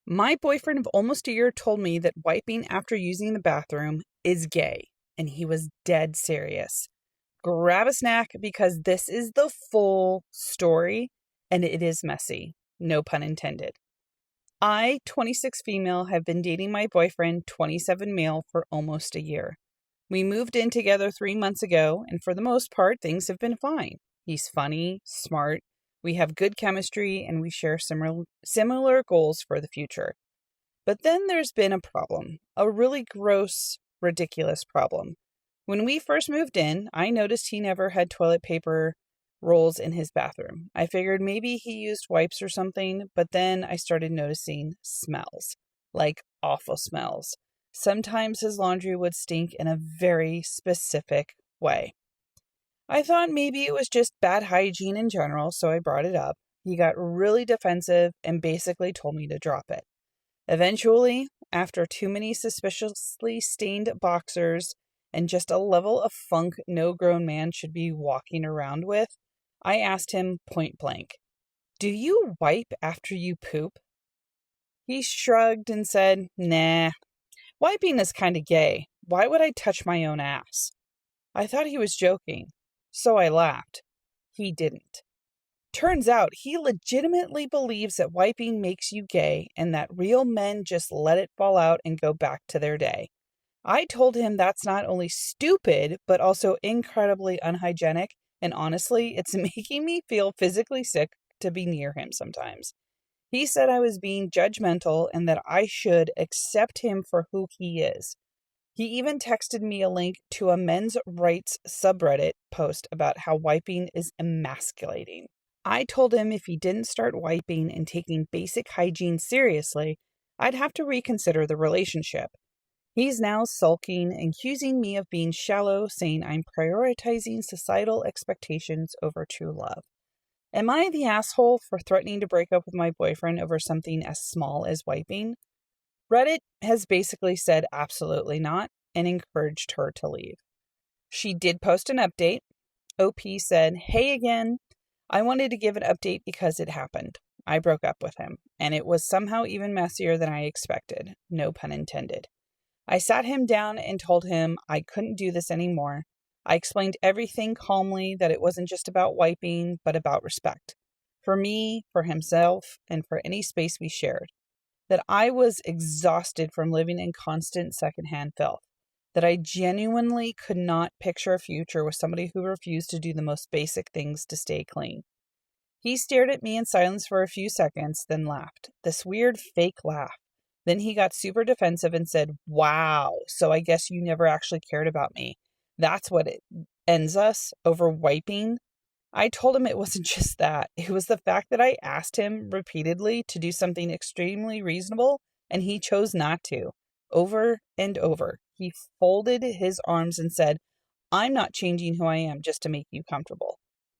My boyfriend of almost a year told me that wiping after using the bathroom is gay, and he was dead serious. Grab a snack because this is the full story, and it is messy. No pun intended. I, 26 female, have been dating my boyfriend, 27 male, for almost a year. We moved in together 3 months ago, and for the most part, things have been fine. He's funny, smart, we have good chemistry, and we share similar goals for the future. But then there's been a problem, a really gross, ridiculous problem. When we first moved in, I noticed he never had toilet paper rolls in his bathroom. I figured maybe he used wipes or something, but then I started noticing smells, like awful smells. Sometimes his laundry would stink in a very specific way. I thought maybe it was just bad hygiene in general, so I brought it up. He got really defensive and basically told me to drop it. Eventually, after too many suspiciously stained boxers and just a level of funk no grown man should be walking around with, I asked him point blank, "Do you wipe after you poop?" He shrugged and said, "Nah, wiping is kind of gay. Why would I touch my own ass?" I thought he was joking, so I laughed. He didn't. Turns out he legitimately believes that wiping makes you gay and that real men just let it fall out and go back to their day. I told him that's not only stupid, but also incredibly unhygienic, and honestly, it's making me feel physically sick to be near him sometimes. He said I was being judgmental and that I should accept him for who he is. He even texted me a link to a men's rights subreddit post about how wiping is emasculating. I told him if he didn't start wiping and taking basic hygiene seriously, I'd have to reconsider the relationship. He's now sulking and accusing me of being shallow, saying I'm prioritizing societal expectations over true love. Am I the asshole for threatening to break up with my boyfriend over something as small as wiping? Reddit has basically said absolutely not and encouraged her to leave. She did post an update. OP said, "Hey again. I wanted to give an update because it happened. I broke up with him, and it was somehow even messier than I expected. No pun intended. I sat him down and told him I couldn't do this anymore. I explained everything calmly, that it wasn't just about wiping, but about respect. For me, for himself, and for any space we shared. That I was exhausted from living in constant secondhand filth. That I genuinely could not picture a future with somebody who refused to do the most basic things to stay clean." He stared at me in silence for a few seconds, then laughed. This weird fake laugh. Then he got super defensive and said, "Wow, so I guess you never actually cared about me. That's what it ends us, over wiping." I told him it wasn't just that. It was the fact that I asked him repeatedly to do something extremely reasonable, and he chose not to. Over and over. He folded his arms and said, "I'm not changing who I am just to make you comfortable."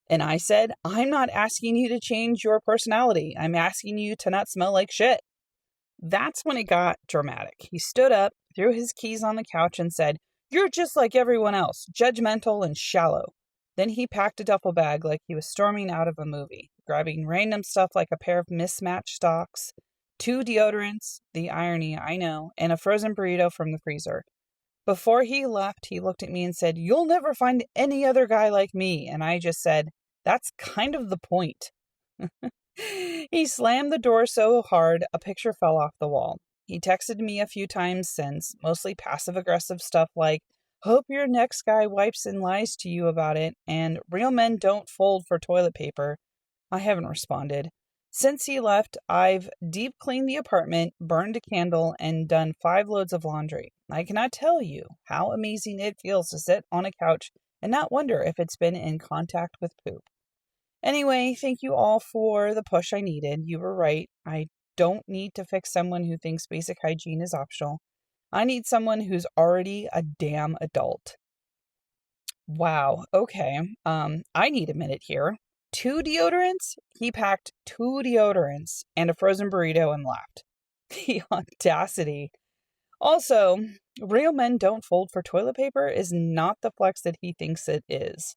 And I said, "I'm not asking you to change your personality. I'm asking you to not smell like shit." That's when it got dramatic. He stood up, threw his keys on the couch, and said, "You're just like everyone else, judgmental and shallow." Then he packed a duffel bag like he was storming out of a movie, grabbing random stuff like a pair of mismatched socks, 2 deodorants, the irony, I know, and a frozen burrito from the freezer. Before he left, he looked at me and said, "You'll never find any other guy like me." And I just said, "That's kind of the point." He slammed the door so hard, a picture fell off the wall. He texted me a few times since, mostly passive-aggressive stuff like, "Hope your next guy wipes and lies to you about it," and "Real men don't fold for toilet paper." I haven't responded. Since he left, I've deep cleaned the apartment, burned a candle, and done 5 loads of laundry. I cannot tell you how amazing it feels to sit on a couch and not wonder if it's been in contact with poop. Anyway, thank you all for the push I needed. You were right. I don't need to fix someone who thinks basic hygiene is optional. I need someone who's already a damn adult. Wow. Okay. I need a minute here. 2 deodorants? He packed 2 deodorants and a frozen burrito and left. The audacity. Also, real men don't fold for toilet paper is not the flex that he thinks it is.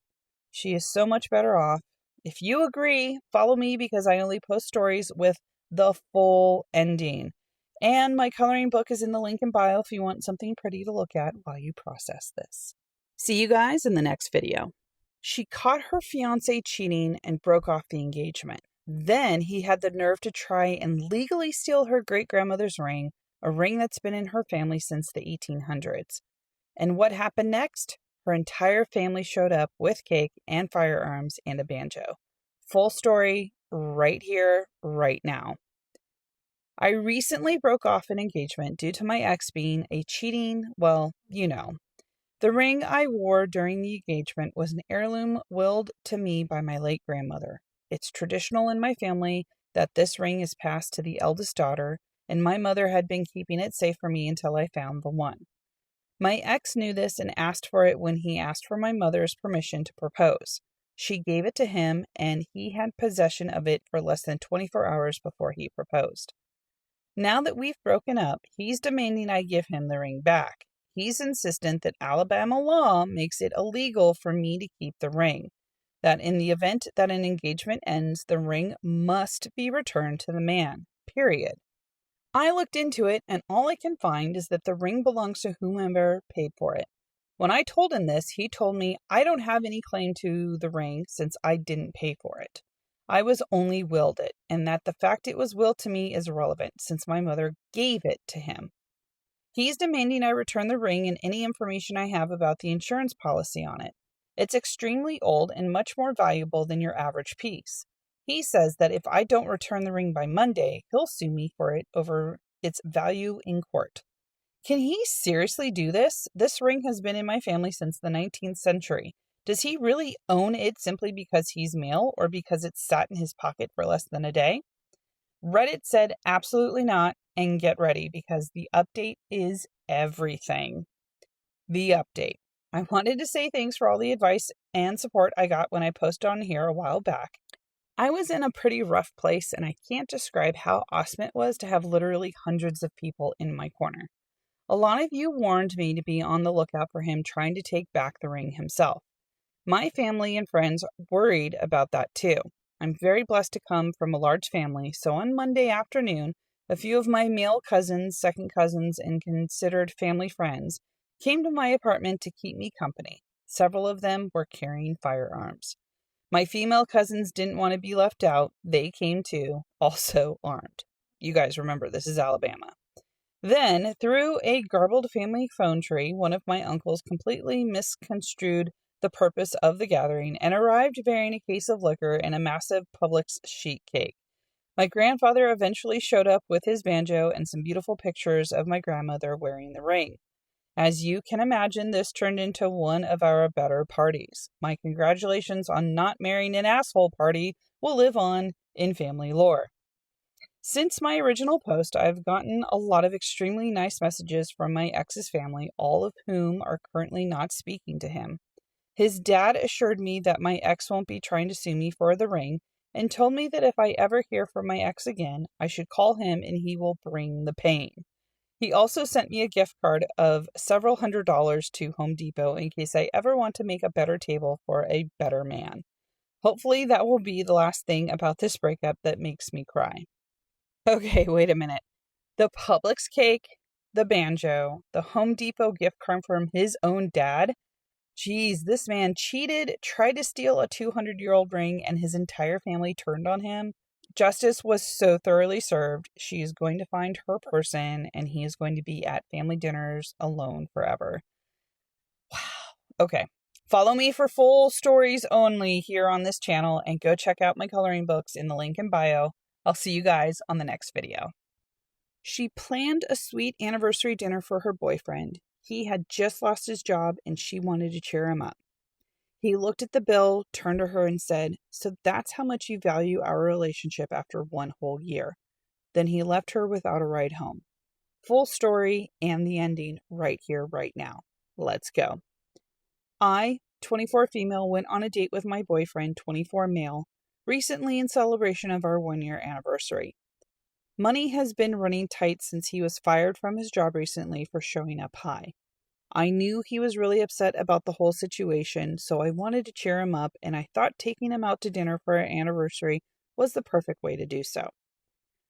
She is so much better off. If you agree, follow me because I only post stories with the full ending. And my coloring book is in the link in bio if you want something pretty to look at while you process this. See you guys in the next video. She caught her fiancé cheating and broke off the engagement. Then he had the nerve to try and legally steal her great-grandmother's ring, a ring that's been in her family since the 1800s. And what happened next? Her entire family showed up with cake and firearms and a banjo. Full story right here, right now. I recently broke off an engagement due to my ex being a cheating, well, you know. The ring I wore during the engagement was an heirloom willed to me by my late grandmother. It's traditional in my family that this ring is passed to the eldest daughter, and my mother had been keeping it safe for me until I found the one. My ex knew this and asked for it when he asked for my mother's permission to propose. She gave it to him, and he had possession of it for less than 24 hours before he proposed. Now that we've broken up, he's demanding I give him the ring back. He's insistent that Alabama law makes it illegal for me to keep the ring, that in the event that an engagement ends, the ring must be returned to the man, period. I looked into it, and all I can find is that the ring belongs to whomever paid for it. When I told him this, he told me I don't have any claim to the ring since I didn't pay for it. I was only willed it, and that the fact it was willed to me is irrelevant since my mother gave it to him. He's demanding I return the ring and any information I have about the insurance policy on it. It's extremely old and much more valuable than your average piece. He says that if I don't return the ring by Monday, he'll sue me for it over its value in court. Can he seriously do this? This ring has been in my family since the 19th century. Does he really own it simply because he's male or because it sat in his pocket for less than a day? Reddit said absolutely not, and get ready because the update is everything. The update. I wanted to say thanks for all the advice and support I got when I posted on here a while back. I was in a pretty rough place, and I can't describe how awesome it was to have literally hundreds of people in my corner. A lot of you warned me to be on the lookout for him trying to take back the ring himself. My family and friends worried about that too. I'm very blessed to come from a large family, so on Monday afternoon, a few of my male cousins, second cousins, and considered family friends came to my apartment to keep me company. Several of them were carrying firearms. My female cousins didn't want to be left out. They came too, also armed. You guys remember, this is Alabama. Then, through a garbled family phone tree, one of my uncles completely misconstrued the purpose of the gathering and arrived bearing a case of liquor and a massive Publix sheet cake. My grandfather eventually showed up with his banjo and some beautiful pictures of my grandmother wearing the ring. As you can imagine, this turned into one of our better parties. My congratulations on not marrying an asshole party will live on in family lore. Since my original post, I've gotten a lot of extremely nice messages from my ex's family, all of whom are currently not speaking to him. His dad assured me that my ex won't be trying to sue me for the ring and told me that if I ever hear from my ex again, I should call him and he will bring the pain. He also sent me a gift card of several $100s to Home Depot in case I ever want to make a better table for a better man. Hopefully that will be the last thing about this breakup that makes me cry. Okay, wait a minute. The Publix cake, the banjo, the Home Depot gift card from his own dad. Geez, this man cheated, tried to steal a 200-year-old ring, and his entire family turned on him. Justice was so thoroughly served. She is going to find her person, and he is going to be at family dinners alone forever. Wow. Okay. Follow me for full stories only here on this channel, and go check out my coloring books in the link in bio. I'll see you guys on the next video. She planned a sweet anniversary dinner for her boyfriend. He had just lost his job and she wanted to cheer him up. He looked at the bill, turned to her and said, "So that's how much you value our relationship after one whole year." Then he left her without a ride home. Full story and the ending right here, right now. Let's go. I, 24 female, went on a date with my boyfriend, 24 male, recently in celebration of our 1-year anniversary. Money has been running tight since he was fired from his job recently for showing up high. I knew he was really upset about the whole situation, so I wanted to cheer him up, and I thought taking him out to dinner for our anniversary was the perfect way to do so.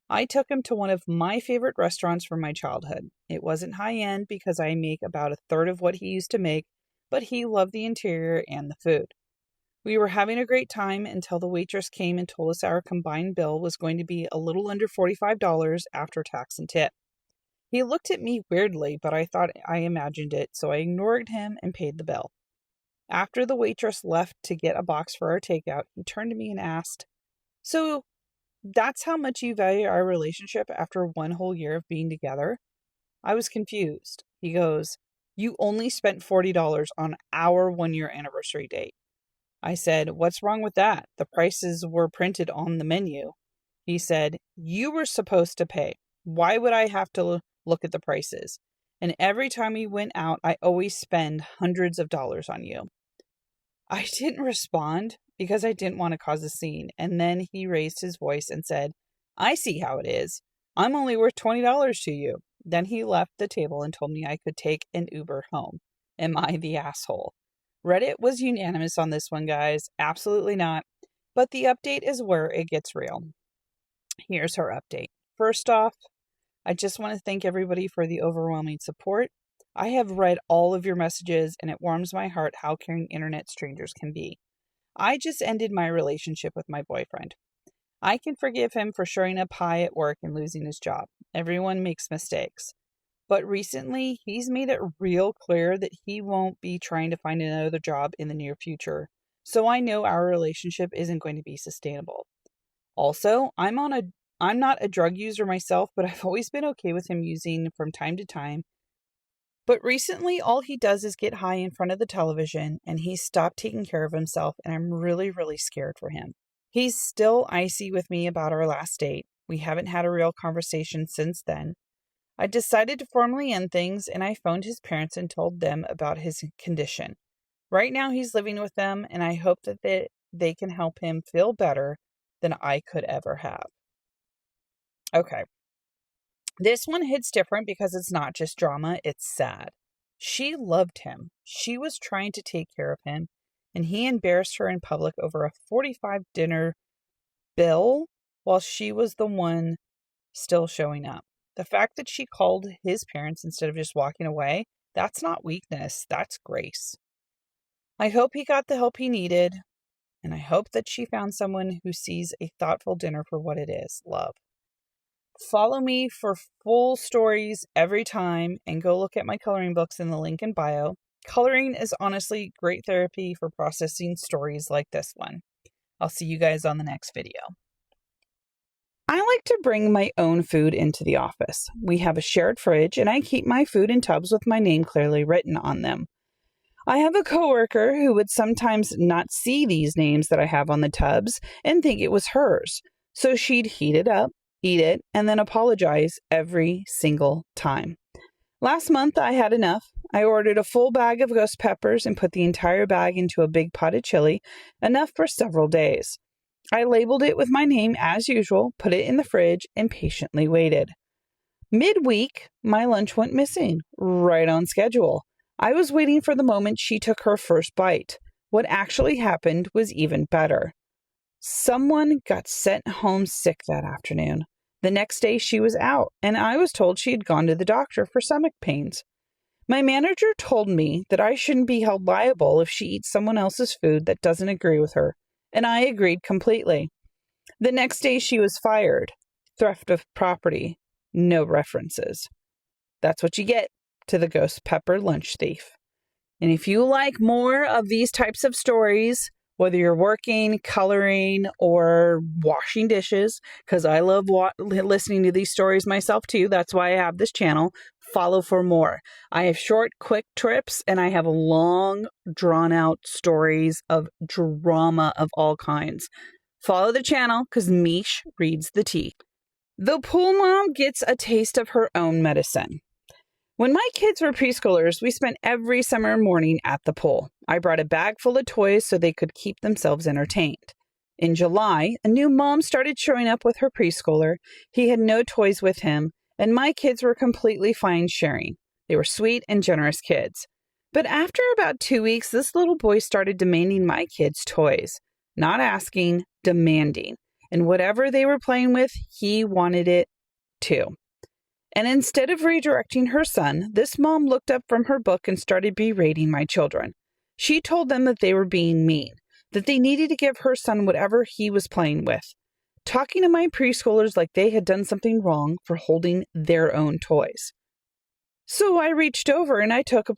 I took him to one of my favorite restaurants from my childhood. It wasn't high-end because I make about a third of what he used to make, but he loved the interior and the food. We were having a great time until the waitress came and told us our combined bill was going to be a little under $45 after tax and tip. He looked at me weirdly, but I thought I imagined it, so I ignored him and paid the bill. After the waitress left to get a box for our takeout, he turned to me and asked, "So, that's how much you value our relationship after one whole year of being together?" I was confused. He goes, "You only spent $40 on our 1-year anniversary date." I said, "What's wrong with that? The prices were printed on the menu." He said, "You were supposed to pay. Why would I have to look at the prices? And every time we went out, I always spend hundreds of dollars on you." I didn't respond because I didn't want to cause a scene. And then he raised his voice and said, "I see how it is. I'm only worth $20 to you." Then he left the table and told me I could take an Uber home. Am I the asshole? Reddit was unanimous on this one, guys. Absolutely not. But the update is where it gets real. Here's her update. First off, I just want to thank everybody for the overwhelming support. I have read all of your messages, and it warms my heart how caring internet strangers can be. I just ended my relationship with my boyfriend. I can forgive him for showing up high at work and losing his job. Everyone makes mistakes. But recently, he's made it real clear that he won't be trying to find another job in the near future. So I know our relationship isn't going to be sustainable. Also, I'm not a drug user myself, but I've always been okay with him using from time to time. But recently, all he does is get high in front of the television, and he's stopped taking care of himself, and I'm really, really scared for him. He's still icy with me about our last date. We haven't had a real conversation since then. I decided to formally end things, and I phoned his parents and told them about his condition. Right now, he's living with them, and I hope that they can help him feel better than I could ever have. Okay. This one hits different because it's not just drama, it's sad. She loved him. She was trying to take care of him, and he embarrassed her in public over a $45 dinner bill while she was the one still showing up. The fact that she called his parents instead of just walking away, that's not weakness, that's grace. I hope he got the help he needed, and I hope that she found someone who sees a thoughtful dinner for what it is, love. Follow me for full stories every time, and go look at my coloring books in the link in bio. Coloring is honestly great therapy for processing stories like this one. I'll see you guys on the next video. I like to bring my own food into the office. We have a shared fridge, and I keep my food in tubs with my name clearly written on them. I have a coworker who would sometimes not see these names that I have on the tubs and think it was hers. So she'd heat it up, eat it, and then apologize every single time. Last month, I had enough. I ordered a full bag of ghost peppers and put the entire bag into a big pot of chili, enough for several days. I labeled it with my name as usual, put it in the fridge, and patiently waited. Midweek, my lunch went missing, right on schedule. I was waiting for the moment she took her first bite. What actually happened was even better. Someone got sent home sick that afternoon. The next day she was out, and I was told she had gone to the doctor for stomach pains. My manager told me that I shouldn't be held liable if she eats someone else's food that doesn't agree with her, and I agreed completely. The next day she was fired. Theft of property. No references. That's what you get to the ghost pepper lunch thief. And if you like more of these types of stories, whether you're working, coloring, or washing dishes, because I love listening to these stories myself too. That's why I have this channel. Follow for more. I have short, quick trips, and I have long, drawn-out stories of drama of all kinds. Follow the channel because Mish reads the tea. The pool mom gets a taste of her own medicine. When my kids were preschoolers, we spent every summer morning at the pool. I brought a bag full of toys so they could keep themselves entertained. In July, a new mom started showing up with her preschooler. He had no toys with him, and my kids were completely fine sharing. They were sweet and generous kids. But after about 2 weeks, this little boy started demanding my kids' toys. Not asking, demanding. and whatever they were playing with, he wanted it too. And instead of redirecting her son, this mom looked up from her book and started berating my children. She told them that they were being mean, that they needed to give her son whatever he was playing with, talking to my preschoolers like they had done something wrong for holding their own toys. So I reached over and I took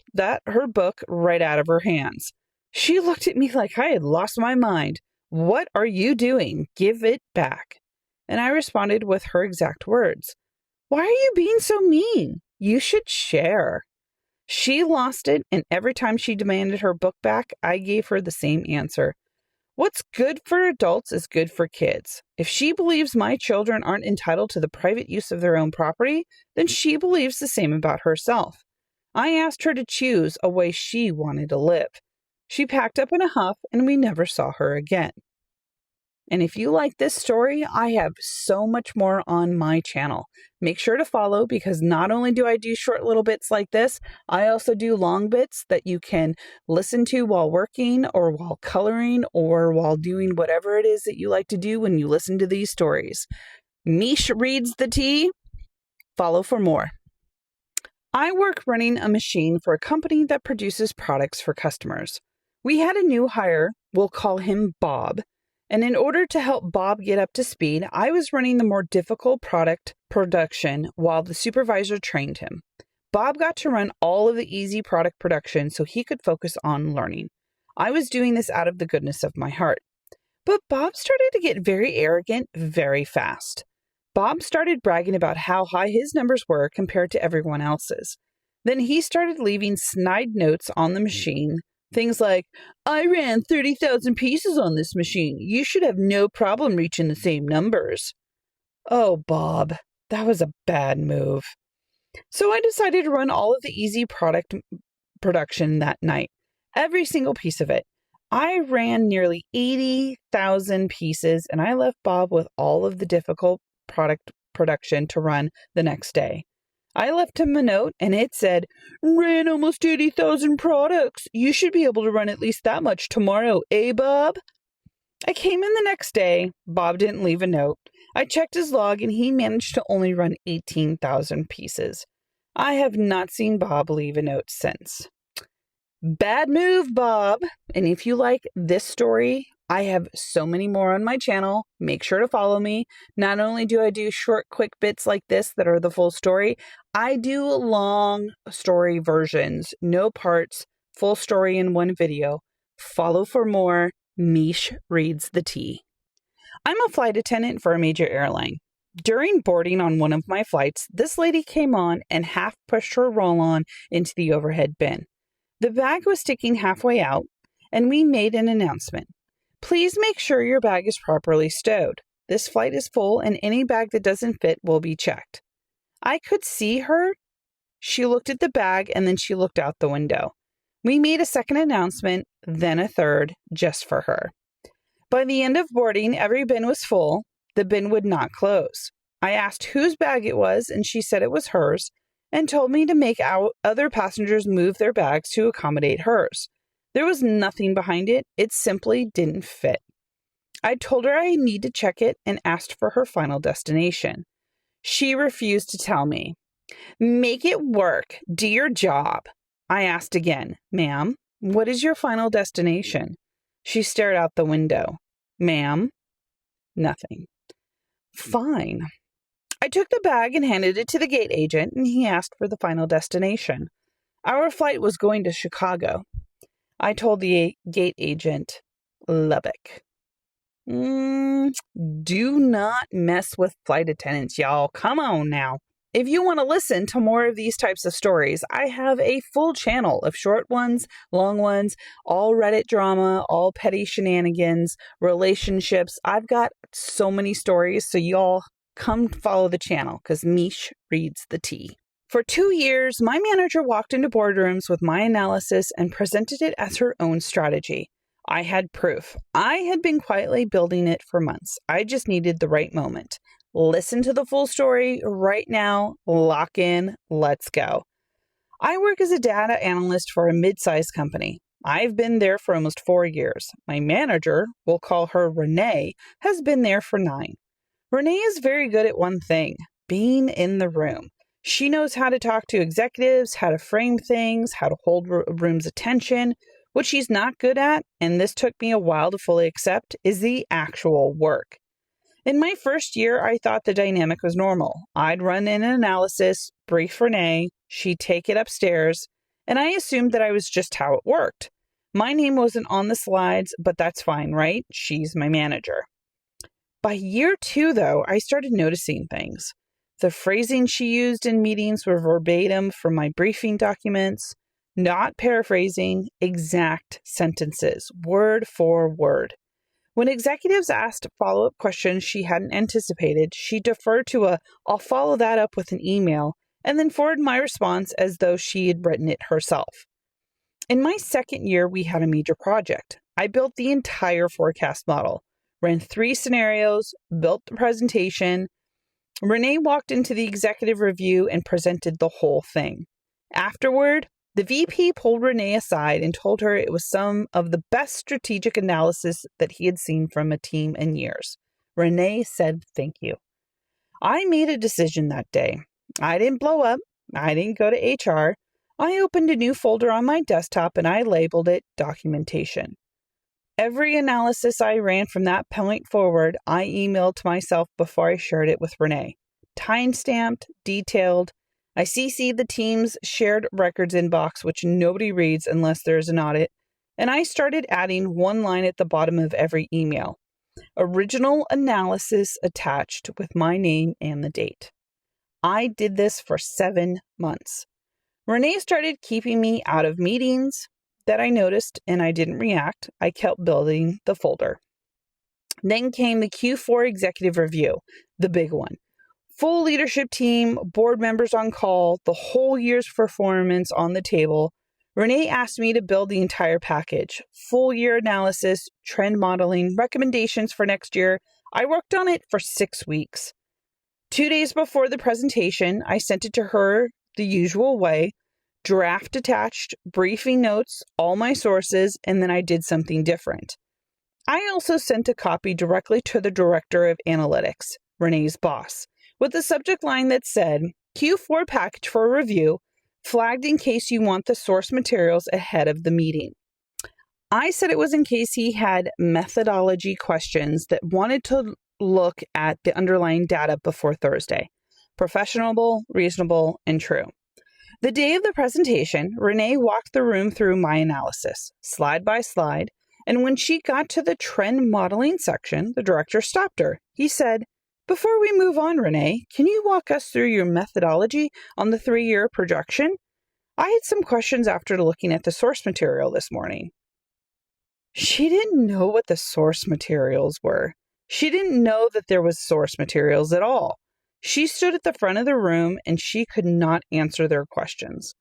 her book right out of her hands. She looked at me like I had lost my mind. "What are you doing? Give it back." And I responded with her exact words. "Why are you being so mean? You should share." She lost it, and every time she demanded her book back, I gave her the same answer. What's good for adults is good for kids. If she believes my children aren't entitled to the private use of their own property, then she believes the same about herself. I asked her to choose a way she wanted to live. She packed up in a huff, and we never saw her again. And if you like this story, I have so much more on my channel. Make sure to follow, because not only do I do short little bits like this, I also do long bits that you can listen to while working or while coloring or while doing whatever it is that you like to do when you listen to these stories. Mish reads the tea. Follow for more. I work running a machine for a company that produces products for customers. We had a new hire, we'll call him Bob. And in order to help Bob get up to speed, I was running the more difficult product production while the supervisor trained him. Bob got to run all of the easy product production so he could focus on learning. I was doing this out of the goodness of my heart. But Bob started to get very arrogant very fast. Bob started bragging about how high his numbers were compared to everyone else's. Then he started leaving snide notes on the machine. Things like, "I ran 30,000 pieces on this machine. You should have no problem reaching the same numbers." Oh, Bob, that was a bad move. So I decided to run all of the easy product production that night. Every single piece of it. I ran nearly 80,000 pieces, and I left Bob with all of the difficult product production to run the next day. I left him a note, and it said, "Ran almost 80,000 products. You should be able to run at least that much tomorrow, eh, Bob?" I came in the next day. Bob didn't leave a note. I checked his log, and he managed to only run 18,000 pieces. I have not seen Bob leave a note since. Bad move, Bob. And if you like this story, I have so many more on my channel. Make sure to follow me. Not only do I do short, quick bits like this that are the full story, I do long story versions, no parts, full story in one video. Follow for more. Mish reads the tea. I'm a flight attendant for a major airline. During boarding on one of my flights, this lady came on and half pushed her roll-on into the overhead bin. The bag was sticking halfway out, and we made an announcement. "Please make sure your bag is properly stowed. This flight is full, and any bag that doesn't fit will be checked." I could see her. She looked at the bag, and then she looked out the window. We made a second announcement, then a third, just for her. By the end of boarding, every bin was full. The bin would not close. I asked whose bag it was, and she said it was hers, and told me to make other passengers move their bags to accommodate hers. There was nothing behind it. It simply didn't fit. I told her I need to check it and asked for her final destination. She refused to tell me. "Make it work. Do your job." I asked again, "Ma'am, what is your final destination?" She stared out the window. "Ma'am?" Nothing. Fine. I took the bag and handed it to the gate agent, and he asked for the final destination. Our flight was going to Chicago. I told the gate agent, Lubbock. Do not mess with flight attendants, y'all. Come on now. If you want to listen to more of these types of stories, I have a full channel of short ones, long ones, all Reddit drama, all petty shenanigans, relationships. I've got so many stories, so y'all come follow the channel because Mish reads the tea. For 2 years, my manager walked into boardrooms with my analysis and presented it as her own strategy. I had proof. I had been quietly building it for months. I just needed the right moment. Listen to the full story right now. Lock in. Let's go. I work as a data analyst for a mid-sized company. I've been there for almost 4 years. My manager, we'll call her Renee, has been there for 9. Renee is very good at one thing, being in the room. She knows how to talk to executives, how to frame things, how to hold a room's attention. What she's not good at, and this took me a while to fully accept, is the actual work. In my first year, I thought the dynamic was normal. I'd run in an analysis, brief Renee, she'd take it upstairs, and I assumed that I was just how it worked. My name wasn't on the slides, but that's fine, right? She's my manager. By year 2, though, I started noticing things. The phrasing she used in meetings were verbatim from my briefing documents, not paraphrasing, exact sentences, word for word. When executives asked follow-up questions she hadn't anticipated, she deferred to I'll follow that up with an email, and then forwarded my response as though she had written it herself. In my second year, we had a major project. I built the entire forecast model, ran 3 scenarios, built the presentation. Renee walked into the executive review and presented the whole thing. Afterward, the VP pulled Renee aside and told her it was some of the best strategic analysis that he had seen from a team in years. Renee said thank you. I made a decision that day. I didn't blow up. I didn't go to HR. I opened a new folder on my desktop and I labeled it documentation. Every analysis I ran from that point forward, I emailed to myself before I shared it with Renee. Time-stamped, detailed. I CC'd the team's shared records inbox, which nobody reads unless there's an audit, and I started adding one line at the bottom of every email. Original analysis attached with my name and the date. I did this for 7 months. Renee started keeping me out of meetings that I noticed, and I didn't react. I kept building the folder. Then came the Q4 executive review, the big one. Full leadership team, board members on call, the whole year's performance on the table. Renee asked me to build the entire package, full year analysis, trend modeling, recommendations for next year. I worked on it for 6 weeks. 2 days before the presentation, I sent it to her the usual way, draft attached, briefing notes, all my sources, and then I did something different. I also sent a copy directly to the director of analytics, Renee's boss, with a subject line that said, Q4 package for review, flagged in case you want the source materials ahead of the meeting. I said it was in case he had methodology questions that wanted to look at the underlying data before Thursday. Professional, reasonable, and true. The day of the presentation, Renee walked the room through my analysis, slide by slide, and when she got to the trend modeling section, the director stopped her. He said, "Before we move on, Renee, can you walk us through your methodology on the 3-year projection? I had some questions after looking at the source material this morning." She didn't know what the source materials were. She didn't know that there was source materials at all. She stood at the front of the room and she could not answer their questions.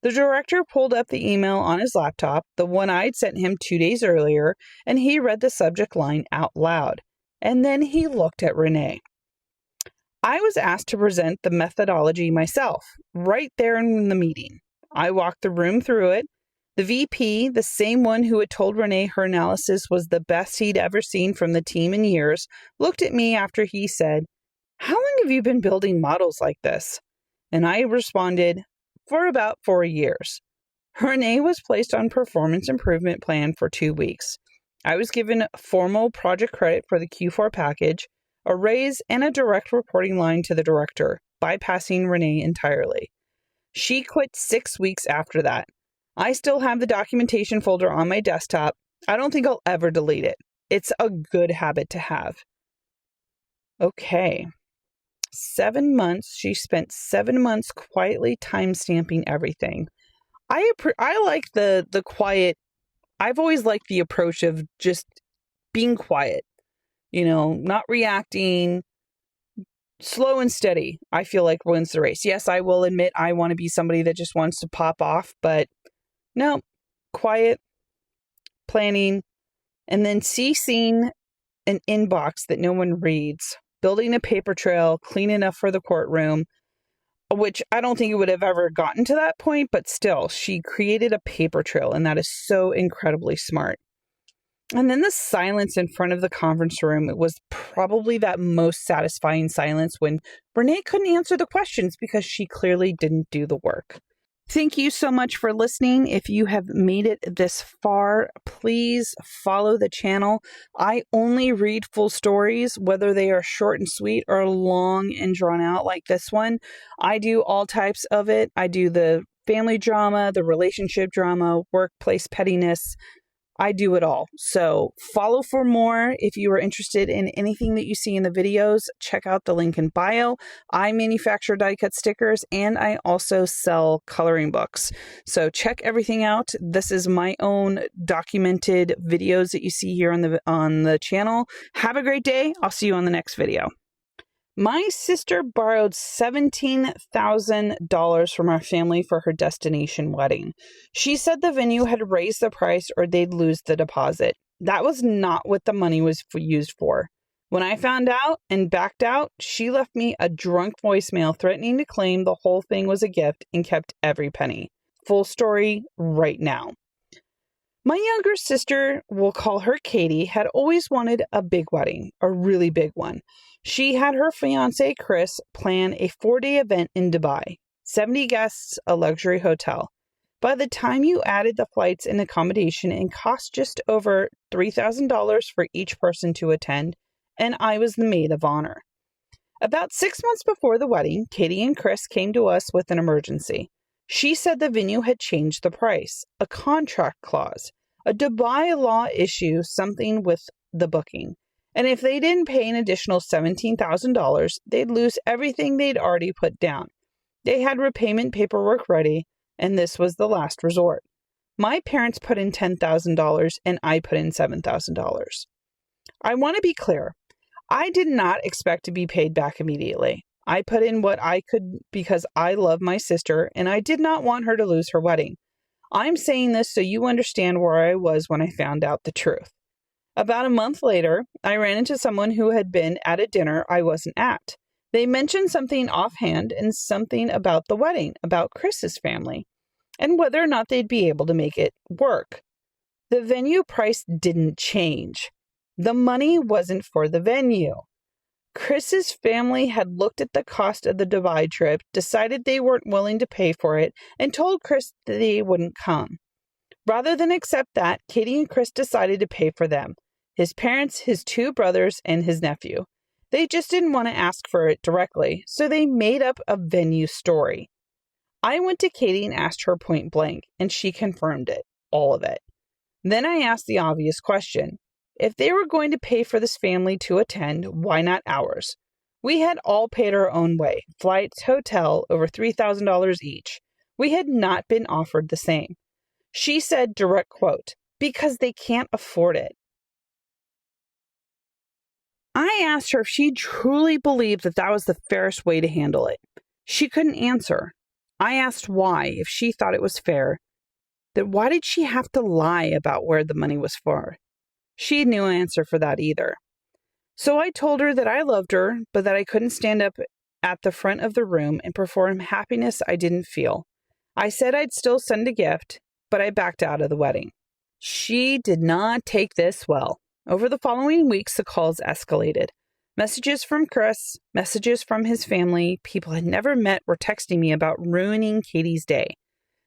The director pulled up the email on his laptop, the one I'd sent him 2 days earlier, and he read the subject line out loud. And then he looked at Renee. I was asked to present the methodology myself, right there in the meeting. I walked the room through it. The VP, the same one who had told Renee her analysis was the best he'd ever seen from the team in years, looked at me after he said, "How long have you been building models like this?" And I responded, "For about 4 years." Renee was placed on performance improvement plan for 2 weeks. I was given formal project credit for the Q4 package, a raise, and a direct reporting line to the director, bypassing Renee entirely. She quit 6 weeks after that. I still have the documentation folder on my desktop. I don't think I'll ever delete it. It's a good habit to have. Okay. 7 months. She spent 7 months quietly time-stamping everything. I like the quiet. I've always liked the approach of just being quiet, not reacting, slow and steady. I feel like wins the race. Yes, I will admit I want to be somebody that just wants to pop off, but no, quiet, planning, and then CCing an inbox that no one reads, building a paper trail, clean enough for the courtroom. which I don't think it would have ever gotten to that point, but still, she created a paper trail, and that is so incredibly smart. And then the silence in front of the conference room, it was probably that most satisfying silence when Renee couldn't answer the questions because she clearly didn't do the work. Thank you so much for listening. If you have made it this far, please follow the channel. I only read full stories, whether they are short and sweet or long and drawn out like this one. I do all types of it. I do the family drama, the relationship drama, workplace pettiness. I do it all. So follow for more. If you are interested in anything that you see in the videos, check out the link in bio. I manufacture die cut stickers and I also sell coloring books. So check everything out. This is my own documented videos that you see here on the channel. Have a great day. I'll see you on the next video. My sister borrowed $17,000 from our family for her destination wedding. She said the venue had raised the price or they'd lose the deposit. That was not what the money was used for. When I found out and backed out, she left me a drunk voicemail threatening to claim the whole thing was a gift and kept every penny. Full story right now. My younger sister, we'll call her Katie, had always wanted a big wedding, a really big one. She had her fiancé, Chris, plan a 4-day event in Dubai, 70 guests, a luxury hotel. By the time you added the flights and accommodation, it cost just over $3,000 for each person to attend, and I was the maid of honor. About 6 months before the wedding, Katie and Chris came to us with an emergency. She said the venue had changed the price, a contract clause, a Dubai law issue, something with the booking. And if they didn't pay an additional $17,000, they'd lose everything they'd already put down. They had repayment paperwork ready, and this was the last resort. My parents put in $10,000 and I put in $7,000. I want to be clear. I did not expect to be paid back immediately. I put in what I could because I love my sister and I did not want her to lose her wedding. I'm saying this so you understand where I was when I found out the truth. About a month later, I ran into someone who had been at a dinner I wasn't at. They mentioned something offhand and something about the wedding, about Chris's family, and whether or not they'd be able to make it work. The venue price didn't change. The money wasn't for the venue. Chris's family had looked at the cost of the Dubai trip, decided they weren't willing to pay for it, and told Chris that they wouldn't come. Rather than accept that, Katie and Chris decided to pay for them. His parents, his 2 brothers, and his nephew. They just didn't want to ask for it directly, so they made up a venue story. I went to Katie and asked her point blank, and she confirmed it, all of it. Then I asked the obvious question. If they were going to pay for this family to attend, why not ours? We had all paid our own way, flights, hotel, over $3,000 each. We had not been offered the same. She said, direct quote, because they can't afford it. I asked her if she truly believed that that was the fairest way to handle it. She couldn't answer. I asked why, if she thought it was fair, that why did she have to lie about where the money was for? She had no answer for that either. So I told her that I loved her, but that I couldn't stand up at the front of the room and perform happiness I didn't feel. I said I'd still send a gift, but I backed out of the wedding. She did not take this well. Over the following weeks, the calls escalated. Messages from Chris, messages from his family, people I'd never met were texting me about ruining Katie's day.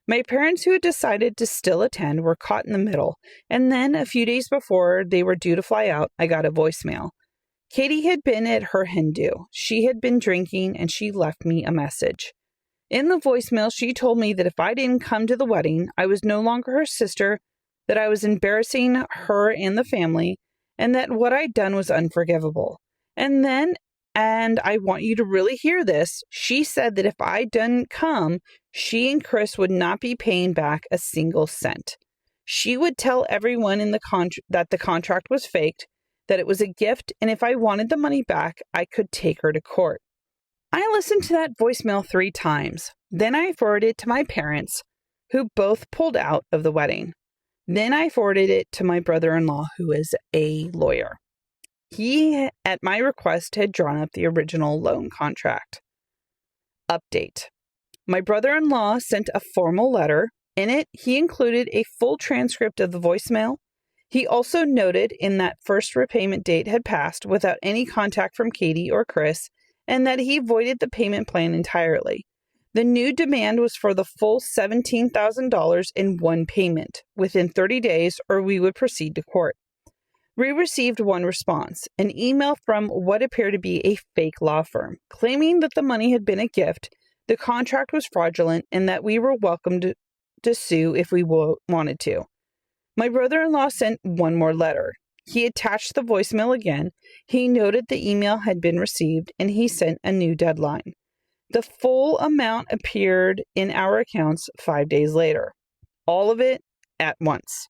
My parents, who had decided to still attend, were caught in the middle, and then a few days before they were due to fly out, I got a voicemail. Katie had been at her Hindu. She had been drinking, and she left me a message. In the voicemail, she told me that if I didn't come to the wedding, I was no longer her sister, that I was embarrassing her and the family, and that what I'd done was unforgivable. And then, and I want you to really hear this, she said that if I didn't come, she and Chris would not be paying back a single cent. She would tell everyone in the that the contract was faked, that it was a gift, and if I wanted the money back, I could take her to court. I listened to that voicemail 3 times. Then I forwarded it to my parents, who both pulled out of the wedding. Then I forwarded it to my brother-in-law, who is a lawyer. He, at my request, had drawn up the original loan contract. Update. My brother-in-law sent a formal letter. In it, he included a full transcript of the voicemail. He also noted in that first repayment date had passed without any contact from Katie or Chris, and that he voided the payment plan entirely. The new demand was for the full $17,000 in one payment within 30 days, or we would proceed to court. We received one response, an email from what appeared to be a fake law firm, claiming that the money had been a gift, the contract was fraudulent, and that we were welcome to sue if we wanted to. My brother-in-law sent one more letter. He attached the voicemail again. He noted the email had been received, and he sent a new deadline. The full amount appeared in our accounts 5 days later. All of it at once.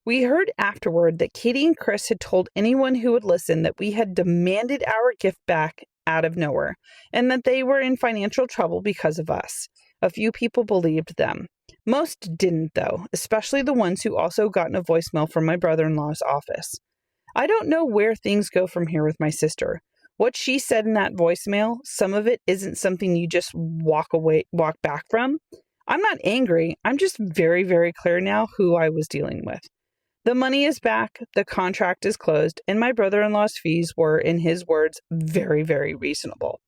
We heard afterward that Katie and Chris had told anyone who would listen that we had demanded our gift back out of nowhere, and that they were in financial trouble because of us. A few people believed them. Most didn't, though, especially the ones who also gotten a voicemail from my brother-in-law's office. I don't know where things go from here with my sister. What she said in that voicemail, some of it isn't something you just walk back from. I'm not angry. I'm just very, very clear now who I was dealing with. The money is back, the contract is closed, and my brother-in-law's fees were, in his words, very, very reasonable.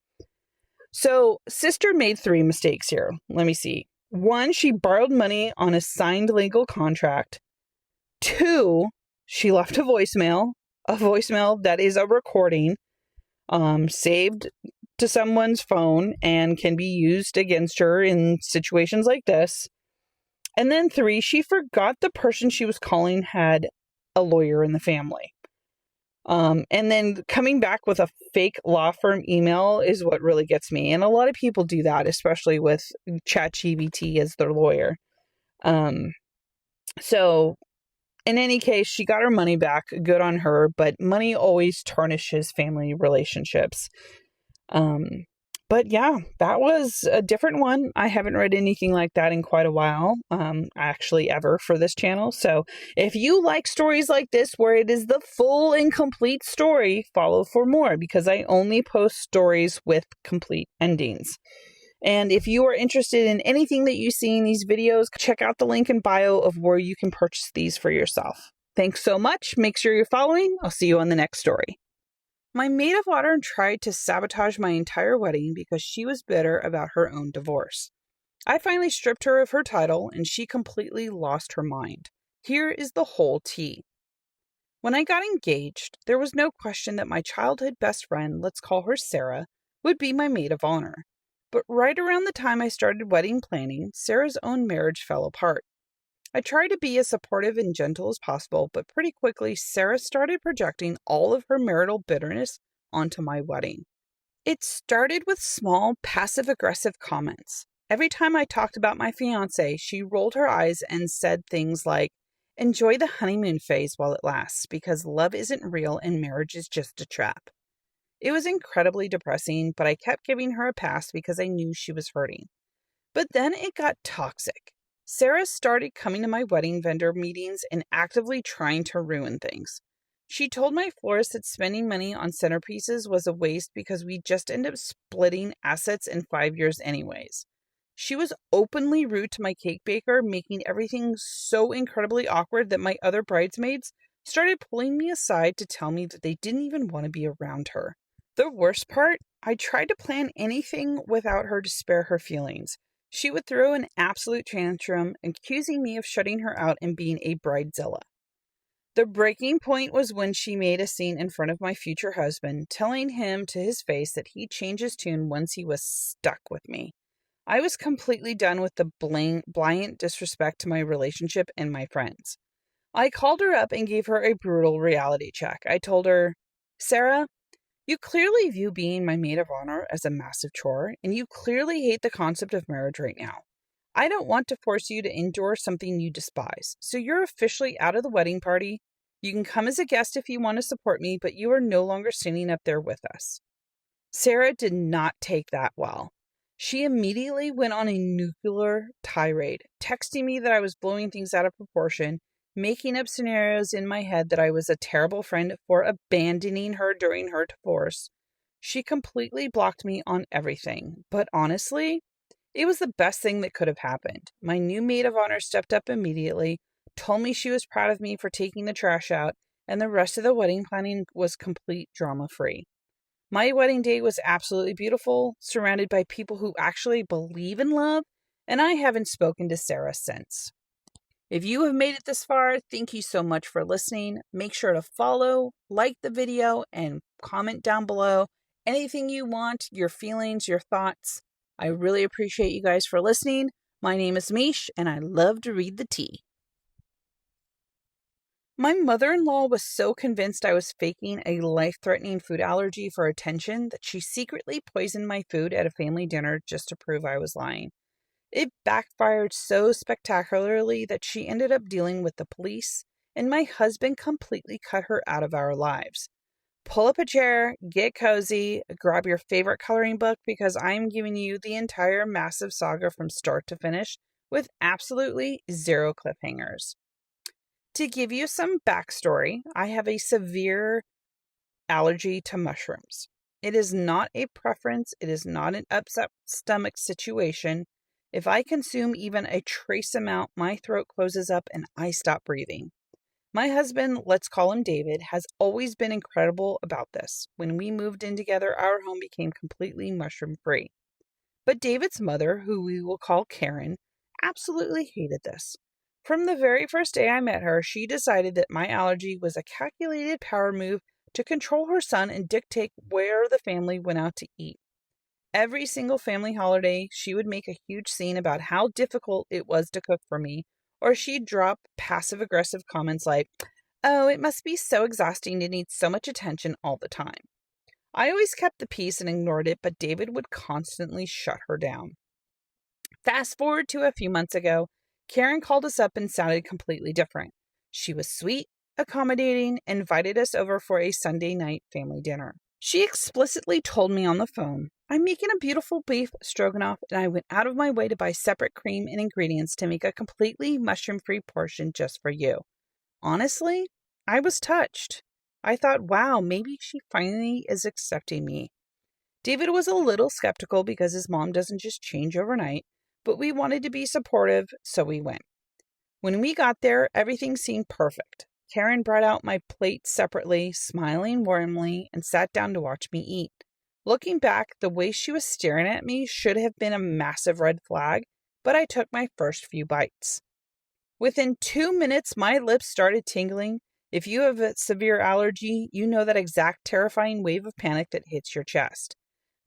So, sister made 3 mistakes here. Let me see. 1, she borrowed money on a signed legal contract. 2, she left a voicemail that is a recording, saved to someone's phone and can be used against her in situations like this. And then 3, she forgot the person she was calling had a lawyer in the family. And then coming back with a fake law firm email is what really gets me. And a lot of people do that, especially with ChatGPT as their lawyer. So in any case, she got her money back. Good on her. But money always tarnishes family relationships. But yeah, that was a different one. I haven't read anything like that in quite a while, actually ever for this channel. So if you like stories like this, where it is the full and complete story, follow for more, because I only post stories with complete endings. And if you are interested in anything that you see in these videos, check out the link in bio of where you can purchase these for yourself. Thanks so much. Make sure you're following. I'll see you on the next story. My maid of honor tried to sabotage my entire wedding because she was bitter about her own divorce. I finally stripped her of her title, and she completely lost her mind. Here is the whole tea. When I got engaged, there was no question that my childhood best friend, let's call her Sarah, would be my maid of honor. But right around the time I started wedding planning, Sarah's own marriage fell apart. I tried to be as supportive and gentle as possible, but pretty quickly, Sarah started projecting all of her marital bitterness onto my wedding. It started with small, passive-aggressive comments. Every time I talked about my fiancé, she rolled her eyes and said things like, "Enjoy the honeymoon phase while it lasts, because love isn't real and marriage is just a trap." It was incredibly depressing, but I kept giving her a pass because I knew she was hurting. But then it got toxic. Sarah started coming to my wedding vendor meetings and actively trying to ruin things. She told my florist that spending money on centerpieces was a waste because we just end up splitting assets in 5 years anyways. She was openly rude to my cake baker, making everything so incredibly awkward that my other bridesmaids started pulling me aside to tell me that they didn't even want to be around her. The worst part, I tried to plan anything without her to spare her feelings. She would throw an absolute tantrum, accusing me of shutting her out and being a bridezilla. The breaking point was when she made a scene in front of my future husband, telling him to his face that he'd change his tune once he was stuck with me. I was completely done with the blatant disrespect to my relationship and my friends. I called her up and gave her a brutal reality check. I told her, "Sarah, you clearly view being my maid of honor as a massive chore, and you clearly hate the concept of marriage right now. I don't want to force you to endure something you despise, so you're officially out of the wedding party. You can come as a guest if you want to support me, but you are no longer standing up there with us." Sarah did not take that well. She immediately went on a nuclear tirade, texting me that I was blowing things out of proportion, making up scenarios in my head that I was a terrible friend for abandoning her during her divorce. She completely blocked me on everything. But honestly, It was the best thing that could have happened. My new maid of honor stepped up immediately, told me she was proud of me for taking the trash out, and the rest of the wedding planning was complete drama-free. My wedding day was absolutely beautiful, surrounded by people who actually believe in love, and I haven't spoken to Sarah since. If you have made it this far, thank you so much for listening. Make sure to follow, like the video, and comment down below anything you want, your feelings, your thoughts. I really appreciate you guys for listening. My name is Mish, and I love to read the tea. My mother-in-law was so convinced I was faking a life-threatening food allergy for attention that she secretly poisoned my food at a family dinner just to prove I was lying. It backfired so spectacularly that she ended up dealing with the police, and my husband completely cut her out of our lives. Pull up a chair, get cozy, grab your favorite coloring book because I'm giving you the entire massive saga from start to finish with absolutely zero cliffhangers. To give you some backstory, I have a severe allergy to mushrooms. It is not a preference. It is not an upset stomach situation. If I consume even a trace amount, my throat closes up and I stop breathing. My husband, let's call him David, has always been incredible about this. When we moved in together, our home became completely mushroom-free. But David's mother, who we will call Karen, absolutely hated this. From the very first day I met her, she decided that my allergy was a calculated power move to control her son and dictate where the family went out to eat. Every single family holiday, she would make a huge scene about how difficult it was to cook for me, or she'd drop passive-aggressive comments like, "Oh, it must be so exhausting to need so much attention all the time." I always kept the peace and ignored it, but David would constantly shut her down. Fast forward to a few months ago, Karen called us up and sounded completely different. She was sweet, accommodating, and invited us over for a Sunday night family dinner. She explicitly told me on the phone, "I'm making a beautiful beef stroganoff, and I went out of my way to buy separate cream and ingredients to make a completely mushroom-free portion just for you." Honestly, I was touched. I thought, wow, maybe she finally is accepting me. David was a little skeptical because his mom doesn't just change overnight, but we wanted to be supportive, so we went. When we got there, everything seemed perfect. Karen brought out my plate separately, smiling warmly, and sat down to watch me eat. Looking back, the way she was staring at me should have been a massive red flag, but I took my first few bites. Within 2 minutes, my lips started tingling. If you have a severe allergy, you know that exact terrifying wave of panic that hits your chest.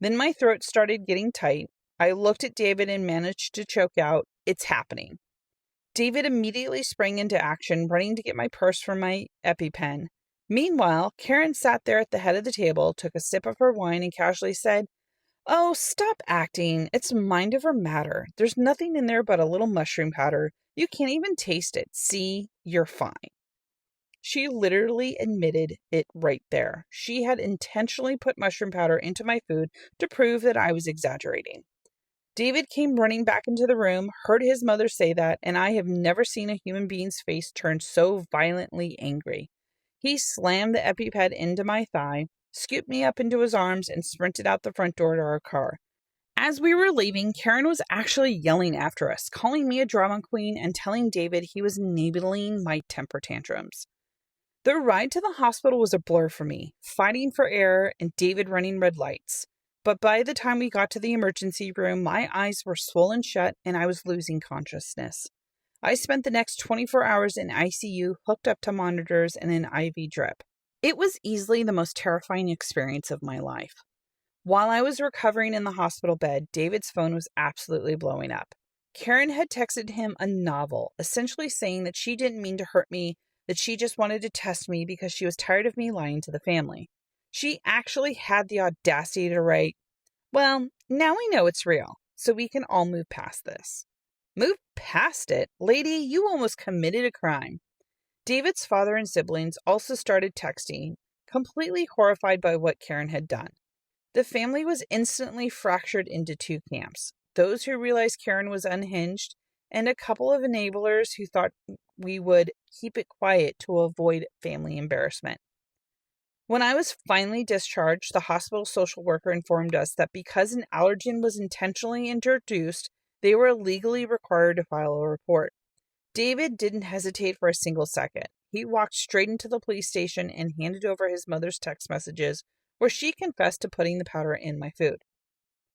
Then my throat started getting tight. I looked at David and managed to choke out, "It's happening." David immediately sprang into action, running to get my purse from my EpiPen. Meanwhile, Karen sat there at the head of the table, took a sip of her wine, and casually said, "Oh, stop acting. It's mind over matter. There's nothing in there but a little mushroom powder. You can't even taste it. See, you're fine." She literally admitted it right there. She had intentionally put mushroom powder into my food to prove that I was exaggerating. David came running back into the room, heard his mother say that, and I have never seen a human being's face turn so violently angry. He slammed the EpiPen into my thigh, scooped me up into his arms, and sprinted out the front door to our car. As we were leaving, Karen was actually yelling after us, calling me a drama queen and telling David he was enabling my temper tantrums. The ride to the hospital was a blur for me, fighting for air and David running red lights. But by the time we got to the emergency room, my eyes were swollen shut and I was losing consciousness. I spent the next 24 hours in ICU, hooked up to monitors and an IV drip. It was easily the most terrifying experience of my life. While I was recovering in the hospital bed, David's phone was absolutely blowing up. Karen had texted him a novel, essentially saying that she didn't mean to hurt me, that she just wanted to test me because she was tired of me lying to the family. She actually had the audacity to write, "Well, now we know it's real, so we can all move past this." Move past it? Lady, you almost committed a crime. David's father and siblings also started texting, completely horrified by what Karen had done. The family was instantly fractured into two camps: those who realized Karen was unhinged, and a couple of enablers who thought we would keep it quiet to avoid family embarrassment. When I was finally discharged, the hospital social worker informed us that because an allergen was intentionally introduced, They were legally required to file a report. David didn't hesitate for a single second. He walked straight into the police station and handed over his mother's text messages, where she confessed to putting the powder in my food.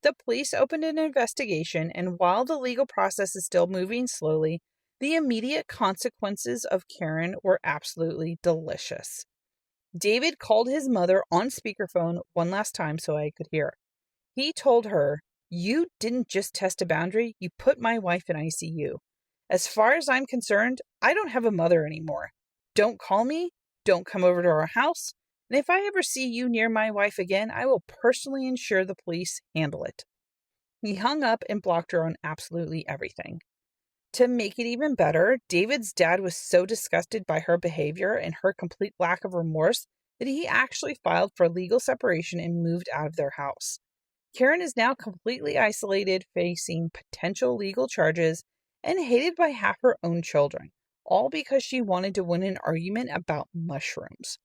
The police opened an investigation, and while the legal process is still moving slowly, the immediate consequences of Karen were absolutely delicious. David called his mother on speakerphone one last time so I could hear. He told her, "You didn't just test a boundary, you put my wife in ICU. As far as I'm concerned, I don't have a mother anymore. Don't call me, don't come over to our house, and if I ever see you near my wife again, I will personally ensure the police handle it." He hung up and blocked her on absolutely everything. To make it even better, David's dad was so disgusted by her behavior and her complete lack of remorse that he actually filed for legal separation and moved out of their house. Karen is now completely isolated, facing potential legal charges and hated by half her own children, all because she wanted to win an argument about mushrooms.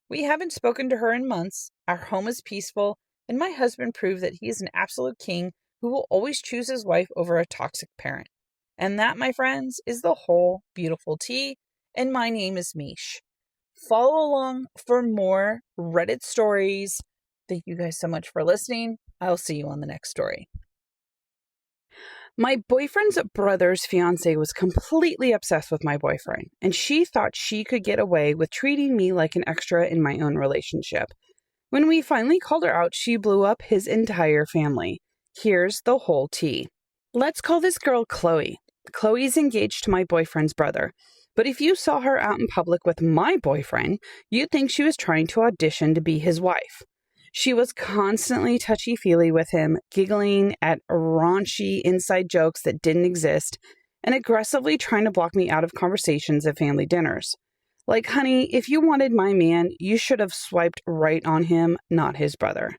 We haven't spoken to her in months, our home is peaceful, and my husband proved that he is an absolute king who will always choose his wife over a toxic parent. And that, my friends, is the whole beautiful tea, and my name is Mish. Follow along for more Reddit stories. Thank you guys so much for listening. I'll see you on the next story. My boyfriend's brother's fiancée was completely obsessed with my boyfriend, and she thought she could get away with treating me like an extra in my own relationship. When we finally called her out, she blew up his entire family. Here's the whole tea. Let's call this girl Chloe. Chloe's engaged to my boyfriend's brother, but if you saw her out in public with my boyfriend, you'd think she was trying to audition to be his wife. She was constantly touchy-feely with him, giggling at raunchy inside jokes that didn't exist, and aggressively trying to block me out of conversations at family dinners. Like, honey, if you wanted my man, you should have swiped right on him, not his brother.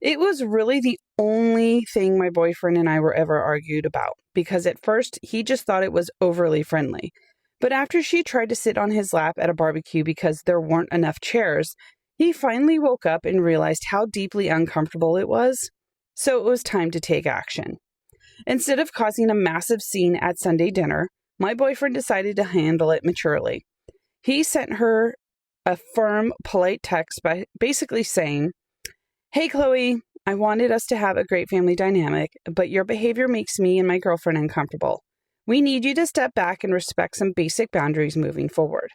It was really the only thing my boyfriend and I were ever argued about, because at first he just thought it was overly friendly. But after she tried to sit on his lap at a barbecue because there weren't enough chairs, he finally woke up and realized how deeply uncomfortable it was. So it was time to take action. Instead of causing a massive scene at Sunday dinner, my boyfriend decided to handle it maturely. He sent her a firm, polite text by basically saying, "Hey, Chloe, I wanted us to have a great family dynamic, but your behavior makes me and my girlfriend uncomfortable. We need you to step back and respect some basic boundaries moving forward."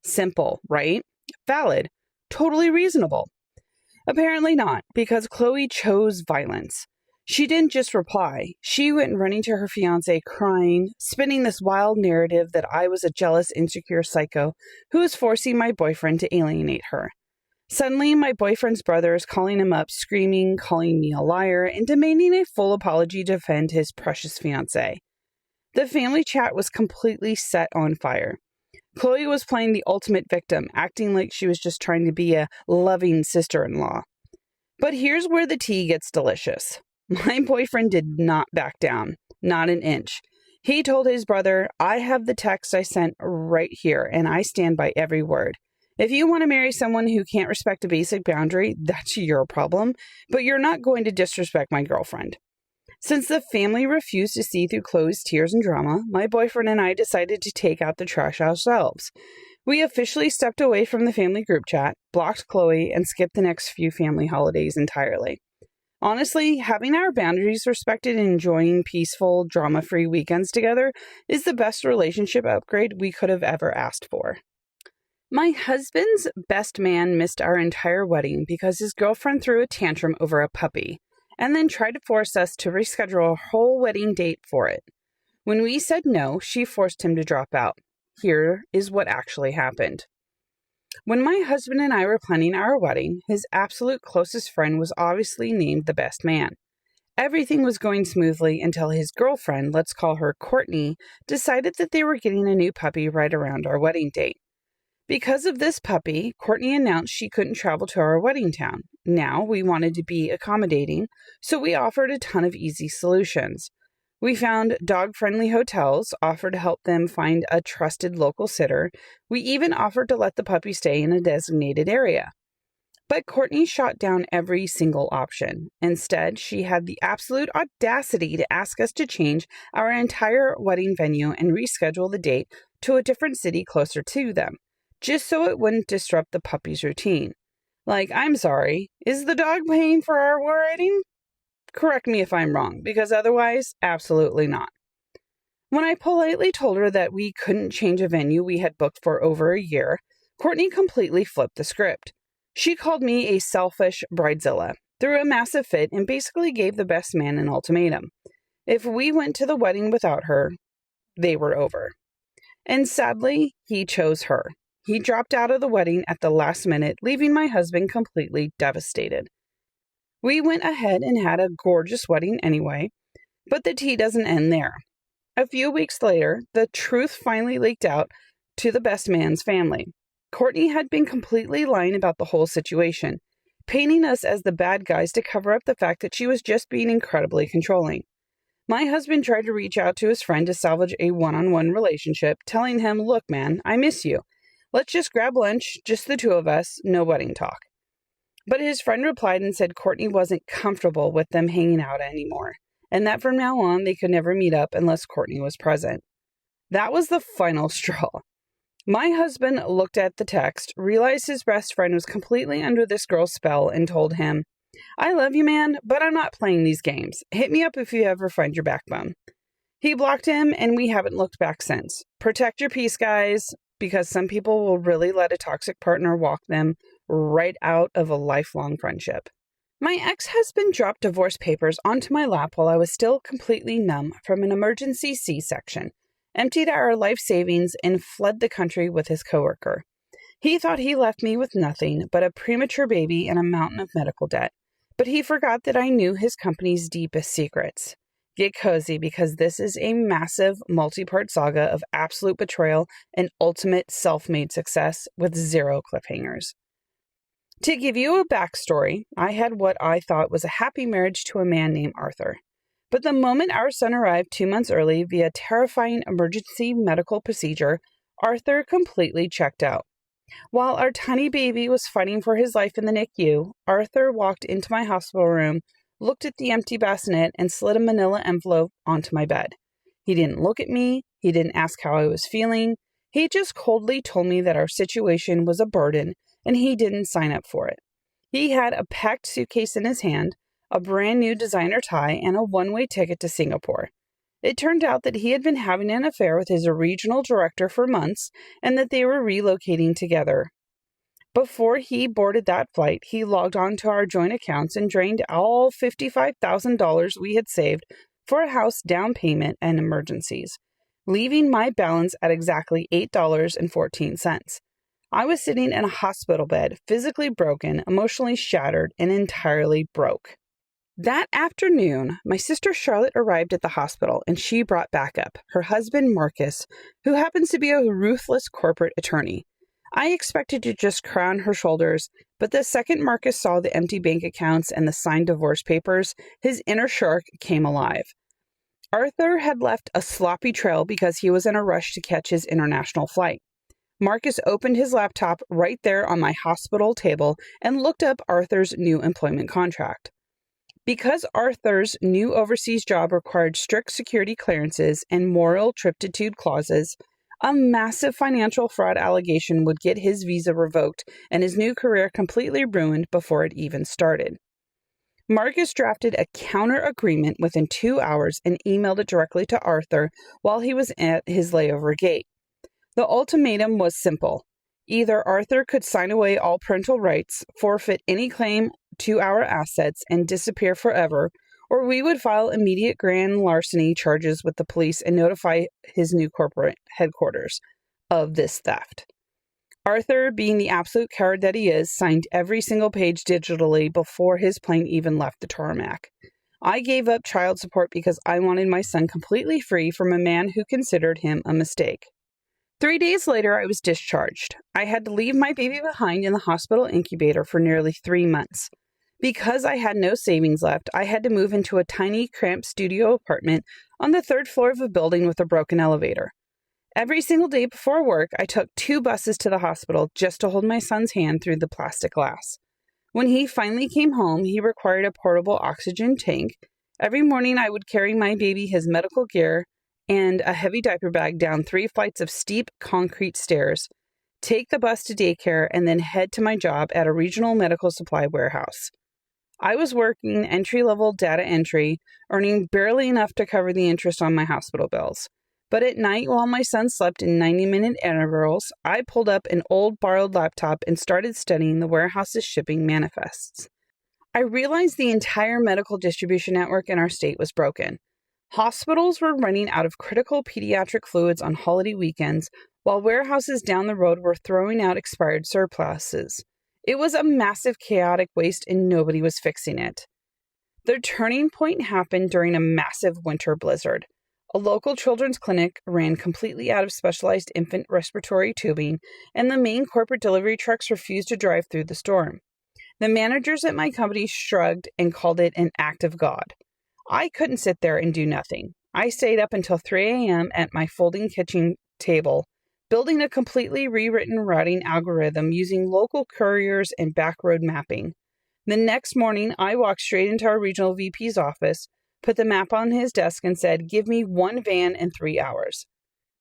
Simple, right? Valid. Totally reasonable. Apparently not, because Chloe chose violence. She didn't just reply. She went running to her fiancé crying, spinning this wild narrative that I was a jealous, insecure psycho who was forcing my boyfriend to alienate her. Suddenly, my boyfriend's brother is calling him up, screaming, calling me a liar, and demanding a full apology to defend his precious fiancé. The family chat was completely set on fire. Chloe was playing the ultimate victim, acting like she was just trying to be a loving sister-in-law. But here's where the tea gets delicious. My boyfriend did not back down, not an inch. He told his brother, "I have the text I sent right here, and I stand by every word. If you want to marry someone who can't respect a basic boundary, that's your problem, but you're not going to disrespect my girlfriend." Since the family refused to see through Chloe's tears and drama, my boyfriend and I decided to take out the trash ourselves. We officially stepped away from the family group chat, blocked Chloe, and skipped the next few family holidays entirely. Honestly, having our boundaries respected and enjoying peaceful, drama-free weekends together is the best relationship upgrade we could have ever asked for. My husband's best man missed our entire wedding because his girlfriend threw a tantrum over a puppy, and then tried to force us to reschedule a whole wedding date for it. When we said no, she forced him to drop out. Here is what actually happened. When my husband and I were planning our wedding, his absolute closest friend was obviously named the best man. Everything was going smoothly until his girlfriend, let's call her Courtney, decided that they were getting a new puppy right around our wedding date. Because of this puppy, Courtney announced she couldn't travel to our wedding town. Now, we wanted to be accommodating, so we offered a ton of easy solutions. We found dog-friendly hotels, offered to help them find a trusted local sitter. We even offered to let the puppy stay in a designated area. But Courtney shot down every single option. Instead, she had the absolute audacity to ask us to change our entire wedding venue and reschedule the date to a different city closer to them, just so it wouldn't disrupt the puppy's routine. Like, I'm sorry, is the dog paying for our wedding? Correct me if I'm wrong, because otherwise, absolutely not. When I politely told her that we couldn't change a venue we had booked for over a year, Courtney completely flipped the script. She called me a selfish bridezilla, threw a massive fit, and basically gave the best man an ultimatum. If we went to the wedding without her, they were over. And sadly, he chose her. He dropped out of the wedding at the last minute, leaving my husband completely devastated. We went ahead and had a gorgeous wedding anyway, but the tea doesn't end there. A few weeks later, the truth finally leaked out to the best man's family. Courtney had been completely lying about the whole situation, painting us as the bad guys to cover up the fact that she was just being incredibly controlling. My husband tried to reach out to his friend to salvage a one-on-one relationship, telling him, "Look, man, I miss you. Let's just grab lunch, just the two of us, no wedding talk." But his friend replied and said Courtney wasn't comfortable with them hanging out anymore, and that from now on they could never meet up unless Courtney was present. That was the final straw. My husband looked at the text, realized his best friend was completely under this girl's spell, and told him, "I love you, man, but I'm not playing these games. Hit me up if you ever find your backbone." He blocked him, and we haven't looked back since. Protect your peace, guys, because some people will really let a toxic partner walk them right out of a lifelong friendship. My ex-husband dropped divorce papers onto my lap while I was still completely numb from an emergency C-section, emptied our life savings, and fled the country with his coworker. He thought he left me with nothing but a premature baby and a mountain of medical debt, but he forgot that I knew his company's deepest secrets. Get cozy, because this is a massive multi-part saga of absolute betrayal and ultimate self-made success with zero cliffhangers. To give you a backstory, I had what I thought was a happy marriage to a man named Arthur. But the moment our son arrived 2 months early via terrifying emergency medical procedure, Arthur completely checked out. While our tiny baby was fighting for his life in the NICU, Arthur walked into my hospital room, looked at the empty bassinet, and slid a manila envelope onto my bed. He didn't look at me. He didn't ask how I was feeling. He just coldly told me that our situation was a burden and he didn't sign up for it. He had a packed suitcase in his hand, a brand new designer tie, and a one-way ticket to Singapore. It turned out that he had been having an affair with his regional director for months and that they were relocating together. Before he boarded that flight, he logged on to our joint accounts and drained all $55,000 we had saved for a house down payment and emergencies, leaving my balance at exactly $8.14. I was sitting in a hospital bed, physically broken, emotionally shattered, and entirely broke. That afternoon, my sister Charlotte arrived at the hospital, and she brought backup, her husband Marcus, who happens to be a ruthless corporate attorney. I expected to just cry on her shoulders, but the second Marcus saw the empty bank accounts and the signed divorce papers, his inner shark came alive. Arthur had left a sloppy trail because he was in a rush to catch his international flight. Marcus opened his laptop right there on my hospital table and looked up Arthur's new employment contract. Because Arthur's new overseas job required strict security clearances and moral turpitude clauses, a massive financial fraud allegation would get his visa revoked and his new career completely ruined before it even started. Marcus drafted a counter agreement within 2 hours and emailed it directly to Arthur while he was at his layover gate. The ultimatum was simple. Either Arthur could sign away all parental rights, forfeit any claim to our assets, and disappear forever, or we would file immediate grand larceny charges with the police and notify his new corporate headquarters of this theft. Arthur, being the absolute coward that he is, signed every single page digitally before his plane even left the tarmac. I gave up child support because I wanted my son completely free from a man who considered him a mistake. 3 days later, I was discharged. I had to leave my baby behind in the hospital incubator for nearly 3 months. Because I had no savings left, I had to move into a tiny, cramped studio apartment on the 3rd floor of a building with a broken elevator. Every single day before work, I took 2 buses to the hospital just to hold my son's hand through the plastic glass. When he finally came home, he required a portable oxygen tank. Every morning, I would carry my baby his medical gear and a heavy diaper bag down 3 flights of steep concrete stairs, take the bus to daycare, and then head to my job at a regional medical supply warehouse. I was working entry-level data entry, earning barely enough to cover the interest on my hospital bills. But at night, while my son slept in 90-minute intervals, I pulled up an old borrowed laptop and started studying the warehouse's shipping manifests. I realized the entire medical distribution network in our state was broken. Hospitals were running out of critical pediatric fluids on holiday weekends, while warehouses down the road were throwing out expired surpluses. It was a massive chaotic waste and nobody was fixing it. The turning point happened during a massive winter blizzard. A local children's clinic ran completely out of specialized infant respiratory tubing, and the main corporate delivery trucks refused to drive through the storm. The managers at my company shrugged and called it an act of God. I couldn't sit there and do nothing. I stayed up until 3 a.m. at my folding kitchen table, building a completely rewritten routing algorithm using local couriers and backroad mapping. The next morning, I walked straight into our regional VP's office, put the map on his desk, and said, "Give me 1 van in 3 hours."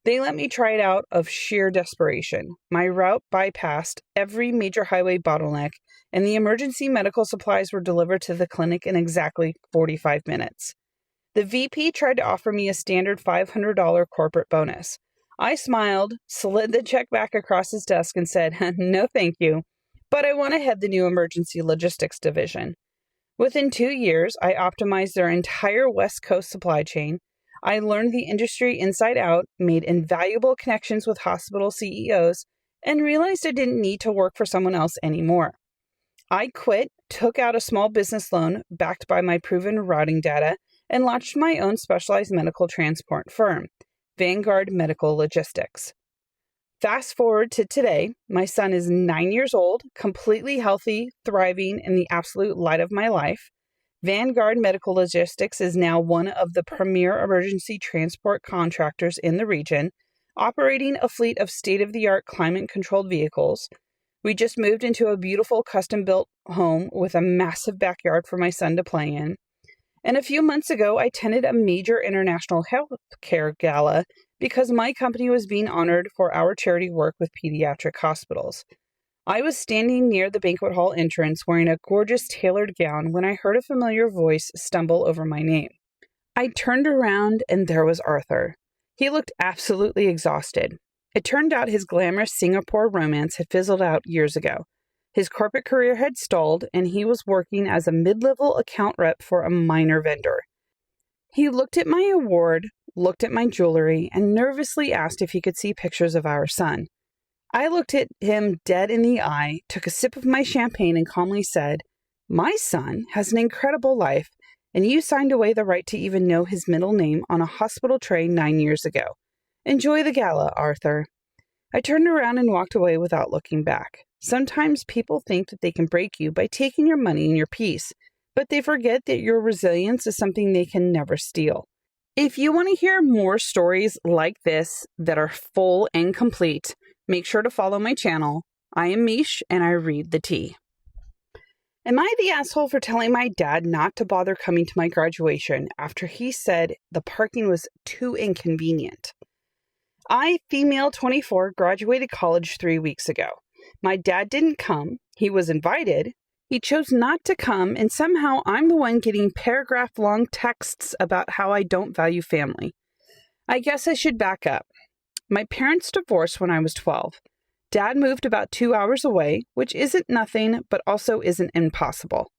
They let me try it out of sheer desperation. My route bypassed every major highway bottleneck, and the emergency medical supplies were delivered to the clinic in exactly 45 minutes. The VP tried to offer me a standard $500 corporate bonus. I smiled, slid the check back across his desk, and said, "No thank you, but I want to head the new emergency logistics division." Within 2 years, I optimized their entire West Coast supply chain. I learned the industry inside out, made invaluable connections with hospital CEOs, and realized I didn't need to work for someone else anymore. I quit, took out a small business loan backed by my proven routing data, and launched my own specialized medical transport firm, Vanguard Medical Logistics. Fast forward to today, my son is 9 years old, completely healthy, thriving, in the absolute light of my life. Vanguard Medical Logistics is now one of the premier emergency transport contractors in the region, operating a fleet of state-of-the-art climate-controlled vehicles. We just moved into a beautiful custom-built home with a massive backyard for my son to play in. And a few months ago, I attended a major international healthcare gala because my company was being honored for our charity work with pediatric hospitals. I was standing near the banquet hall entrance wearing a gorgeous tailored gown when I heard a familiar voice stumble over my name. I turned around and there was Arthur. He looked absolutely exhausted. It turned out his glamorous Singapore romance had fizzled out years ago. His corporate career had stalled, and he was working as a mid-level account rep for a minor vendor. He looked at my award, looked at my jewelry, and nervously asked if he could see pictures of our son. I looked at him dead in the eye, took a sip of my champagne, and calmly said, "My son has an incredible life, and you signed away the right to even know his middle name on a hospital tray 9 years ago. Enjoy the gala, Arthur." I turned around and walked away without looking back. Sometimes people think that they can break you by taking your money and your peace, but they forget that your resilience is something they can never steal. If you want to hear more stories like this that are full and complete, make sure to follow my channel. I am Mish, and I read the tea. Am I the asshole for telling my dad not to bother coming to my graduation after he said the parking was too inconvenient? I, female 24, graduated college 3 weeks ago. My dad didn't come. He was invited. He chose not to come, and somehow I'm the one getting paragraph-long texts about how I don't value family. I guess I should back up. My parents divorced when I was 12. Dad moved about 2 hours away, which isn't nothing, but also isn't impossible.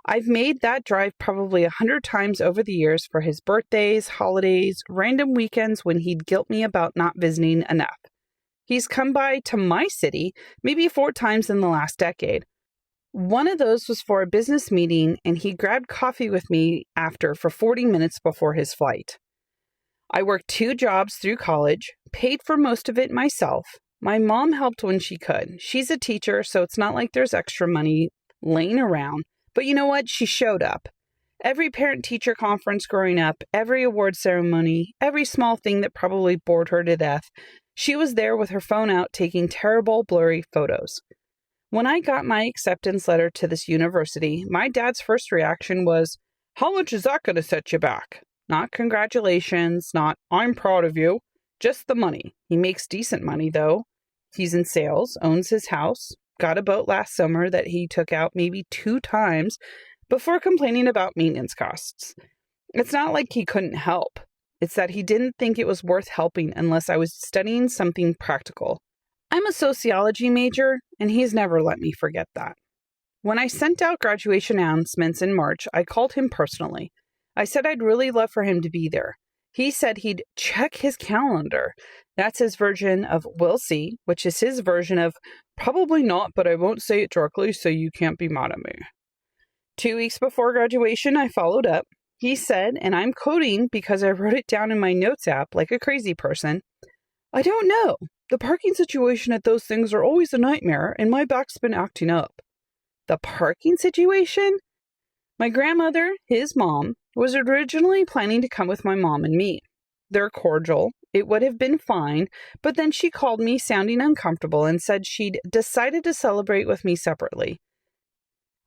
I've made that drive probably 100 times over the years for his birthdays, holidays, random weekends when he'd guilt me about not visiting enough. He's come by to my city maybe 4 times in the last decade. One of those was for a business meeting, and he grabbed coffee with me after for 40 minutes before his flight. I worked 2 jobs through college, paid for most of it myself. My mom helped when she could. She's a teacher, so it's not like there's extra money laying around. But you know what? She showed up. Every parent-teacher conference growing up, every award ceremony, every small thing that probably bored her to death, she was there with her phone out taking terrible, blurry photos. When I got my acceptance letter to this university, my dad's first reaction was, "How much is that going to set you back?" Not congratulations, not "I'm proud of you," just the money. He makes decent money, though. He's in sales, owns his house, got a boat last summer that he took out maybe 2 times before complaining about maintenance costs. It's not like he couldn't help. It's that he didn't think it was worth helping unless I was studying something practical. I'm a sociology major, and he's never let me forget that. When I sent out graduation announcements in March, I called him personally. I said I'd really love for him to be there. He said he'd check his calendar. That's his version of "we'll see," which is his version of "probably not, but I won't say it directly so you can't be mad at me." 2 weeks before graduation, I followed up. He said, and I'm quoting because I wrote it down in my notes app like a crazy person, "I don't know. The parking situation at those things are always a nightmare, and my back's been acting up." The parking situation? My grandmother, his mom, was originally planning to come with my mom and me. They're cordial. It would have been fine, but then she called me sounding uncomfortable and said she'd decided to celebrate with me separately.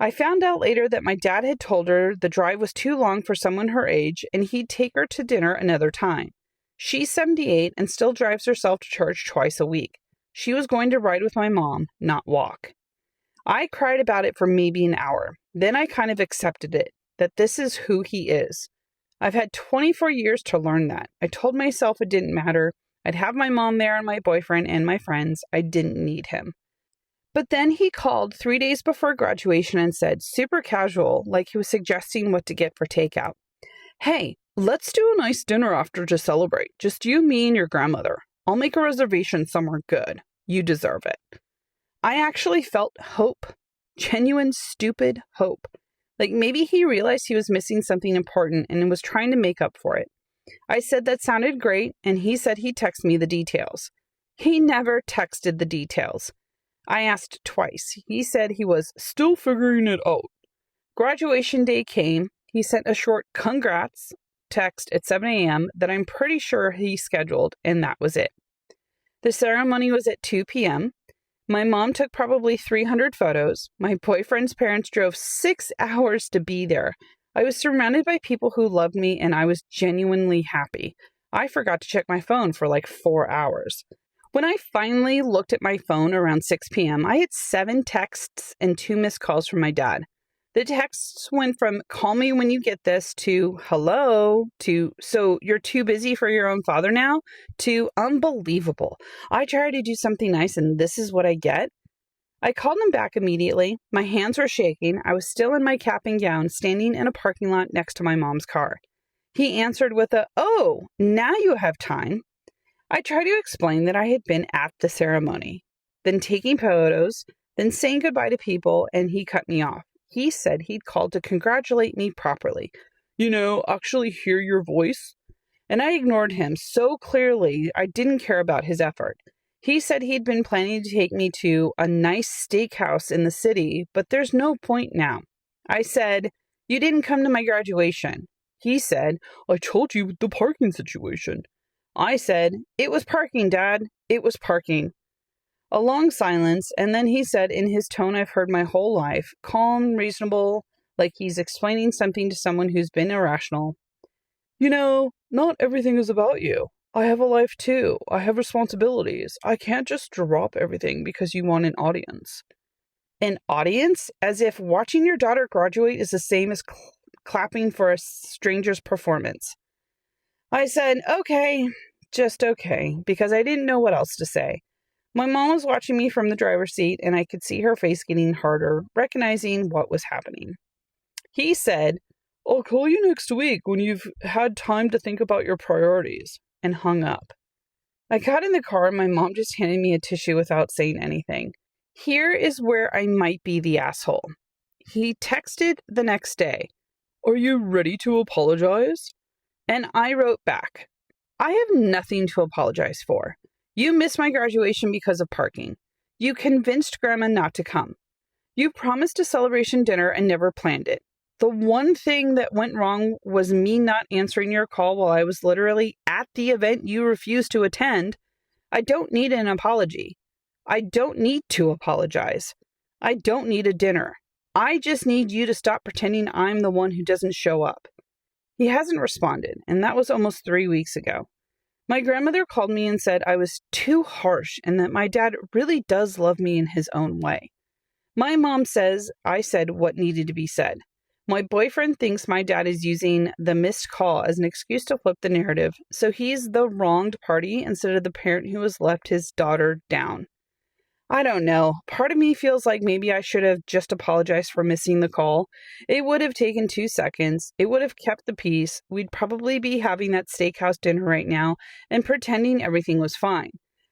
I found out later that my dad had told her the drive was too long for someone her age and he'd take her to dinner another time. She's 78 and still drives herself to church twice a week. She was going to ride with my mom, not walk. I cried about it for maybe an hour. Then I kind of accepted it, that this is who he is. I've had 24 years to learn that. I told myself it didn't matter. I'd have my mom there and my boyfriend and my friends. I didn't need him. But then he called 3 days before graduation and said, super casual, like he was suggesting what to get for takeout, "Hey, let's do a nice dinner after to celebrate. Just you, me, and your grandmother. I'll make a reservation somewhere good. You deserve it." I actually felt hope. Genuine, stupid hope. Like maybe he realized he was missing something important and was trying to make up for it. I said that sounded great, and he said he'd text me the details. He never texted the details. I asked twice. He said he was still figuring it out. Graduation day came. He sent a short "congrats" text at 7 a.m. that I'm pretty sure he scheduled, and that was it. The ceremony was at 2 p.m. My mom took probably 300 photos. My boyfriend's parents drove 6 hours to be there. I was surrounded by people who loved me, and I was genuinely happy. I forgot to check my phone for like 4 hours. When I finally looked at my phone around 6 p.m., I had 7 texts and 2 missed calls from my dad. The texts went from "call me when you get this" to "hello" to "so you're too busy for your own father now" to "unbelievable. I try to do something nice and this is what I get." I called him back immediately. My hands were shaking. I was still in my cap and gown, standing in a parking lot next to my mom's car. He answered with a "oh, now you have time." I tried to explain that I had been at the ceremony, then taking photos, then saying goodbye to people, and he cut me off. He said he'd called to congratulate me properly. Actually hear your voice. And I ignored him so clearly I didn't care about his effort. He said he'd been planning to take me to a nice steakhouse in the city, but there's no point now. I said, "You didn't come to my graduation." He said, "I told you the parking situation." I said, "It was parking, Dad. It was parking." A long silence, and then he said in his tone I've heard my whole life, calm, reasonable, like he's explaining something to someone who's been irrational. Not everything is about you. I have a life too. I have responsibilities. I can't just drop everything because you want an audience." An audience? As if watching your daughter graduate is the same as clapping for a stranger's performance. I said, okay, just okay, because I didn't know what else to say. My mom was watching me from the driver's seat, and I could see her face getting harder, recognizing what was happening. He said, "I'll call you next week when you've had time to think about your priorities," and hung up. I got in the car, and my mom just handed me a tissue without saying anything. Here is where I might be the asshole. He texted the next day, "Are you ready to apologize?" And I wrote back, "I have nothing to apologize for. You missed my graduation because of parking. You convinced Grandma not to come. You promised a celebration dinner and never planned it. The one thing that went wrong was me not answering your call while I was literally at the event you refused to attend. I don't need an apology. I don't need to apologize. I don't need a dinner. I just need you to stop pretending I'm the one who doesn't show up. He hasn't responded, and that was almost 3 weeks ago. My grandmother called me and said I was too harsh and that my dad really does love me in his own way. My mom says I said what needed to be said. My boyfriend thinks my dad is using the missed call as an excuse to flip the narrative, so he's the wronged party instead of the parent who has left his daughter down. I don't know. Part of me feels like maybe I should have just apologized for missing the call. It would have taken 2 seconds. It would have kept the peace. We'd probably be having that steakhouse dinner right now and pretending everything was fine.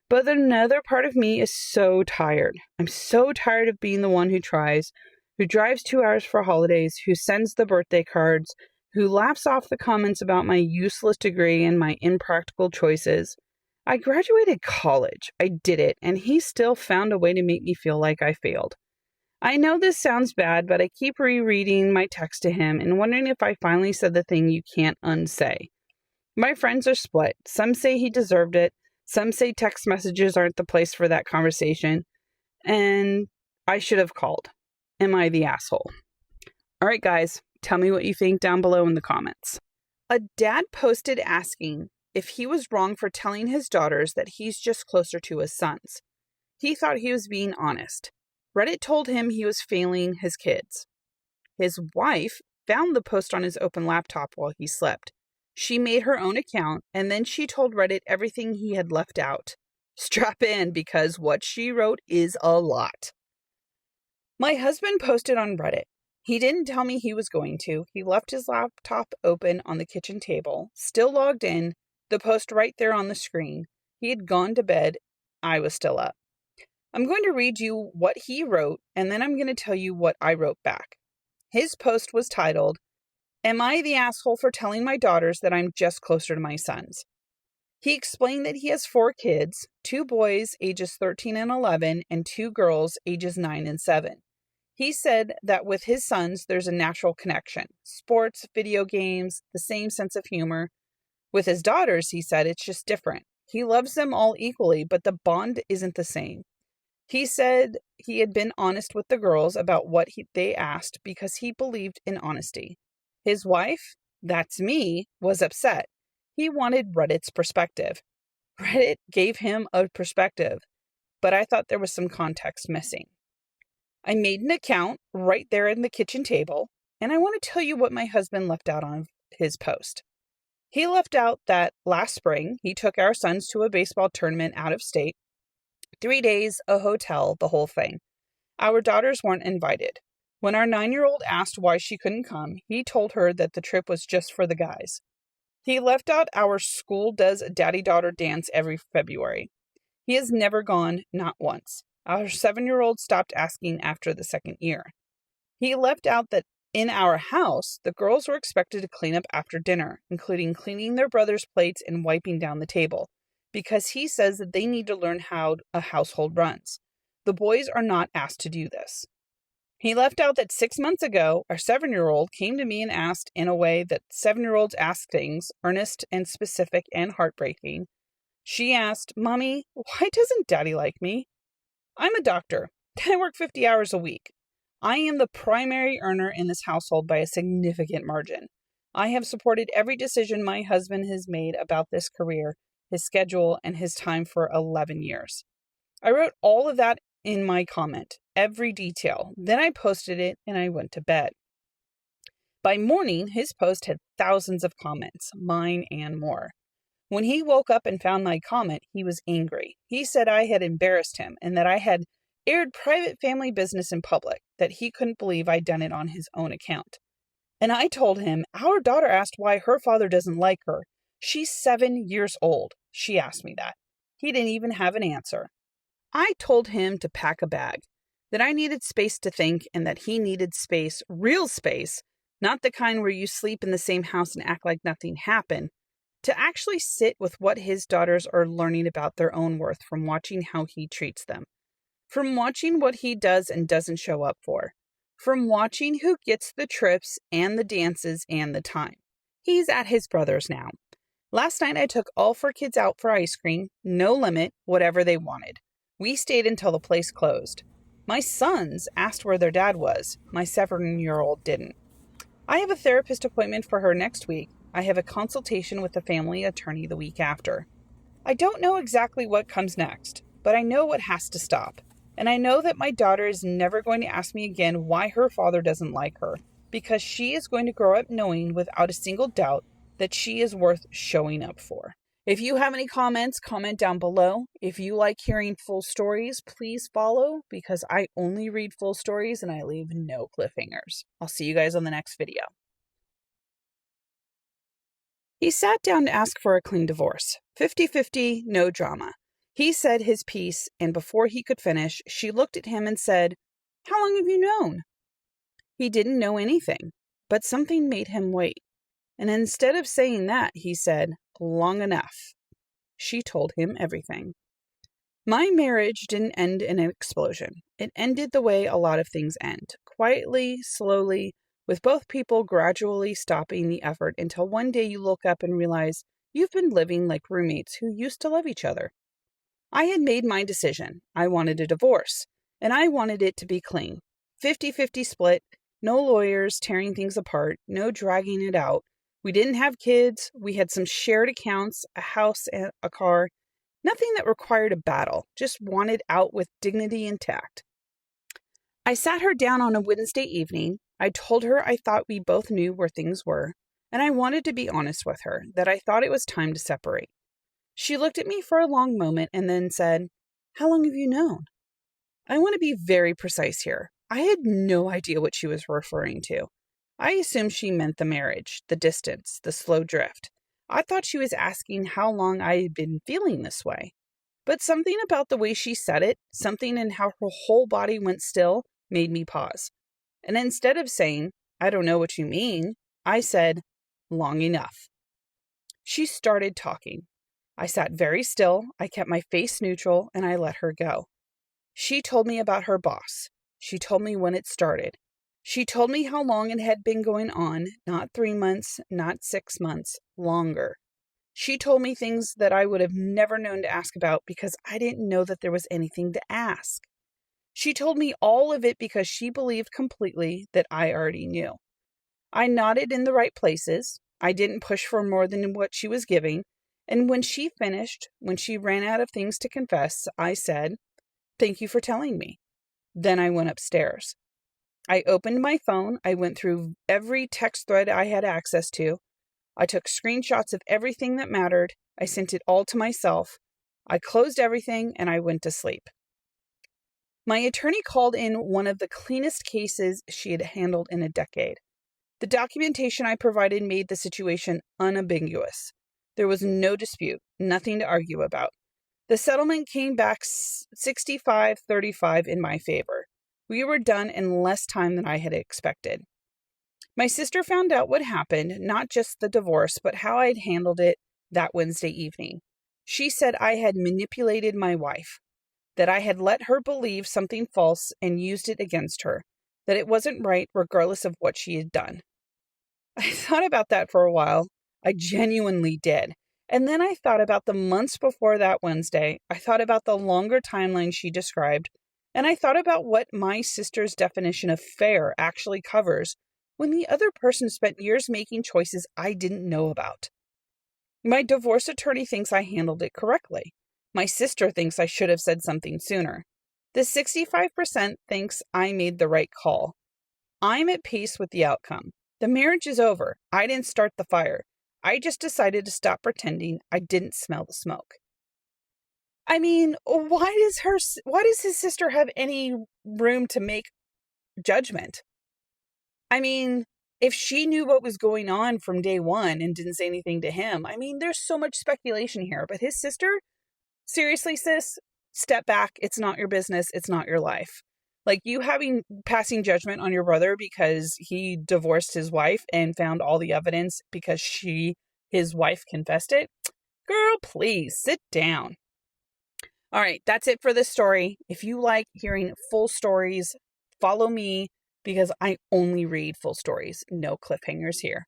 But another part of me is so tired. I'm so tired of being the one who tries, who drives 2 hours for holidays, who sends the birthday cards, who laughs off the comments about my useless degree and my impractical choices. I graduated college. I did it, and he still found a way to make me feel like I failed. I know this sounds bad, but I keep rereading my text to him and wondering if I finally said the thing you can't unsay. My friends are split. Some say he deserved it. Some say text messages aren't the place for that conversation. And I should have called. Am I the asshole? All right, guys, tell me what you think down below in the comments. A dad posted asking if he was wrong for telling his daughters that he's just closer to his sons. He thought he was being honest. Reddit told him he was failing his kids. His wife found the post on his open laptop while he slept. She made her own account, and then she told Reddit everything he had left out. Strap in, because what she wrote is a lot. My husband posted on Reddit. He didn't tell me he was going to. He left his laptop open on the kitchen table, still logged in, the post right there on the screen. He had gone to bed. I was still up. I'm going to read you what he wrote, and then I'm going to tell you what I wrote back. His post was titled, "Am I the asshole for telling my daughters that I'm just closer to my sons?" He explained that he has 4 kids, 2 boys ages 13 and 11, and 2 girls ages 9 and 7. He said that with his sons, there's a natural connection. Sports, video games, the same sense of humor. With his daughters, he said, it's just different. He loves them all equally, but the bond isn't the same. He said he had been honest with the girls about what they asked because he believed in honesty. His wife, that's me, was upset. He wanted Reddit's perspective. Reddit gave him a perspective, but I thought there was some context missing. I made an account right there in the kitchen table, and I want to tell you what my husband left out on his post. He left out that last spring, he took our sons to a baseball tournament out of state. 3 days, a hotel, the whole thing. Our daughters weren't invited. When our 9-year-old asked why she couldn't come, he told her that the trip was just for the guys. He left out our school does a daddy-daughter dance every February. He has never gone, not once. Our 7-year-old stopped asking after the 2nd year. He left out that in our house, the girls were expected to clean up after dinner, including cleaning their brother's plates and wiping down the table, because he says that they need to learn how a household runs. The boys are not asked to do this. He left out that 6 months ago, our 7-year-old came to me and asked in a way that 7-year-olds ask things, earnest and specific and heartbreaking. She asked, "Mommy, why doesn't Daddy like me? I'm a doctor. I work 50 hours a week. I am the primary earner in this household by a significant margin. I have supported every decision my husband has made about this career, his schedule, and his time for 11 years. I wrote all of that in my comment, every detail. Then I posted it and I went to bed. By morning, his post had thousands of comments, mine and more. When he woke up and found my comment, he was angry. He said I had embarrassed him and that I had aired private family business in public, that he couldn't believe I'd done it on his own account. And I told him, our daughter asked why her father doesn't like her. She's 7 years old. She asked me that. He didn't even have an answer. I told him to pack a bag, that I needed space to think and that he needed space, real space, not the kind where you sleep in the same house and act like nothing happened, to actually sit with what his daughters are learning about their own worth from watching how he treats them, from watching what he does and doesn't show up for, from watching who gets the trips and the dances and the time. He's at his brother's now. Last night I took all 4 kids out for ice cream, no limit, whatever they wanted. We stayed until the place closed. My sons asked where their dad was. My 7-year-old didn't. I have a therapist appointment for her next week. I have a consultation with the family attorney the week after. I don't know exactly what comes next, but I know what has to stop. And I know that my daughter is never going to ask me again why her father doesn't like her, because she is going to grow up knowing without a single doubt that she is worth showing up for. If you have any comments, comment down below. If you like hearing full stories, please follow, because I only read full stories and I leave no cliffhangers. I'll see you guys on the next video. He sat down to ask for a clean divorce. 50-50, no drama. He said his piece, and before he could finish, she looked at him and said, "How long have you known?" He didn't know anything, but something made him wait. And instead of saying that, he said, "Long enough." She told him everything. My marriage didn't end in an explosion. It ended the way a lot of things end, quietly, slowly, with both people gradually stopping the effort until one day you look up and realize you've been living like roommates who used to love each other. I had made my decision. I wanted a divorce, and I wanted it to be clean. 50-50 split, no lawyers tearing things apart, no dragging it out. We didn't have kids. We had some shared accounts, a house and a car. Nothing that required a battle, just wanted out with dignity intact. I sat her down on a Wednesday evening. I told her I thought we both knew where things were, and I wanted to be honest with her, that I thought it was time to separate. She looked at me for a long moment and then said, "How long have you known?" I want to be very precise here. I had no idea what she was referring to. I assumed she meant the marriage, the distance, the slow drift. I thought she was asking how long I had been feeling this way. But something about the way she said it, something in how her whole body went still, made me pause. And instead of saying, "I don't know what you mean," I said, "Long enough." She started talking. I sat very still, I kept my face neutral, and I let her go. She told me about her boss. She told me when it started. She told me how long it had been going on, not 3 months, not 6 months, longer. She told me things that I would have never known to ask about because I didn't know that there was anything to ask. She told me all of it because she believed completely that I already knew. I nodded in the right places. I didn't push for more than what she was giving. And when she finished, when she ran out of things to confess, I said, "Thank you for telling me." Then I went upstairs. I opened my phone. I went through every text thread I had access to. I took screenshots of everything that mattered. I sent it all to myself. I closed everything and I went to sleep. My attorney called in one of the cleanest cases she had handled in a decade. The documentation I provided made the situation unambiguous. There was no dispute, nothing to argue about. The settlement came back 65-35 in my favor. We were done in less time than I had expected. My sister found out what happened, not just the divorce, but how I'd handled it that Wednesday evening. She said I had manipulated my wife, that I had let her believe something false and used it against her, that it wasn't right regardless of what she had done. I thought about that for a while. I genuinely did. And then I thought about the months before that Wednesday. I thought about the longer timeline she described. And I thought about what my sister's definition of fair actually covers when the other person spent years making choices I didn't know about. My divorce attorney thinks I handled it correctly. My sister thinks I should have said something sooner. The 65% thinks I made the right call. I'm at peace with the outcome. The marriage is over. I didn't start the fire. I just decided to stop pretending I didn't smell the smoke. I mean, why does his sister have any room to make judgment? I mean, if she knew what was going on from day one and didn't say anything to him, I mean, there's so much speculation here. But his sister, seriously, sis, step back. It's not your business. It's not your life. Like, you passing judgment on your brother because he divorced his wife and found all the evidence because his wife confessed it. Girl, please sit down. All right, that's it for this story. If you like hearing full stories, follow me because I only read full stories. No cliffhangers here.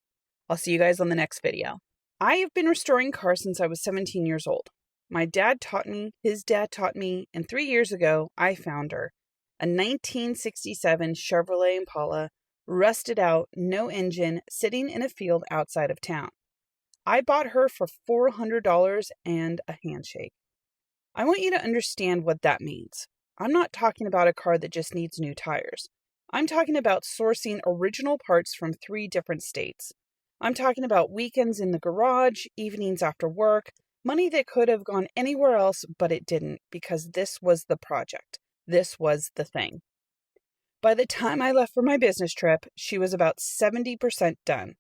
I'll see you guys on the next video. I have been restoring cars since I was 17 years old. My dad taught me, his dad taught me, and 3 years ago, I found her. a 1967 Chevrolet Impala, rusted out, no engine, sitting in a field outside of town. I bought her for $400 and a handshake. I want you to understand what that means. I'm not talking about a car that just needs new tires. I'm talking about sourcing original parts from 3 different states. I'm talking about weekends in the garage, evenings after work, money that could have gone anywhere else, but it didn't because this was the project. This was the thing. By the time I left for my business trip, she was about 70% done.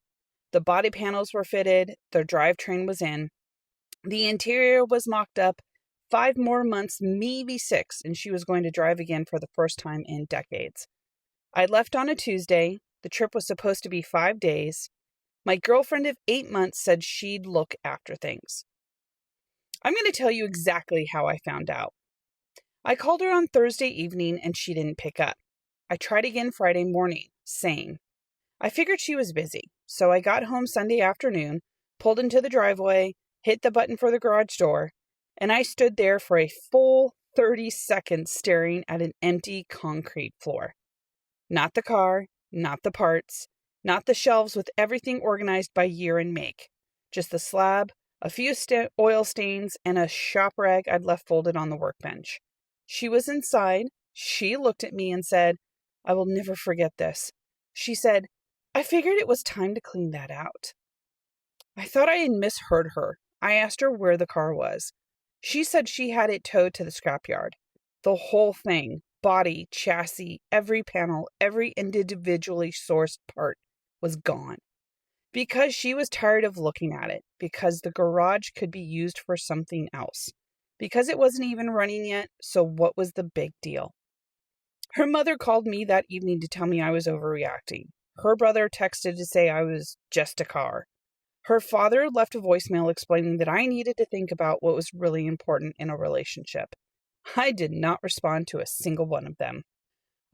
The body panels were fitted, the drivetrain was in, the interior was mocked up. 5 more months, maybe 6, and she was going to drive again for the first time in decades. I left on a Tuesday. The trip was supposed to be 5 days. My girlfriend of 8 months said she'd look after things. I'm going to tell you exactly how I found out. I called her on Thursday evening and she didn't pick up. I tried again Friday morning, same. I figured she was busy, so I got home Sunday afternoon, pulled into the driveway, hit the button for the garage door, and I stood there for a full 30 seconds staring at an empty concrete floor. Not the car, not the parts, not the shelves with everything organized by year and make. Just the slab, a few oil stains, and a shop rag I'd left folded on the workbench. She was inside. She looked at me and said, "I will never forget this." She said, "I figured it was time to clean that out." I thought I had misheard her. I asked her where the car was. She said she had it towed to the scrapyard. The whole thing, body, chassis, every panel, every individually sourced part was gone. Because she was tired of looking at it. Because the garage could be used for something else. Because it wasn't even running yet, so what was the big deal? Her mother called me that evening to tell me I was overreacting. Her brother texted to say I was just a car. Her father left a voicemail explaining that I needed to think about what was really important in a relationship. I did not respond to a single one of them.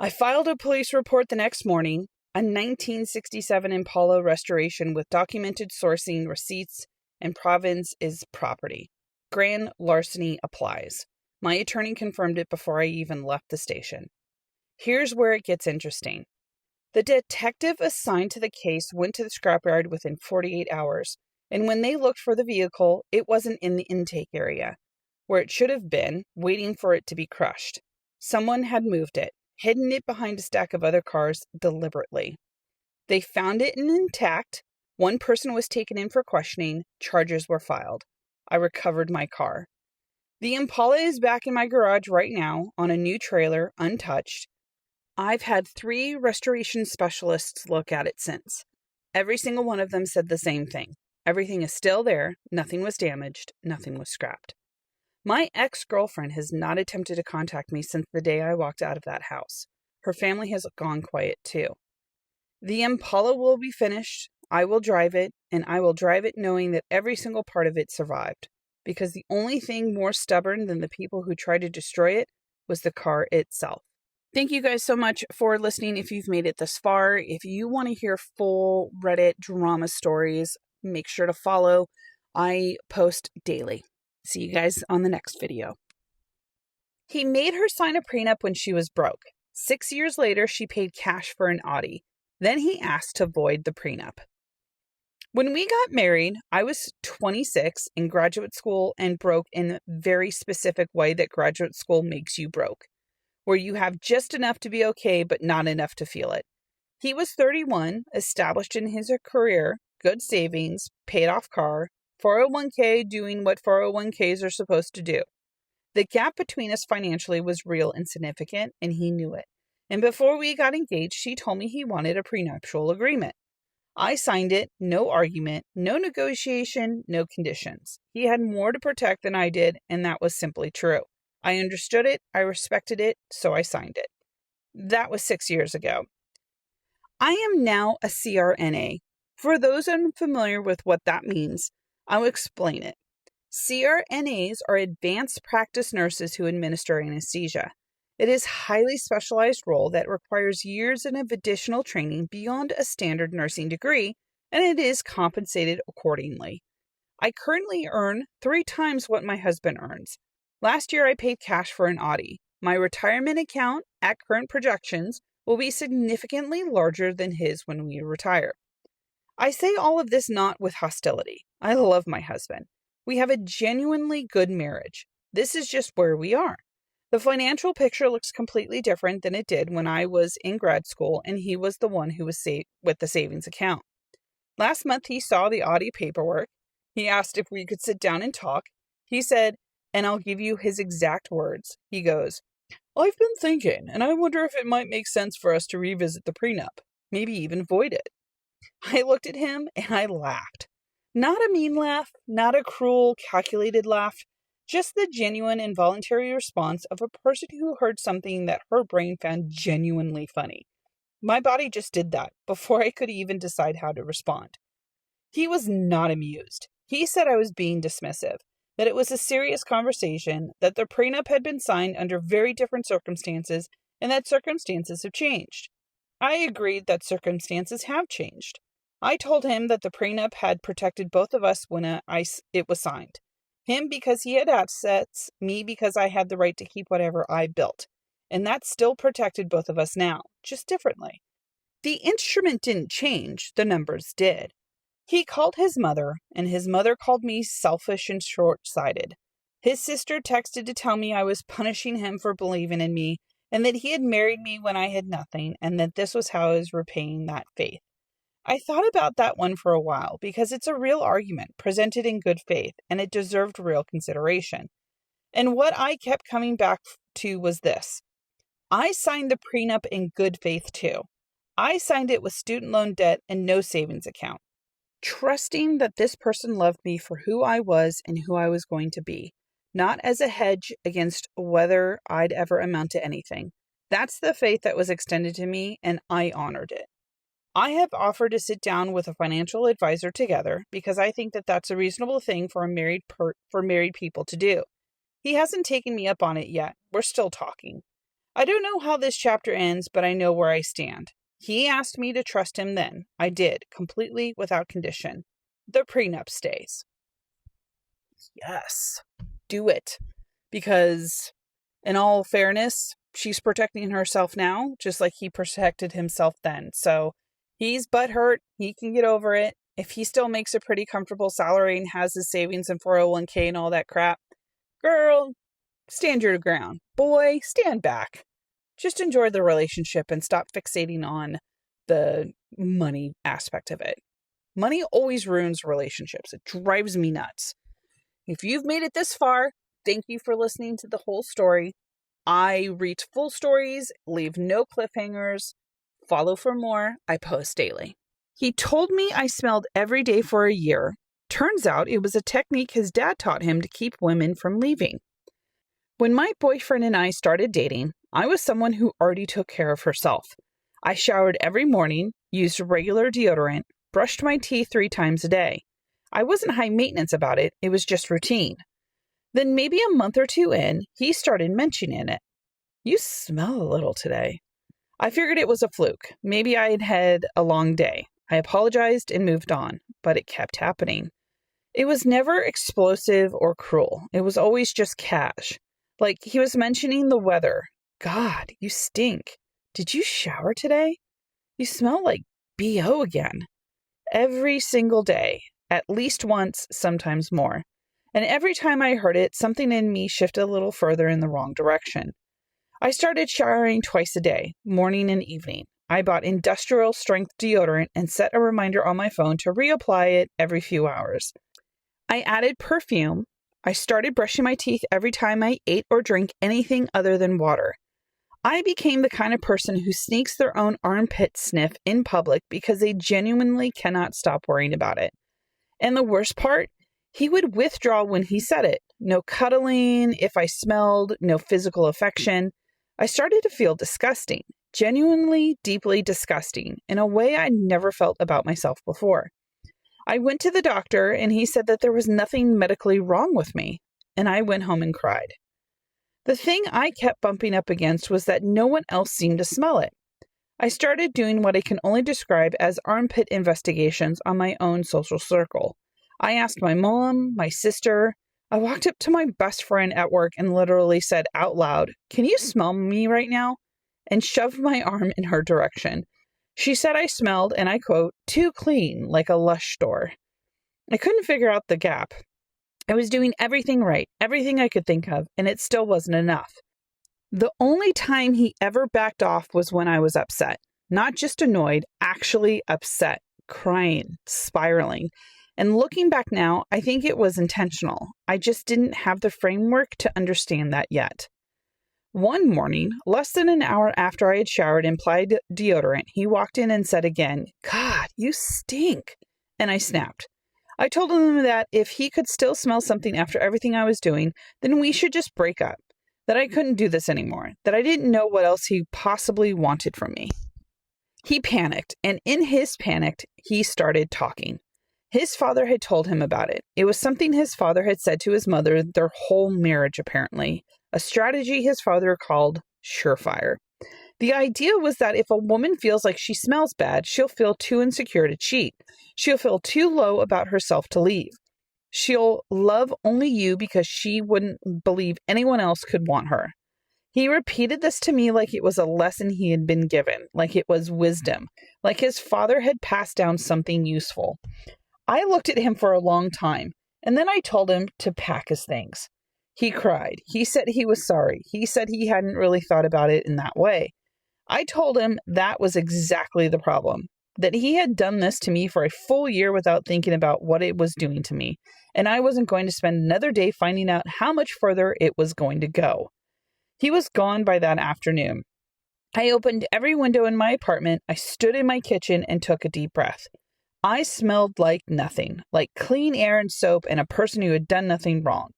I filed a police report the next morning, a 1967 Impala restoration with documented sourcing, receipts, and provenance is property. Grand larceny applies. My attorney confirmed it before I even left the station. Here's where it gets interesting. The detective assigned to the case went to the scrapyard within 48 hours, and when they looked for the vehicle, it wasn't in the intake area, where it should have been, waiting for it to be crushed. Someone had moved it, hidden it behind a stack of other cars deliberately. They found it intact. One person was taken in for questioning. Charges were filed. I recovered my car. The Impala is back in my garage right now on a new trailer, untouched. I've had 3 restoration specialists look at it since. Every single one of them said the same thing. Everything is still there. Nothing was damaged. Nothing was scrapped. My ex-girlfriend has not attempted to contact me since the day I walked out of that house. Her family has gone quiet too. The Impala will be finished. I will drive it, and I will drive it knowing that every single part of it survived. Because the only thing more stubborn than the people who tried to destroy it was the car itself. Thank you guys so much for listening if you've made it this far. If you want to hear full Reddit drama stories, make sure to follow. I post daily. See you guys on the next video. He made her sign a prenup when she was broke. 6 years later, she paid cash for an Audi. Then he asked to void the prenup. When we got married, I was 26 in graduate school and broke in a very specific way that graduate school makes you broke, where you have just enough to be okay, but not enough to feel it. He was 31, established in his career, good savings, paid off car, 401k doing what 401ks are supposed to do. The gap between us financially was real and significant, and he knew it. And before we got engaged, he told me he wanted a prenuptial agreement. I signed it, no argument, no negotiation, no conditions. He had more to protect than I did, and that was simply true. I understood it, I respected it, so I signed it. That was 6 years ago. I am now a CRNA. For those unfamiliar with what that means, I'll explain it. CRNAs are advanced practice nurses who administer anesthesia. It is a highly specialized role that requires years of additional training beyond a standard nursing degree, and it is compensated accordingly. I currently earn 3 times what my husband earns. Last year, I paid cash for an Audi. My retirement account at current projections, will be significantly larger than his when we retire. I say all of this not with hostility. I love my husband. We have a genuinely good marriage. This is just where we are. The financial picture looks completely different than it did when I was in grad school and he was the one who was with the savings account. Last month he saw the audit paperwork. He asked if we could sit down and talk. He said, and I'll give you his exact words. He goes, "I've been thinking, and I wonder if it might make sense for us to revisit the prenup, maybe even void it." I looked at him and I laughed. Not a mean laugh, not a cruel, calculated laugh, just the genuine, involuntary response of a person who heard something that her brain found genuinely funny. My body just did that before I could even decide how to respond. He was not amused. He said I was being dismissive, that it was a serious conversation, that the prenup had been signed under very different circumstances, and that circumstances have changed. I agreed that circumstances have changed. I told him that the prenup had protected both of us when it was signed. Him because he had assets, me because I had the right to keep whatever I built. And that still protected both of us now, just differently. The instrument didn't change, the numbers did. He called his mother, and his mother called me selfish and short-sighted. His sister texted to tell me I was punishing him for believing in me, and that he had married me when I had nothing, and that this was how I was repaying that faith. I thought about that one for a while, because it's a real argument, presented in good faith, and it deserved real consideration. And what I kept coming back to was this. I signed the prenup in good faith too. I signed it with student loan debt and no savings account, trusting that this person loved me for who I was and who I was going to be, not as a hedge against whether I'd ever amount to anything. That's the faith that was extended to me, and I honored it. I have offered to sit down with a financial advisor together because I think that that's a reasonable thing for married people to do. He hasn't taken me up on it yet. We're still talking. I don't know how this chapter ends, but I know where I stand. He asked me to trust him then. I did, completely without condition. The prenup stays. Yes, do it. Because, in all fairness, she's protecting herself now, just like he protected himself then. So, he's butthurt. He can get over it. If he still makes a pretty comfortable salary and has his savings and 401k and all that crap, girl, stand your ground. Boy, stand back. Just enjoy the relationship and stop fixating on the money aspect of it. Money always ruins relationships. It drives me nuts. If you've made it this far, thank you for listening to the whole story. I read full stories, leave no cliffhangers. Follow for more. I post daily. He told me I smelled every day for a year. Turns out it was a technique his dad taught him to keep women from leaving. When my boyfriend and I started dating, I was someone who already took care of herself. I showered every morning, used regular deodorant, brushed my teeth 3 times a day. I wasn't high maintenance about it, it was just routine. Then maybe a month or 2 in, he started mentioning it. "You smell a little today." I figured it was a fluke. Maybe I had had a long day. I apologized and moved on, but it kept happening. It was never explosive or cruel. It was always just cash. Like he was mentioning the weather. "God, you stink. Did you shower today? You smell like BO again." Every single day, at least once, sometimes more. And every time I heard it, something in me shifted a little further in the wrong direction. I started showering twice a day, morning and evening. I bought industrial strength deodorant and set a reminder on my phone to reapply it every few hours. I added perfume. I started brushing my teeth every time I ate or drank anything other than water. I became the kind of person who sneaks their own armpit sniff in public because they genuinely cannot stop worrying about it. And the worst part, he would withdraw when he said it. No cuddling, if I smelled, no physical affection. I started to feel disgusting, genuinely, deeply disgusting, in a way I'd never felt about myself before. I went to the doctor and he said that there was nothing medically wrong with me, and I went home and cried. The thing I kept bumping up against was that no one else seemed to smell it. I started doing what I can only describe as armpit investigations on my own social circle. I asked my mom, my sister. I walked up to my best friend at work and literally said out loud, "Can you smell me right now?" and shoved my arm in her direction. She said I smelled, and I quote, too clean, like a Lush store. I couldn't figure out the gap. I was doing everything right, everything I could think of, and it still wasn't enough. The only time he ever backed off was when I was upset. Not just annoyed, actually upset, crying, spiraling. And looking back now, I think it was intentional. I just didn't have the framework to understand that yet. One morning, less than an hour after I had showered and applied deodorant, he walked in and said again, God, you stink. And I snapped. I told him that if he could still smell something after everything I was doing, then we should just break up. That I couldn't do this anymore. That I didn't know what else he possibly wanted from me. He panicked, and in his panic, he started talking. His father had told him about it. It was something his father had said to his mother their whole marriage, apparently. A strategy his father called surefire. The idea was that if a woman feels like she smells bad, she'll feel too insecure to cheat. She'll feel too low about herself to leave. She'll love only you because she wouldn't believe anyone else could want her. He repeated this to me like it was a lesson he had been given, like it was wisdom, like his father had passed down something useful. I looked at him for a long time, and then I told him to pack his things. He cried. He said he was sorry. He said he hadn't really thought about it in that way. I told him that was exactly the problem, that he had done this to me for a full year without thinking about what it was doing to me, and I wasn't going to spend another day finding out how much further it was going to go. He was gone by that afternoon. I opened every window in my apartment. I stood in my kitchen and took a deep breath. I smelled like nothing, like clean air and soap and a person who had done nothing wrong.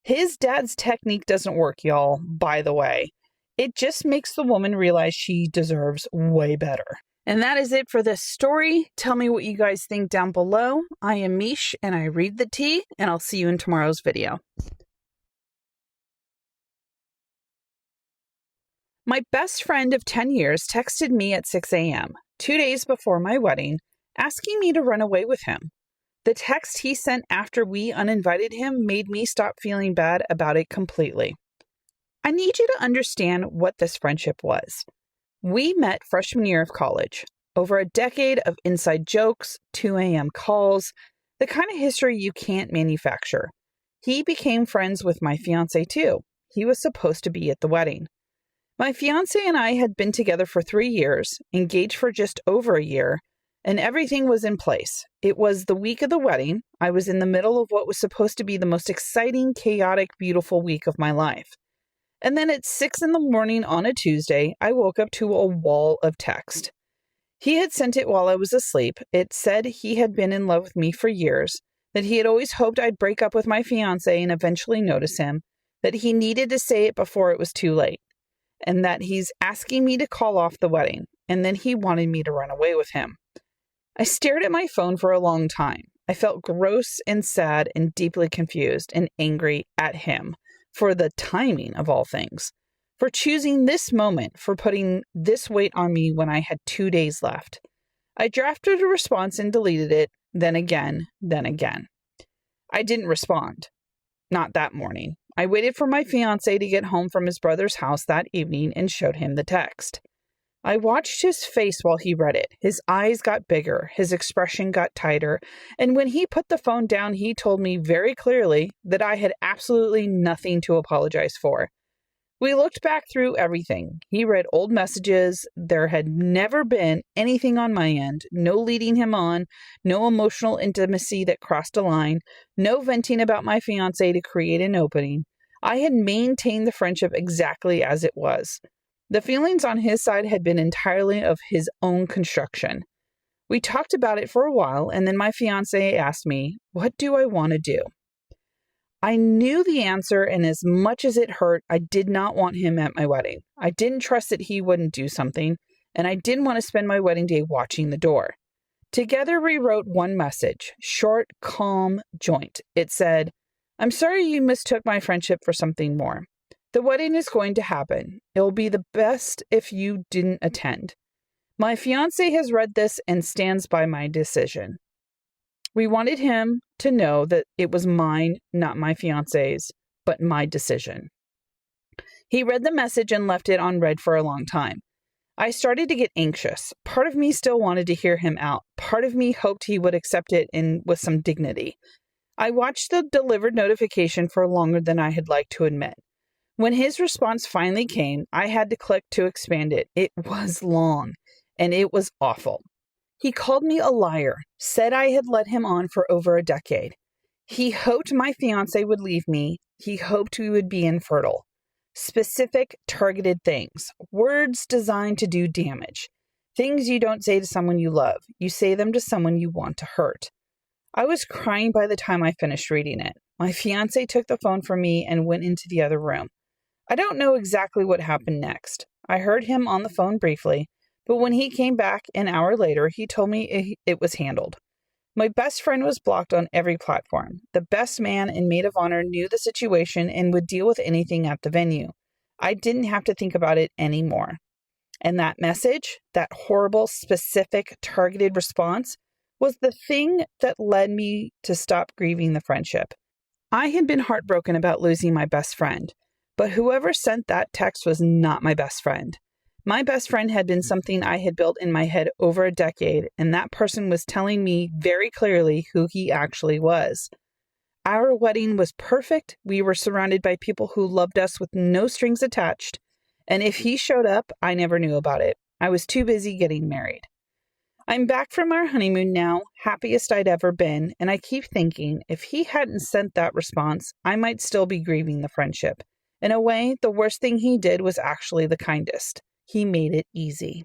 His dad's technique doesn't work, y'all, by the way. It just makes the woman realize she deserves way better. And that is it for this story. Tell me what you guys think down below. I am Mish, and I read the tea, and I'll see you in tomorrow's video. My best friend of 10 years texted me at 6 a.m., 2 days before my wedding, asking me to run away with him. The text he sent after we uninvited him made me stop feeling bad about it completely. I need you to understand what this friendship was. We met freshman year of college. Over a decade of inside jokes, 2 a.m. calls, the kind of history you can't manufacture. He became friends with my fiancé too. He was supposed to be at the wedding. My fiancé and I had been together for 3 years, engaged for just over a year, and everything was in place. It was the week of the wedding. I was in the middle of what was supposed to be the most exciting, chaotic, beautiful week of my life. And then at 6 a.m. on a Tuesday, I woke up to a wall of text. He had sent it while I was asleep. It said he had been in love with me for years, that he had always hoped I'd break up with my fiancé and eventually notice him, that he needed to say it before it was too late, and that he's asking me to call off the wedding, and then he wanted me to run away with him. I stared at my phone for a long time. I felt gross and sad and deeply confused and angry at him for the timing of all things, for choosing this moment, for putting this weight on me when I had 2 days left. I drafted a response and deleted it, then again, then again. I didn't respond. Not that morning. I waited for my fiancé to get home from his brother's house that evening and showed him the text. I watched his face while he read it. His eyes got bigger, his expression got tighter, and when he put the phone down, he told me very clearly that I had absolutely nothing to apologize for. We looked back through everything. He read old messages. There had never been anything on my end, no leading him on, no emotional intimacy that crossed a line, no venting about my fiancé to create an opening. I had maintained the friendship exactly as it was. The feelings on his side had been entirely of his own construction. We talked about it for a while, and then my fiancé asked me, what do I want to do? I knew the answer, and as much as it hurt, I did not want him at my wedding. I didn't trust that he wouldn't do something, and I didn't want to spend my wedding day watching the door. Together we wrote one message, short, calm, joint. It said, I'm sorry you mistook my friendship for something more. The wedding is going to happen. It will be the best if you didn't attend. My fiancé has read this and stands by my decision. We wanted him to know that it was mine, not my fiancé's, but my decision. He read the message and left it on read for a long time. I started to get anxious. Part of me still wanted to hear him out. Part of me hoped he would accept it and with some dignity. I watched the delivered notification for longer than I had liked to admit. When his response finally came, I had to click to expand it. It was long, and it was awful. He called me a liar, said I had led him on for over a decade. He hoped my fiancé would leave me. He hoped we would be infertile. Specific, targeted things. Words designed to do damage. Things you don't say to someone you love. You say them to someone you want to hurt. I was crying by the time I finished reading it. My fiancé took the phone from me and went into the other room. I don't know exactly what happened next. I heard him on the phone briefly, but when he came back an hour later, he told me it was handled. My best friend was blocked on every platform. The best man and maid of honor knew the situation and would deal with anything at the venue. I didn't have to think about it anymore. And that message, that horrible, specific, targeted response, was the thing that led me to stop grieving the friendship. I had been heartbroken about losing my best friend, but whoever sent that text was not my best friend. My best friend had been something I had built in my head over a decade, and that person was telling me very clearly who he actually was. Our wedding was perfect. We were surrounded by people who loved us with no strings attached, and if he showed up, I never knew about it. I was too busy getting married. I'm back from our honeymoon now, happiest I'd ever been, and I keep thinking if he hadn't sent that response, I might still be grieving the friendship. In a way, the worst thing he did was actually the kindest. He made it easy.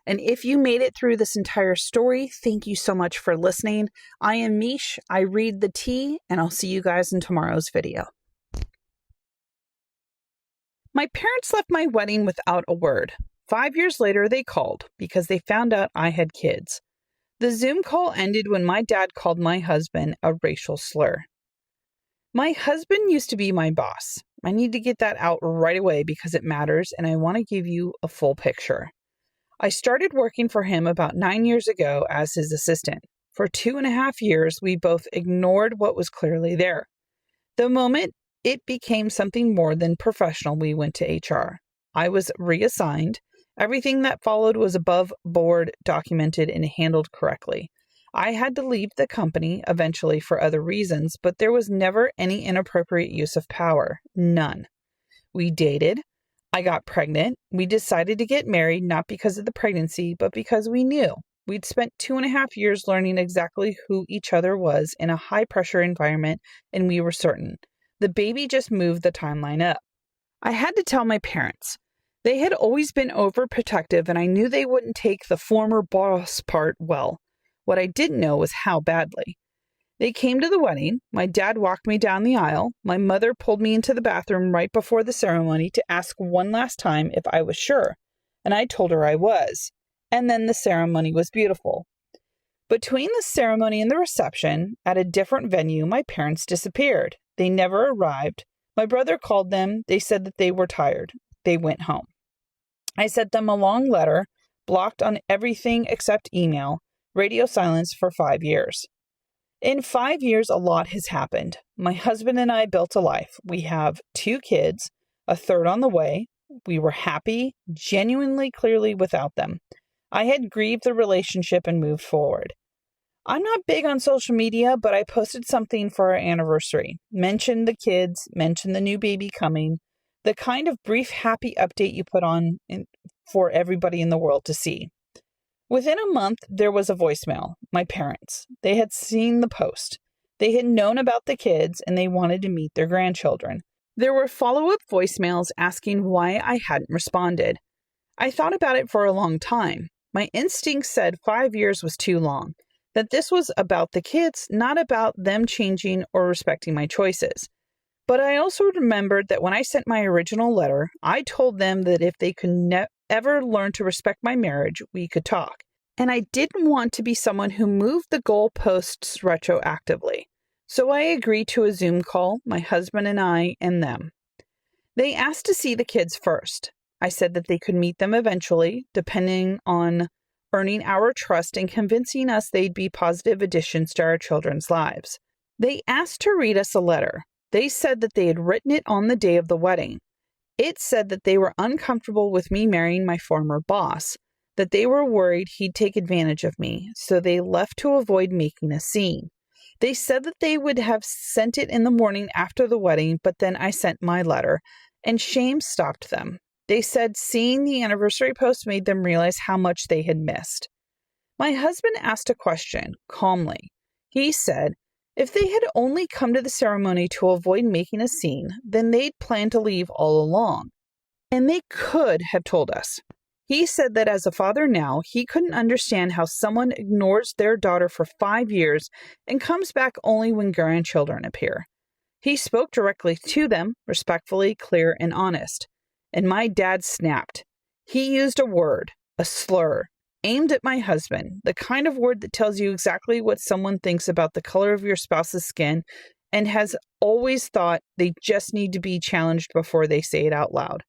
And if you made it through this entire story, thank you so much for listening. I am Mish, I read the tea, and I'll see you guys in tomorrow's video. My parents left my wedding without a word. 5 years later, they called because they found out I had kids. The Zoom call ended when my dad called my husband a racial slur. My husband used to be my boss. I need to get that out right away because it matters, and I want to give you a full picture. I started working for him about 9 years ago as his assistant. For 2.5 years, we both ignored what was clearly there. The moment it became something more than professional, we went to HR. I was reassigned. Everything that followed was above board, documented, and handled correctly. I had to leave the company eventually for other reasons, but there was never any inappropriate use of power. None. We dated. I got pregnant. We decided to get married, not because of the pregnancy, but because we knew. We'd spent 2.5 years learning exactly who each other was in a high-pressure environment, and we were certain. The baby just moved the timeline up. I had to tell my parents. They had always been overprotective, and I knew they wouldn't take the former boss part well. What I didn't know was how badly. They came to the wedding. My dad walked me down the aisle. My mother pulled me into the bathroom right before the ceremony to ask one last time if I was sure, and I told her I was. And then the ceremony was beautiful. Between the ceremony and the reception, at a different venue, my parents disappeared. They never arrived. My brother called them. They said that they were tired. They went home. I sent them a long letter, blocked on everything except email, radio silence for 5 years. In 5 years, a lot has happened. My husband and I built a life. We have 2 kids, a third on the way. We were happy, genuinely, clearly without them. I had grieved the relationship and moved forward. I'm not big on social media, but I posted something for our anniversary. Mentioned the kids, mentioned the new baby coming, the kind of brief happy update you put on for everybody in the world to see. Within a month, there was a voicemail. My parents. They had seen the post. They had known about the kids, and they wanted to meet their grandchildren. There were follow-up voicemails asking why I hadn't responded. I thought about it for a long time. My instinct said 5 years was too long, that this was about the kids, not about them changing or respecting my choices. But I also remembered that when I sent my original letter, I told them that if they could ever learn to respect my marriage, we could talk. And I didn't want to be someone who moved the goalposts retroactively. So I agreed to a Zoom call, my husband and I and them. They asked to see the kids first. I said that they could meet them eventually, depending on earning our trust and convincing us they'd be positive additions to our children's lives. They asked to read us a letter. They said that they had written it on the day of the wedding. It said that they were uncomfortable with me marrying my former boss, that they were worried he'd take advantage of me, so they left to avoid making a scene. They said that they would have sent it in the morning after the wedding, but then I sent my letter, and shame stopped them. They said seeing the anniversary post made them realize how much they had missed. My husband asked a question, calmly. He said, if they had only come to the ceremony to avoid making a scene, then they'd planned to leave all along. And they could have told us. He said that as a father now, he couldn't understand how someone ignores their daughter for 5 years and comes back only when grandchildren appear. He spoke directly to them, respectfully, clear, and honest. And my dad snapped. He used a word, a slur, aimed at my husband, the kind of word that tells you exactly what someone thinks about the color of your spouse's skin and has always thought they just need to be challenged before they say it out loud.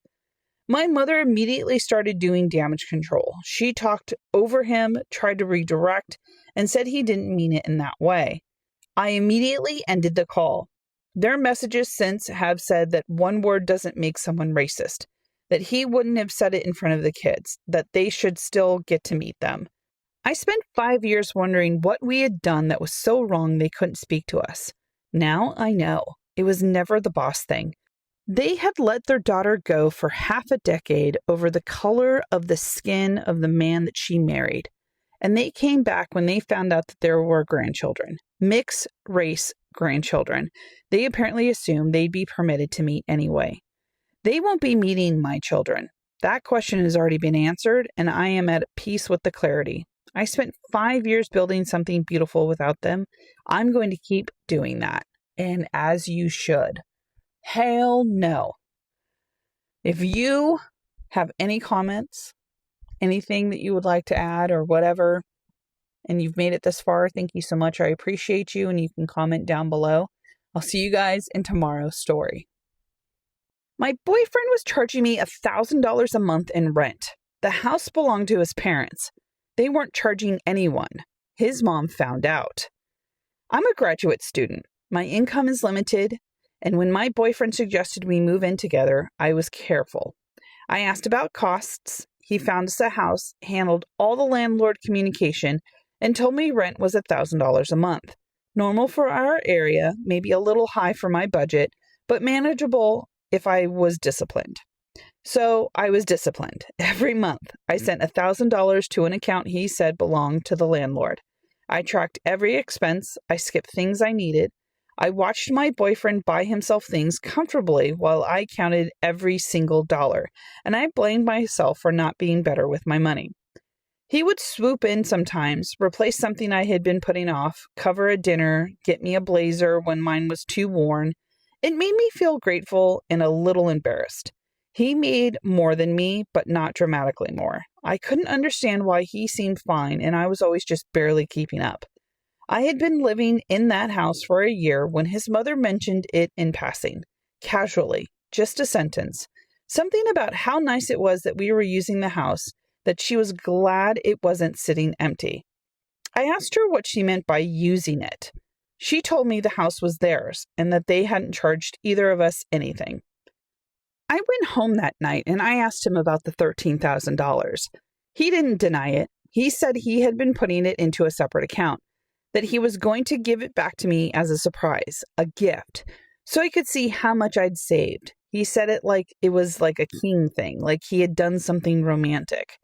My mother immediately started doing damage control. She talked over him, tried to redirect, and said he didn't mean it in that way. I immediately ended the call. Their messages since have said that one word doesn't make someone racist, that he wouldn't have said it in front of the kids, that they should still get to meet them. I spent 5 years wondering what we had done that was so wrong they couldn't speak to us. Now I know. It was never the boss thing. They had let their daughter go for half a decade over the color of the skin of the man that she married. And they came back when they found out that there were grandchildren, mixed race grandchildren. They apparently assumed they'd be permitted to meet anyway. They won't be meeting my children. That question has already been answered, and I am at peace with the clarity. I spent 5 years building something beautiful without them. I'm going to keep doing that. And as you should. Hell no. If you have any comments, anything that you would like to add or whatever, and you've made it this far, thank you so much. I appreciate you, and you can comment down below. I'll see you guys in tomorrow's story. My boyfriend was charging me $1,000 a month in rent. The house belonged to his parents. They weren't charging anyone. His mom found out. I'm a graduate student. My income is limited, and when my boyfriend suggested we move in together, I was careful. I asked about costs. He found us a house, handled all the landlord communication, and told me rent was $1,000 a month. Normal for our area, maybe a little high for my budget, but manageable if I was disciplined. So I was disciplined. Every month, I sent $1,000 to an account he said belonged to the landlord. I tracked every expense. I skipped things I needed. I watched my boyfriend buy himself things comfortably while I counted every single dollar, and I blamed myself for not being better with my money. He would swoop in sometimes, replace something I had been putting off, cover a dinner, get me a blazer when mine was too worn. It made me feel grateful and a little embarrassed. He made more than me, but not dramatically more. I couldn't understand why he seemed fine and I was always just barely keeping up. I had been living in that house for a year when his mother mentioned it in passing, casually, just a sentence. Something about how nice it was that we were using the house, that she was glad it wasn't sitting empty. I asked her what she meant by using it. She told me the house was theirs and that they hadn't charged either of us anything. I went home that night and I asked him about the $13,000. He didn't deny it. He said he had been putting it into a separate account, that he was going to give it back to me as a surprise, a gift, so he could see how much I'd saved. He said it like it was like a king thing, like he had done something romantic.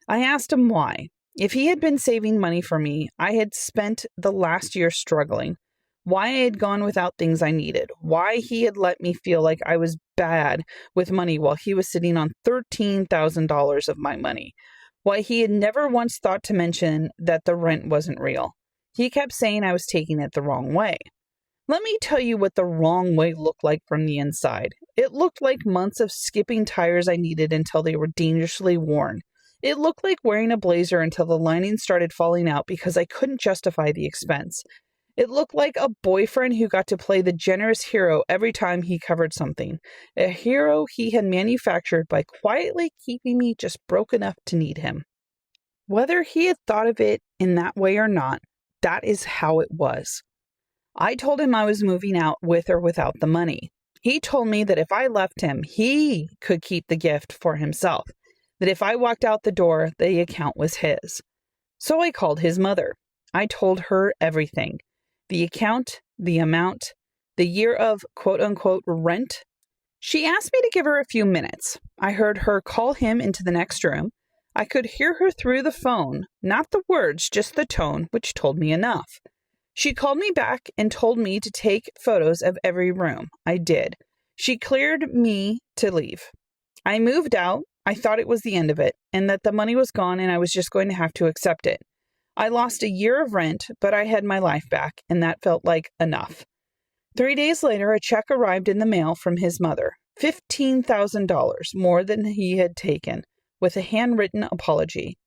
I asked him why. If he had been saving money for me, I had spent the last year struggling. Why I had gone without things I needed. Why he had let me feel like I was bad with money while he was sitting on $13,000 of my money. Why he had never once thought to mention that the rent wasn't real. He kept saying I was taking it the wrong way. Let me tell you what the wrong way looked like from the inside. It looked like months of skipping tires I needed until they were dangerously worn. It looked like wearing a blazer until the lining started falling out because I couldn't justify the expense. It looked like a boyfriend who got to play the generous hero every time he covered something. A hero he had manufactured by quietly keeping me just broke enough to need him. Whether he had thought of it in that way or not, that is how it was. I told him I was moving out with or without the money. He told me that if I left him, he could keep the gift for himself, that if I walked out the door, the account was his. So I called his mother. I told her everything. The account, the amount, the year of quote-unquote rent. She asked me to give her a few minutes. I heard her call him into the next room. I could hear her through the phone, not the words, just the tone, which told me enough. She called me back and told me to take photos of every room. I did. She cleared me to leave. I moved out. I thought it was the end of it, and that the money was gone and I was just going to have to accept it. I lost a year of rent, but I had my life back, and that felt like enough. 3 days later, a check arrived in the mail from his mother, $15,000 more than he had taken, with a handwritten apology.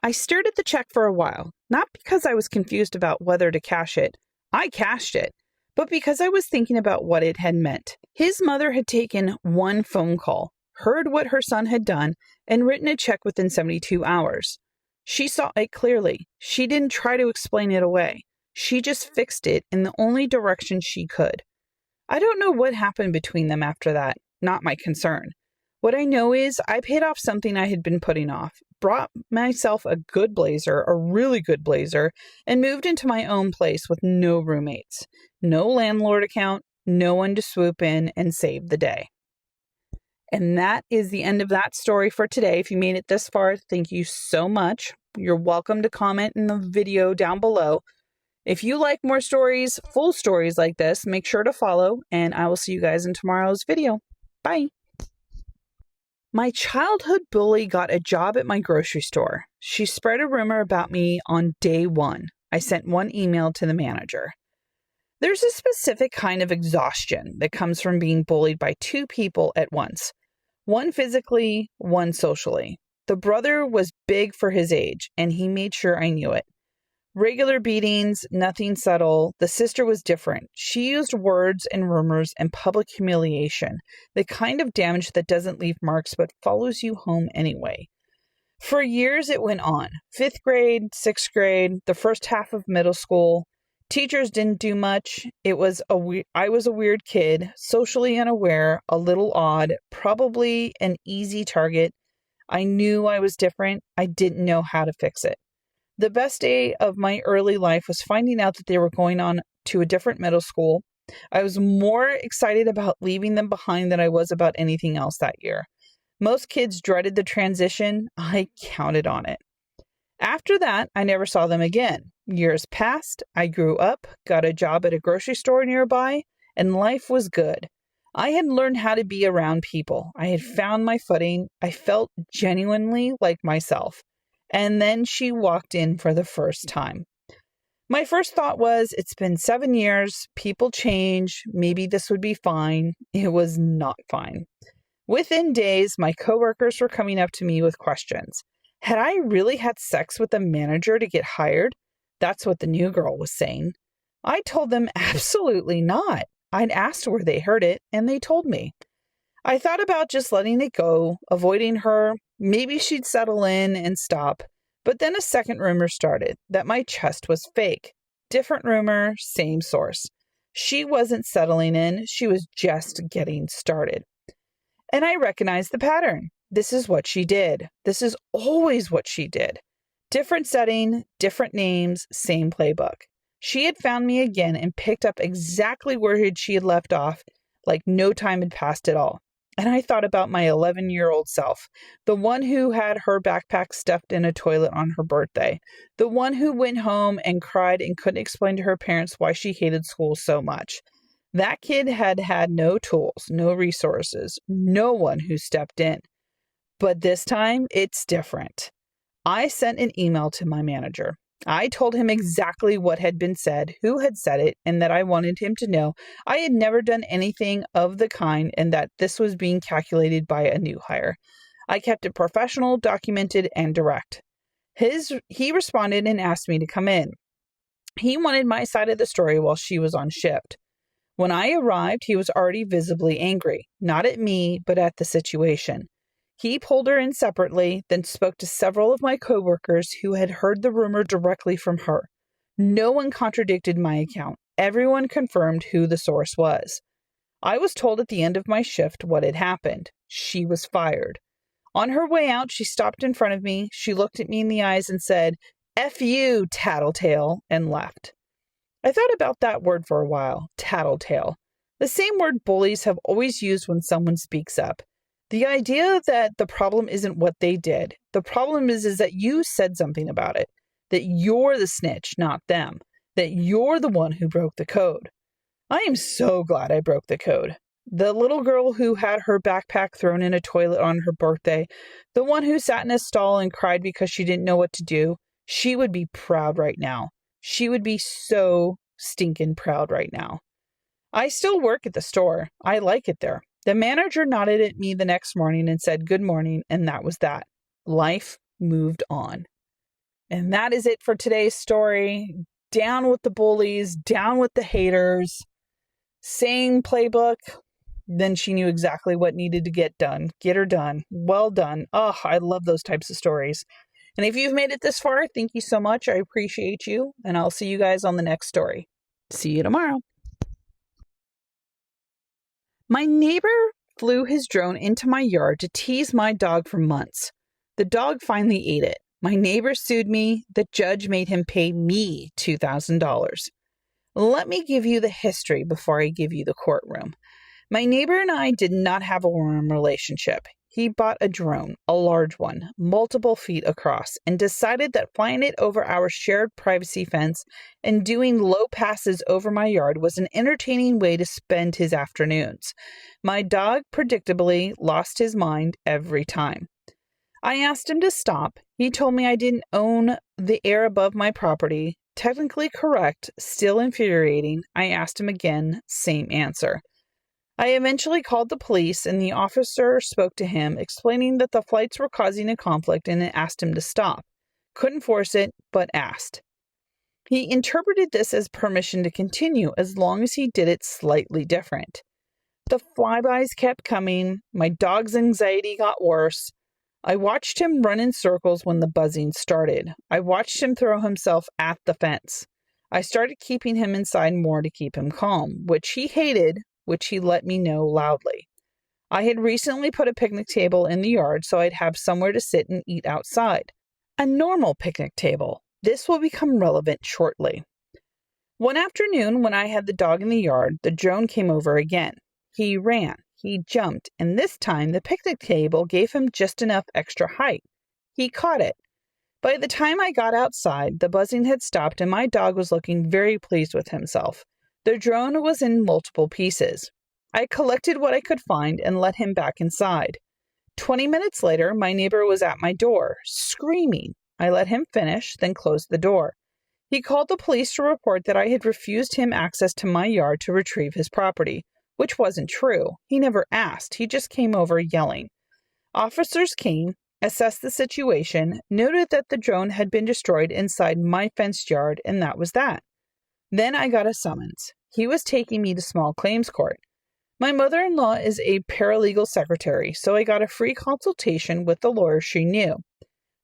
I stared at the check for a while, not because I was confused about whether to cash it. I cashed it, but because I was thinking about what it had meant. His mother had taken one phone call, heard what her son had done, and written a check within 72 hours. She saw it clearly. She didn't try to explain it away. She just fixed it in the only direction she could. I don't know what happened between them after that. Not my concern. What I know is I paid off something I had been putting off, brought myself a good blazer, a really good blazer, and moved into my own place with no roommates, no landlord account, no one to swoop in and save the day. And that is the end of that story for today. If you made it this far, thank you so much. You're welcome to comment in the video down below. If you like more stories, full stories like this, make sure to follow, and I will see you guys in tomorrow's video. Bye. My childhood bully got a job at my grocery store. She spread a rumor about me on day one. I sent one email to the manager. There's a specific kind of exhaustion that comes from being bullied by two people at once. One physically, one socially. The brother was big for his age, and he made sure I knew it. Regular beatings, nothing subtle. The sister was different. She used words and rumors and public humiliation, the kind of damage that doesn't leave marks but follows you home anyway. For years it went on. 5th grade, 6th grade, the first half of middle school. Teachers didn't do much. I was a weird kid, socially unaware, a little odd, probably an easy target. I knew I was different. I didn't know how to fix it. The best day of my early life was finding out that they were going on to a different middle school. I was more excited about leaving them behind than I was about anything else that year. Most kids dreaded the transition. I counted on it. After that, I never saw them again. Years passed. I grew up, got a job at a grocery store nearby, and life was good. I had learned how to be around people. I had found my footing. I felt genuinely like myself. And then she walked in for the first time. My first thought was, it's been 7 years, people change, maybe this would be fine. It was not fine. Within days, my coworkers were coming up to me with questions. Had I really had sex with the manager to get hired? That's what the new girl was saying. I told them absolutely not. I'd asked where they heard it, and they told me. I thought about just letting it go, avoiding her. Maybe she'd settle in and stop. But then a second rumor started, that my chest was fake. Different rumor, same source. She wasn't settling in, she was just getting started. And I recognized the pattern. This is what she did. This is always what she did. Different setting, different names, same playbook. She had found me again and picked up exactly where she had left off, like no time had passed at all. And I thought about my 11-year-old self, the one who had her backpack stuffed in a toilet on her birthday, the one who went home and cried and couldn't explain to her parents why she hated school so much. That kid had had no tools, no resources, no one who stepped in. But this time, it's different. I sent an email to my manager. I told him exactly what had been said, who had said it, and that I wanted him to know I had never done anything of the kind and that this was being calculated by a new hire. I kept it professional, documented, and direct. He responded and asked me to come in. He wanted my side of the story while she was on shift. When I arrived, he was already visibly angry, not at me, but at the situation. He pulled her in separately, then spoke to several of my coworkers who had heard the rumor directly from her. No one contradicted my account. Everyone confirmed who the source was. I was told at the end of my shift what had happened. She was fired. On her way out, she stopped in front of me. She looked at me in the eyes and said, "F you, tattletale," and left. I thought about that word for a while, tattletale. The same word bullies have always used when someone speaks up. The idea that the problem isn't what they did. The problem is that you said something about it. That you're the snitch, not them. That you're the one who broke the code. I am so glad I broke the code. The little girl who had her backpack thrown in a toilet on her birthday, the one who sat in a stall and cried because she didn't know what to do, she would be proud right now. She would be so stinking proud right now. I still work at the store. I like it there. The manager nodded at me the next morning and said good morning, and that was that. Life moved on. And that is it for today's story. Down with the bullies, down with the haters. Same playbook. Then she knew exactly what needed to get done. Get her done. Well done. Oh, I love those types of stories. And if you've made it this far, thank you so much. I appreciate you. And I'll see you guys on the next story. See you tomorrow. My neighbor flew his drone into my yard to tease my dog for months. The dog finally ate it. My neighbor sued me. The judge made him pay me $2,000. Let me give you the history before I give you the courtroom. My neighbor and I did not have a warm relationship. He bought a drone, a large one, multiple feet across, and decided that flying it over our shared privacy fence and doing low passes over my yard was an entertaining way to spend his afternoons. My dog predictably lost his mind every time. I asked him to stop. He told me I didn't own the air above my property. Technically correct, still infuriating. I asked him again, same answer. I eventually called the police, and the officer spoke to him, explaining that the flights were causing a conflict and asked him to stop. Couldn't force it, but asked. He interpreted this as permission to continue as long as he did it slightly different. The flybys kept coming. My dog's anxiety got worse. I watched him run in circles when the buzzing started. I watched him throw himself at the fence. I started keeping him inside more to keep him calm, which he hated, which he let me know loudly. I had recently put a picnic table in the yard so I'd have somewhere to sit and eat outside. A normal picnic table. This will become relevant shortly. One afternoon, when I had the dog in the yard, the drone came over again. He ran, he jumped, and this time the picnic table gave him just enough extra height. He caught it. By the time I got outside, the buzzing had stopped and my dog was looking very pleased with himself. The drone was in multiple pieces. I collected what I could find and let him back inside. 20 minutes later, my neighbor was at my door, screaming. I let him finish, then closed the door. He called the police to report that I had refused him access to my yard to retrieve his property, which wasn't true. He never asked. He just came over yelling. Officers came, assessed the situation, noted that the drone had been destroyed inside my fenced yard, and that was that. Then I got a summons. He was taking me to small claims court. My mother-in-law is a paralegal secretary, so I got a free consultation with the lawyer she knew.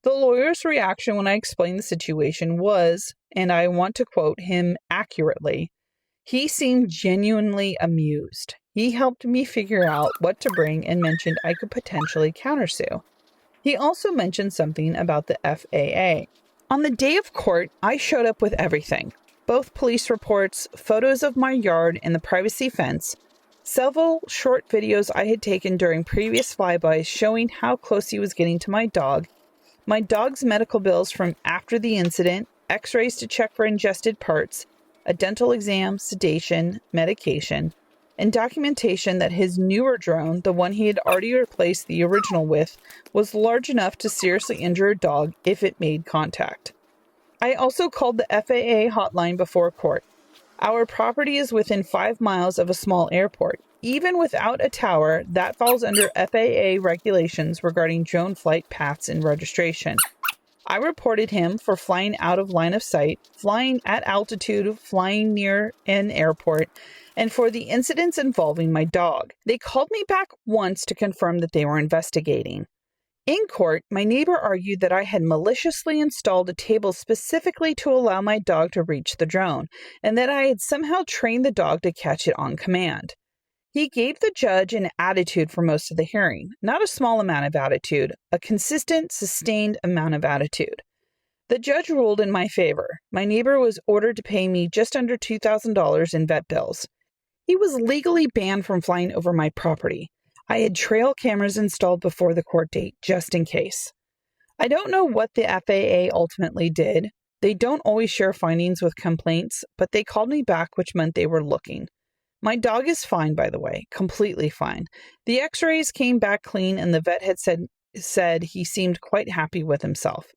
The lawyer's reaction when I explained the situation was, and I want to quote him accurately, he seemed genuinely amused. He helped me figure out what to bring and mentioned I could potentially countersue. He also mentioned something about the FAA. On the day of court, I showed up with everything. Both police reports, photos of my yard and the privacy fence, several short videos I had taken during previous flybys showing how close he was getting to my dog's medical bills from after the incident, x-rays to check for ingested parts, a dental exam, sedation, medication, and documentation that his newer drone, the one he had already replaced the original with, was large enough to seriously injure a dog if it made contact. I also called the FAA hotline before court. Our property is within 5 miles of a small airport. Even without a tower, that falls under FAA regulations regarding drone flight paths and registration. I reported him for flying out of line of sight, flying at altitude, flying near an airport, and for the incidents involving my dog. They called me back once to confirm that they were investigating. In court, my neighbor argued that I had maliciously installed a table specifically to allow my dog to reach the drone, and that I had somehow trained the dog to catch it on command. He gave the judge an attitude for most of the hearing, not a small amount of attitude, a consistent, sustained amount of attitude. The judge ruled in my favor. My neighbor was ordered to pay me just under $2,000 in vet bills. He was legally banned from flying over my property. I had trail cameras installed before the court date, just in case. I don't know what the FAA ultimately did. They don't always share findings with complaints, but they called me back, which meant they were looking. My dog is fine, by the way, completely fine. The x-rays came back clean, and the vet had said he seemed quite happy with himself.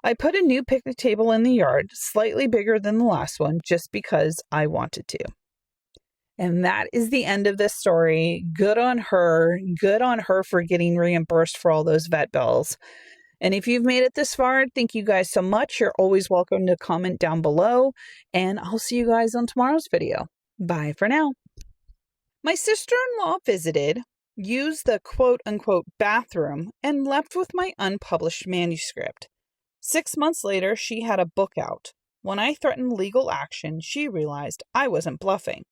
I put a new picnic table in the yard, slightly bigger than the last one, just because I wanted to. And that is the end of this story. Good on her. Good on her for getting reimbursed for all those vet bills. And if you've made it this far, thank you guys so much. You're always welcome to comment down below. And I'll see you guys on tomorrow's video. Bye for now. My sister-in-law visited, used the quote-unquote bathroom, and left with my unpublished manuscript. 6 months later, she had a book out. When I threatened legal action, she realized I wasn't bluffing.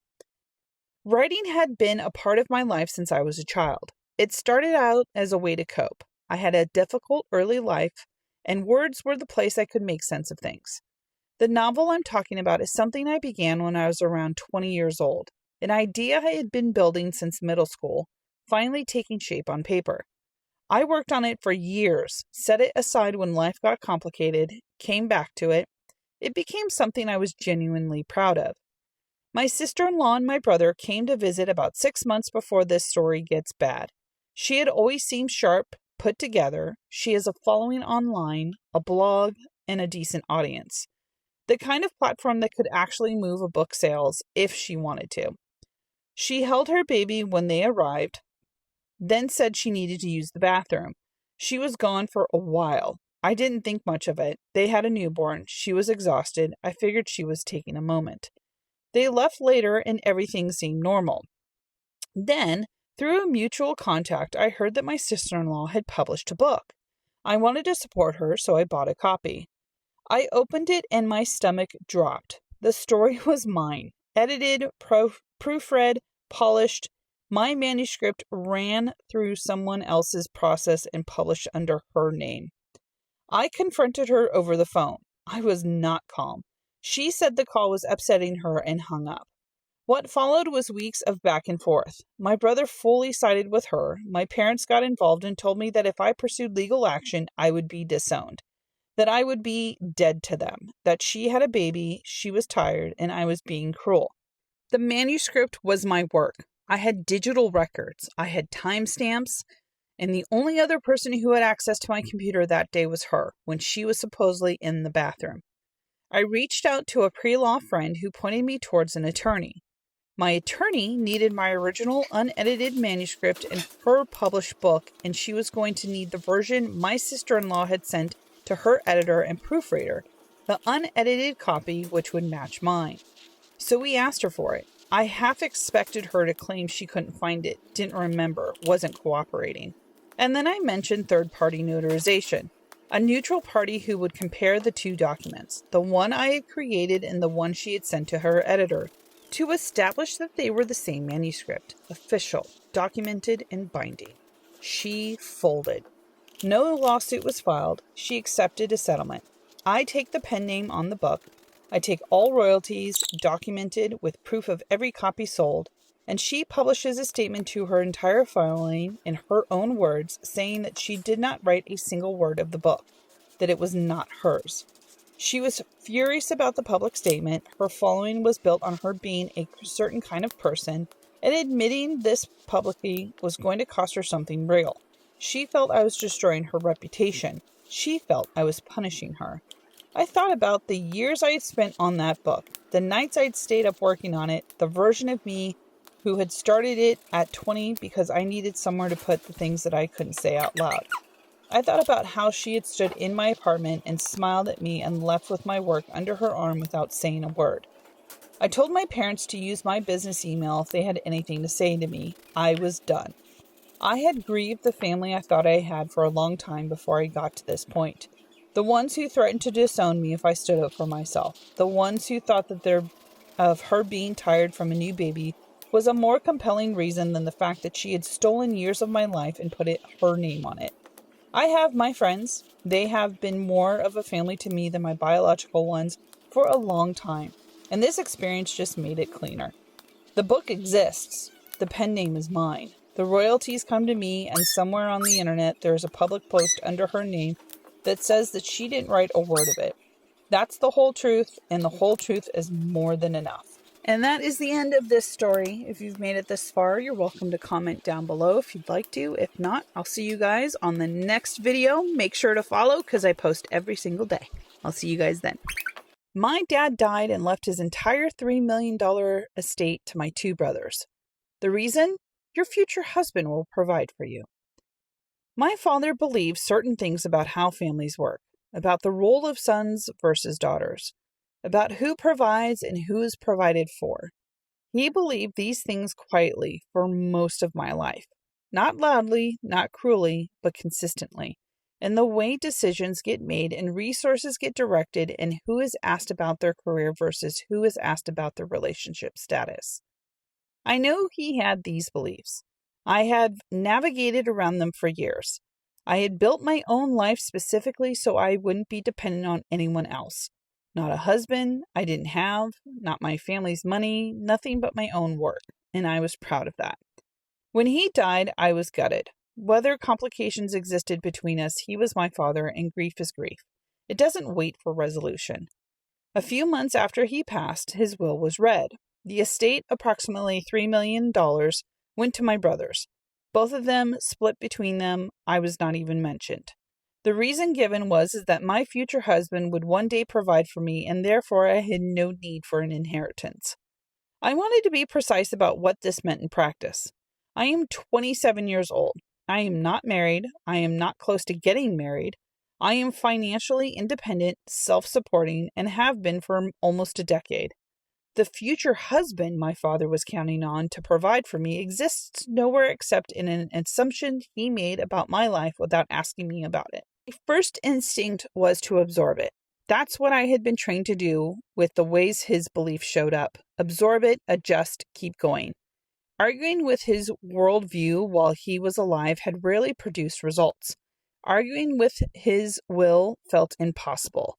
Writing had been a part of my life since I was a child. It started out as a way to cope. I had a difficult early life, and words were the place I could make sense of things. The novel I'm talking about is something I began when I was around 20 years old, an idea I had been building since middle school, finally taking shape on paper. I worked on it for years, set it aside when life got complicated, came back to it. It became something I was genuinely proud of. My sister-in-law and my brother came to visit about 6 months before this story gets bad. She had always seemed sharp, put together. She has a following online, a blog, and a decent audience. The kind of platform that could actually move a book sales if she wanted to. She held her baby when they arrived, then said she needed to use the bathroom. She was gone for a while. I didn't think much of it. They had a newborn. She was exhausted. I figured she was taking a moment. They left later and everything seemed normal. Then, through a mutual contact, I heard that my sister-in-law had published a book. I wanted to support her, so I bought a copy. I opened it and my stomach dropped. The story was mine. Edited, proofread, polished. My manuscript ran through someone else's process and published under her name. I confronted her over the phone. I was not calm. She said the call was upsetting her and hung up. What followed was weeks of back and forth. My brother fully sided with her. My parents got involved and told me that if I pursued legal action, I would be disowned. That I would be dead to them. That she had a baby, she was tired, and I was being cruel. The manuscript was my work. I had digital records. I had timestamps. And the only other person who had access to my computer that day was her, when she was supposedly in the bathroom. I reached out to a pre-law friend who pointed me towards an attorney. My attorney needed my original unedited manuscript and her published book, and she was going to need the version my sister-in-law had sent to her editor and proofreader, the unedited copy which would match mine. So we asked her for it. I half expected her to claim she couldn't find it, didn't remember, wasn't cooperating. And then I mentioned third-party notarization. A neutral party who would compare the two documents, the one I had created and the one she had sent to her editor, to establish that they were the same manuscript, official, documented, and binding. She folded. No lawsuit was filed. She accepted a settlement. I take the pen name on the book. I take all royalties, documented with proof of every copy sold, and she publishes a statement to her entire following in her own words, saying that she did not write a single word of the book, that it was not hers. She was furious about the public statement. Her following was built on her being a certain kind of person, and admitting this publicly was going to cost her something real. She felt I was destroying her reputation. She felt I was punishing her. I thought about the years I had spent on that book, the nights I'd stayed up working on it, the version of me who had started it at 20 because I needed somewhere to put the things that I couldn't say out loud. I thought about how she had stood in my apartment and smiled at me and left with my work under her arm without saying a word. I told my parents to use my business email if they had anything to say to me. I was done. I had grieved the family I thought I had for a long time before I got to this point. The ones who threatened to disown me if I stood up for myself. The ones who thought that of her being tired from a new baby was a more compelling reason than the fact that she had stolen years of my life and put her name on it. I have my friends. They have been more of a family to me than my biological ones for a long time, and this experience just made it cleaner. The book exists. The pen name is mine. The royalties come to me, and somewhere on the internet there is a public post under her name that says that she didn't write a word of it. That's the whole truth, and the whole truth is more than enough. And that is the end of this story. If you've made it this far, you're welcome to comment down below if you'd like to. If not, I'll see you guys on the next video. Make sure to follow because I post every single day. I'll see you guys then. My dad died and left his entire $3 million estate to my two brothers. The reason? Your future husband will provide for you. My father believed certain things about how families work, about the role of sons versus daughters, about who provides and who is provided for. He believed these things quietly for most of my life. Not loudly, not cruelly, but consistently. And the way decisions get made and resources get directed and who is asked about their career versus who is asked about their relationship status. I know he had these beliefs. I had navigated around them for years. I had built my own life specifically so I wouldn't be dependent on anyone else. Not a husband I didn't have, not my family's money, nothing but my own work, and I was proud of that. When he died, I was gutted. Whether complications existed between us, he was my father, and grief is grief. It doesn't wait for resolution. A few months after he passed, his will was read. The estate, approximately $3 million, went to my brothers. Both of them split between them. I was not even mentioned. The reason given was that my future husband would one day provide for me, and therefore I had no need for an inheritance. I wanted to be precise about what this meant in practice. I am 27 years old. I am not married. I am not close to getting married. I am financially independent, self-supporting, and have been for almost a decade. The future husband my father was counting on to provide for me exists nowhere except in an assumption he made about my life without asking me about it. My first instinct was to absorb it. That's what I had been trained to do with the ways his beliefs showed up. Absorb it, adjust, keep going. Arguing with his worldview while he was alive had rarely produced results. Arguing with his will felt impossible.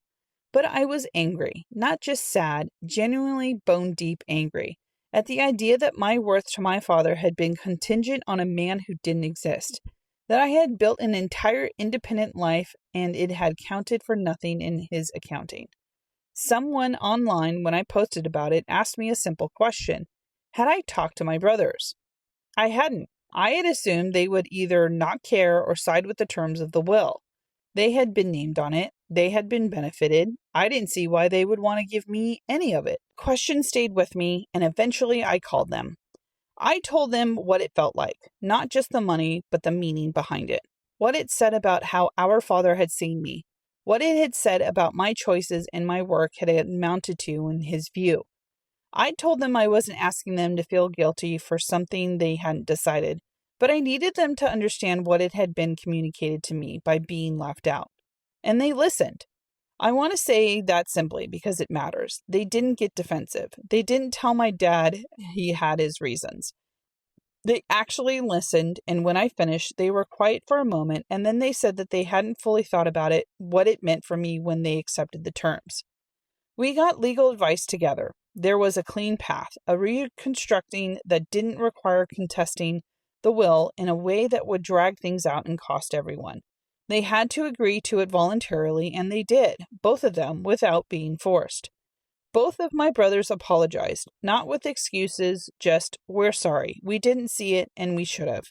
But I was angry, not just sad, genuinely bone-deep angry, at the idea that my worth to my father had been contingent on a man who didn't exist, that I had built an entire independent life and it had counted for nothing in his accounting. Someone online, when I posted about it, asked me a simple question. Had I talked to my brothers? I hadn't. I had assumed they would either not care or side with the terms of the will. They had been named on it. They had been benefited. I didn't see why they would want to give me any of it. Question stayed with me, and eventually I called them. I told them what it felt like, not just the money, but the meaning behind it. What it said about how our father had seen me. What it had said about my choices and my work had amounted to in his view. I told them I wasn't asking them to feel guilty for something they hadn't decided, but I needed them to understand what it had been communicated to me by being left out. And they listened. I want to say that simply because it matters. They didn't get defensive. They didn't tell my dad he had his reasons. They actually listened, and when I finished, they were quiet for a moment, and then they said that they hadn't fully thought about it, what it meant for me when they accepted the terms. We got legal advice together. There was a clean path, a reconstructing that didn't require contesting the will in a way that would drag things out and cost everyone. They had to agree to it voluntarily, and they did, both of them, without being forced. Both of my brothers apologized, not with excuses, just, we're sorry, we didn't see it, and we should have.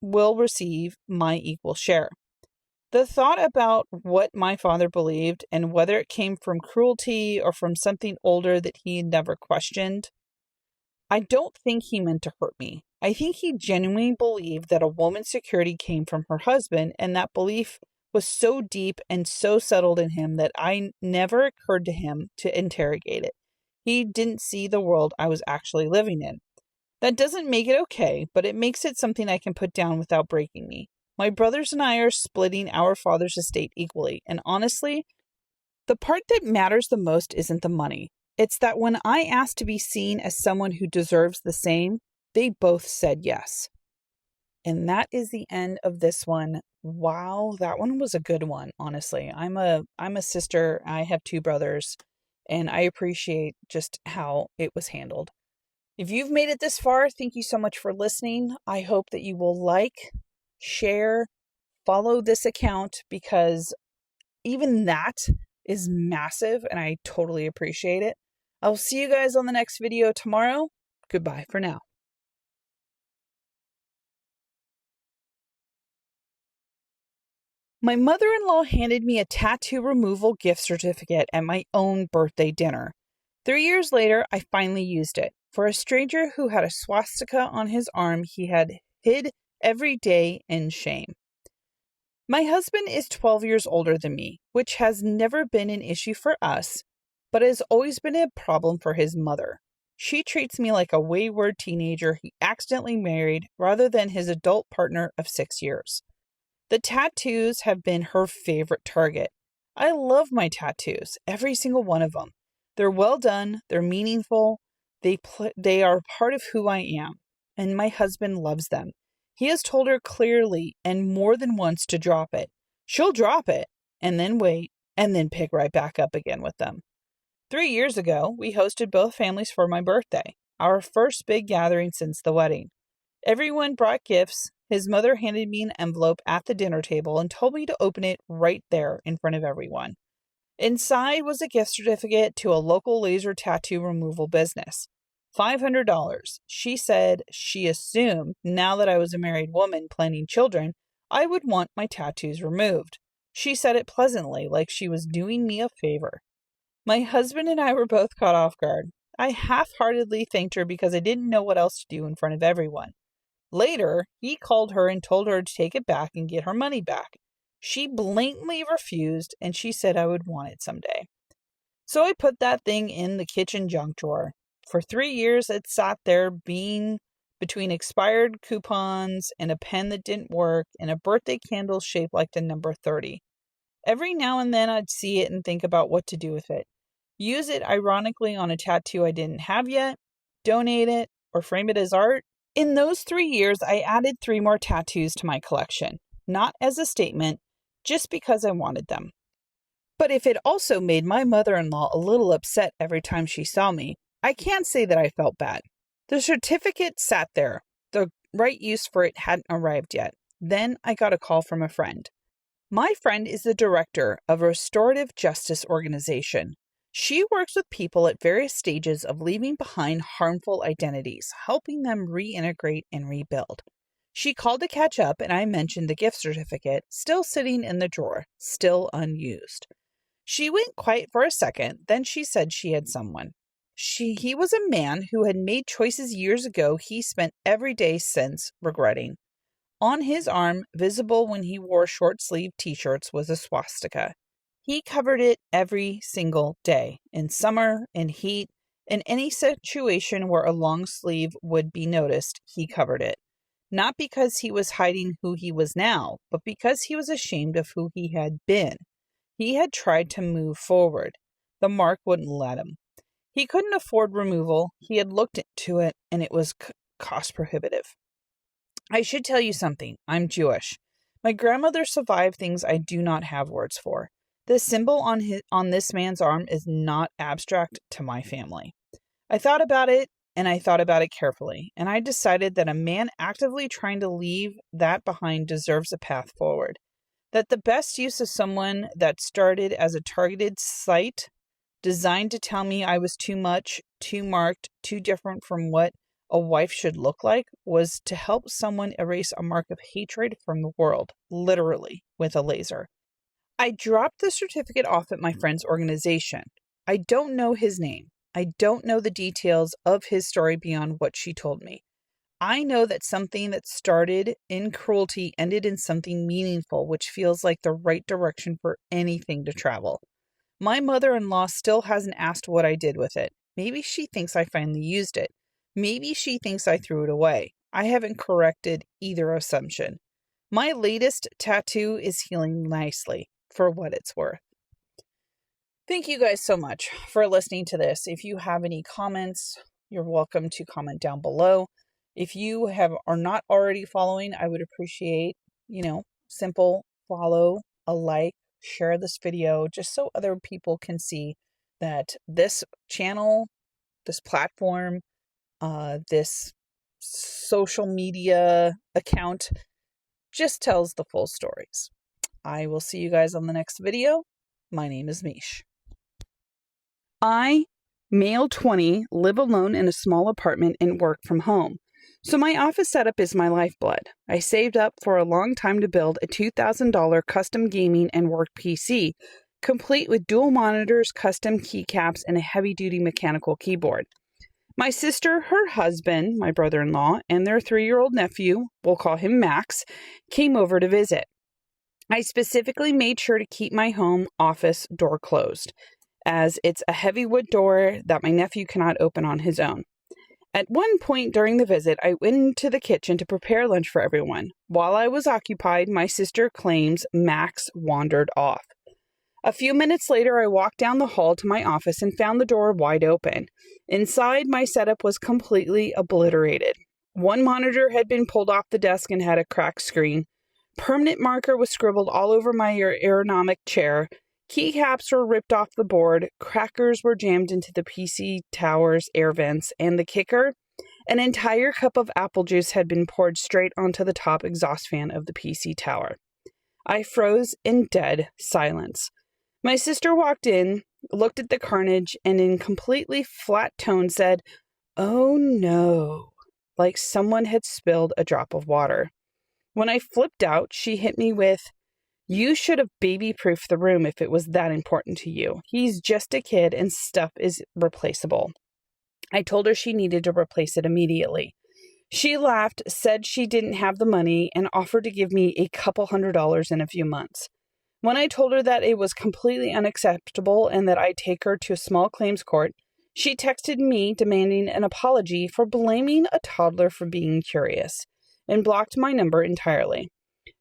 Will receive my equal share. The thought about what my father believed and whether it came from cruelty or from something older that he never questioned, I don't think he meant to hurt me. I think he genuinely believed that a woman's security came from her husband, and that belief was so deep and so settled in him that I never occurred to him to interrogate it. He didn't see the world I was actually living in. That doesn't make it okay, but it makes it something I can put down without breaking me. My brothers and I are splitting our father's estate equally, and honestly, the part that matters the most isn't the money. It's that when I asked to be seen as someone who deserves the same, they both said yes. And that is the end of this one. Wow, that one was a good one, honestly. I'm a sister. I have two brothers, and I appreciate just how it was handled. If you've made it this far, thank you so much for listening. I hope that you will like, share, follow this account, because even that is massive and I totally appreciate it. I'll see you guys on the next video tomorrow. Goodbye for now. My mother-in-law handed me a tattoo removal gift certificate at my own birthday dinner. 3 years later, I finally used it. For a stranger who had a swastika on his arm he had hid every day in shame. My husband is 12 years older than me, which has never been an issue for us, but has always been a problem for his mother. She treats me like a wayward teenager he accidentally married rather than his adult partner of 6 years. The tattoos have been her favorite target. I love my tattoos, every single one of them. They're well done, they're meaningful, they are part of who I am, and my husband loves them. He has told her clearly and more than once to drop it. She'll drop it, and then wait, and then pick right back up again with them. 3 years ago, we hosted both families for my birthday, our first big gathering since the wedding. Everyone brought gifts. His mother handed me an envelope at the dinner table and told me to open it right there in front of everyone. Inside was a gift certificate to a local laser tattoo removal business. $500. She said she assumed, now that I was a married woman planning children, I would want my tattoos removed. She said it pleasantly, like she was doing me a favor. My husband and I were both caught off guard. I half-heartedly thanked her because I didn't know what else to do in front of everyone. Later, he called her and told her to take it back and get her money back. She blatantly refused, and she said I would want it someday. So I put that thing in the kitchen junk drawer. For 3 years, it sat there being between expired coupons and a pen that didn't work and a birthday candle shaped like the number 30. Every now and then I'd see it and think about what to do with it. Use it ironically on a tattoo I didn't have yet, donate it, or frame it as art. In those 3 years, I added 3 more tattoos to my collection, not as a statement, just because I wanted them. But if it also made my mother-in-law a little upset every time she saw me, I can't say that I felt bad. The certificate sat there. The right use for it hadn't arrived yet. Then I got a call from a friend. My friend is the director of a restorative justice organization. She works with people at various stages of leaving behind harmful identities, helping them reintegrate and rebuild. She called to catch up, and I mentioned the gift certificate, still sitting in the drawer, still unused. She went quiet for a second, then she said she had someone. He was a man who had made choices years ago he spent every day since regretting. On his arm, visible when he wore short-sleeved t-shirts, was a swastika. He covered it every single day, in summer, in heat, in any situation where a long sleeve would be noticed, he covered it. Not because he was hiding who he was now, but because he was ashamed of who he had been. He had tried to move forward. The mark wouldn't let him. He couldn't afford removal. He had looked into it, and it was cost prohibitive. I should tell you something. I'm Jewish. My grandmother survived things I do not have words for. The symbol on this man's arm is not abstract to my family. I thought about it, and I thought about it carefully, and I decided that a man actively trying to leave that behind deserves a path forward. That the best use of someone that started as a targeted site designed to tell me I was too much, too marked, too different from what a wife should look like was to help someone erase a mark of hatred from the world, literally, with a laser. I dropped the certificate off at my friend's organization. I don't know his name. I don't know the details of his story beyond what she told me. I know that something that started in cruelty ended in something meaningful, which feels like the right direction for anything to travel. My mother-in-law still hasn't asked what I did with it. Maybe she thinks I finally used it. Maybe she thinks I threw it away. I haven't corrected either assumption. My latest tattoo is healing nicely, for what it's worth. Thank you guys so much for listening to this. If you have any comments, you're welcome to comment down below. If you are not already following, I would appreciate, simple follow, a like, share this video, just so other people can see that this channel, this platform, this social media account just tells the full stories. I will see you guys on the next video. My name is Mish. I, male 20, live alone in a small apartment and work from home. So my office setup is my lifeblood. I saved up for a long time to build a $2,000 custom gaming and work PC, complete with dual monitors, custom keycaps, and a heavy-duty mechanical keyboard. My sister, her husband, my brother-in-law, and their 3-year-old nephew, we'll call him Max, came over to visit. I specifically made sure to keep my home office door closed, as it's a heavy wood door that my nephew cannot open on his own. At one point during the visit, I went into the kitchen to prepare lunch for everyone. While I was occupied, my sister claims Max wandered off. A few minutes later, I walked down the hall to my office and found the door wide open. Inside, my setup was completely obliterated. One monitor had been pulled off the desk and had a cracked screen. Permanent marker was scribbled all over my ergonomic chair. Keycaps were ripped off the board, crackers were jammed into the PC tower's air vents, and the kicker? An entire cup of apple juice had been poured straight onto the top exhaust fan of the PC tower. I froze in dead silence. My sister walked in, looked at the carnage, and in completely flat tone said, "Oh no," like someone had spilled a drop of water. When I flipped out, she hit me with, "You should have baby-proofed the room if it was that important to you. He's just a kid and stuff is replaceable." I told her she needed to replace it immediately. She laughed, said she didn't have the money, and offered to give me a couple $100s in a few months. When I told her that it was completely unacceptable and that I'd take her to a small claims court, she texted me demanding an apology for blaming a toddler for being curious, and blocked my number entirely.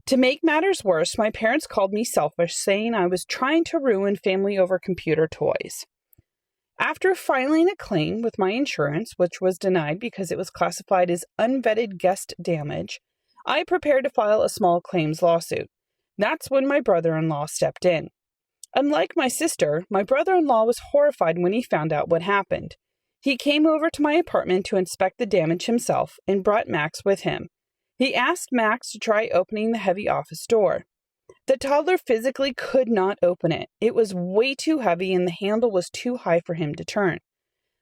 To make matters worse, my parents called me selfish, saying I was trying to ruin family over computer toys. After filing a claim with my insurance, which was denied because it was classified as unvetted guest damage, I prepared to file a small claims lawsuit. That's when my brother-in-law stepped in. Unlike my sister, my brother-in-law was horrified when he found out what happened. He came over to my apartment to inspect the damage himself and brought Max with him. He asked Max to try opening the heavy office door. The toddler physically could not open it. It was way too heavy and the handle was too high for him to turn.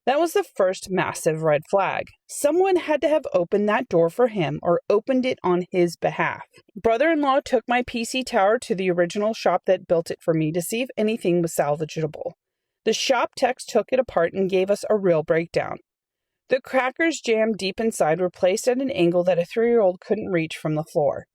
That was the first massive red flag. Someone had to have opened that door for him or opened it on his behalf. Brother-in-law took my PC tower to the original shop that built it for me to see if anything was salvageable. The shop techs took it apart and gave us a real breakdown. The crackers jammed deep inside were placed at an angle that a 3-year-old couldn't reach from the floor.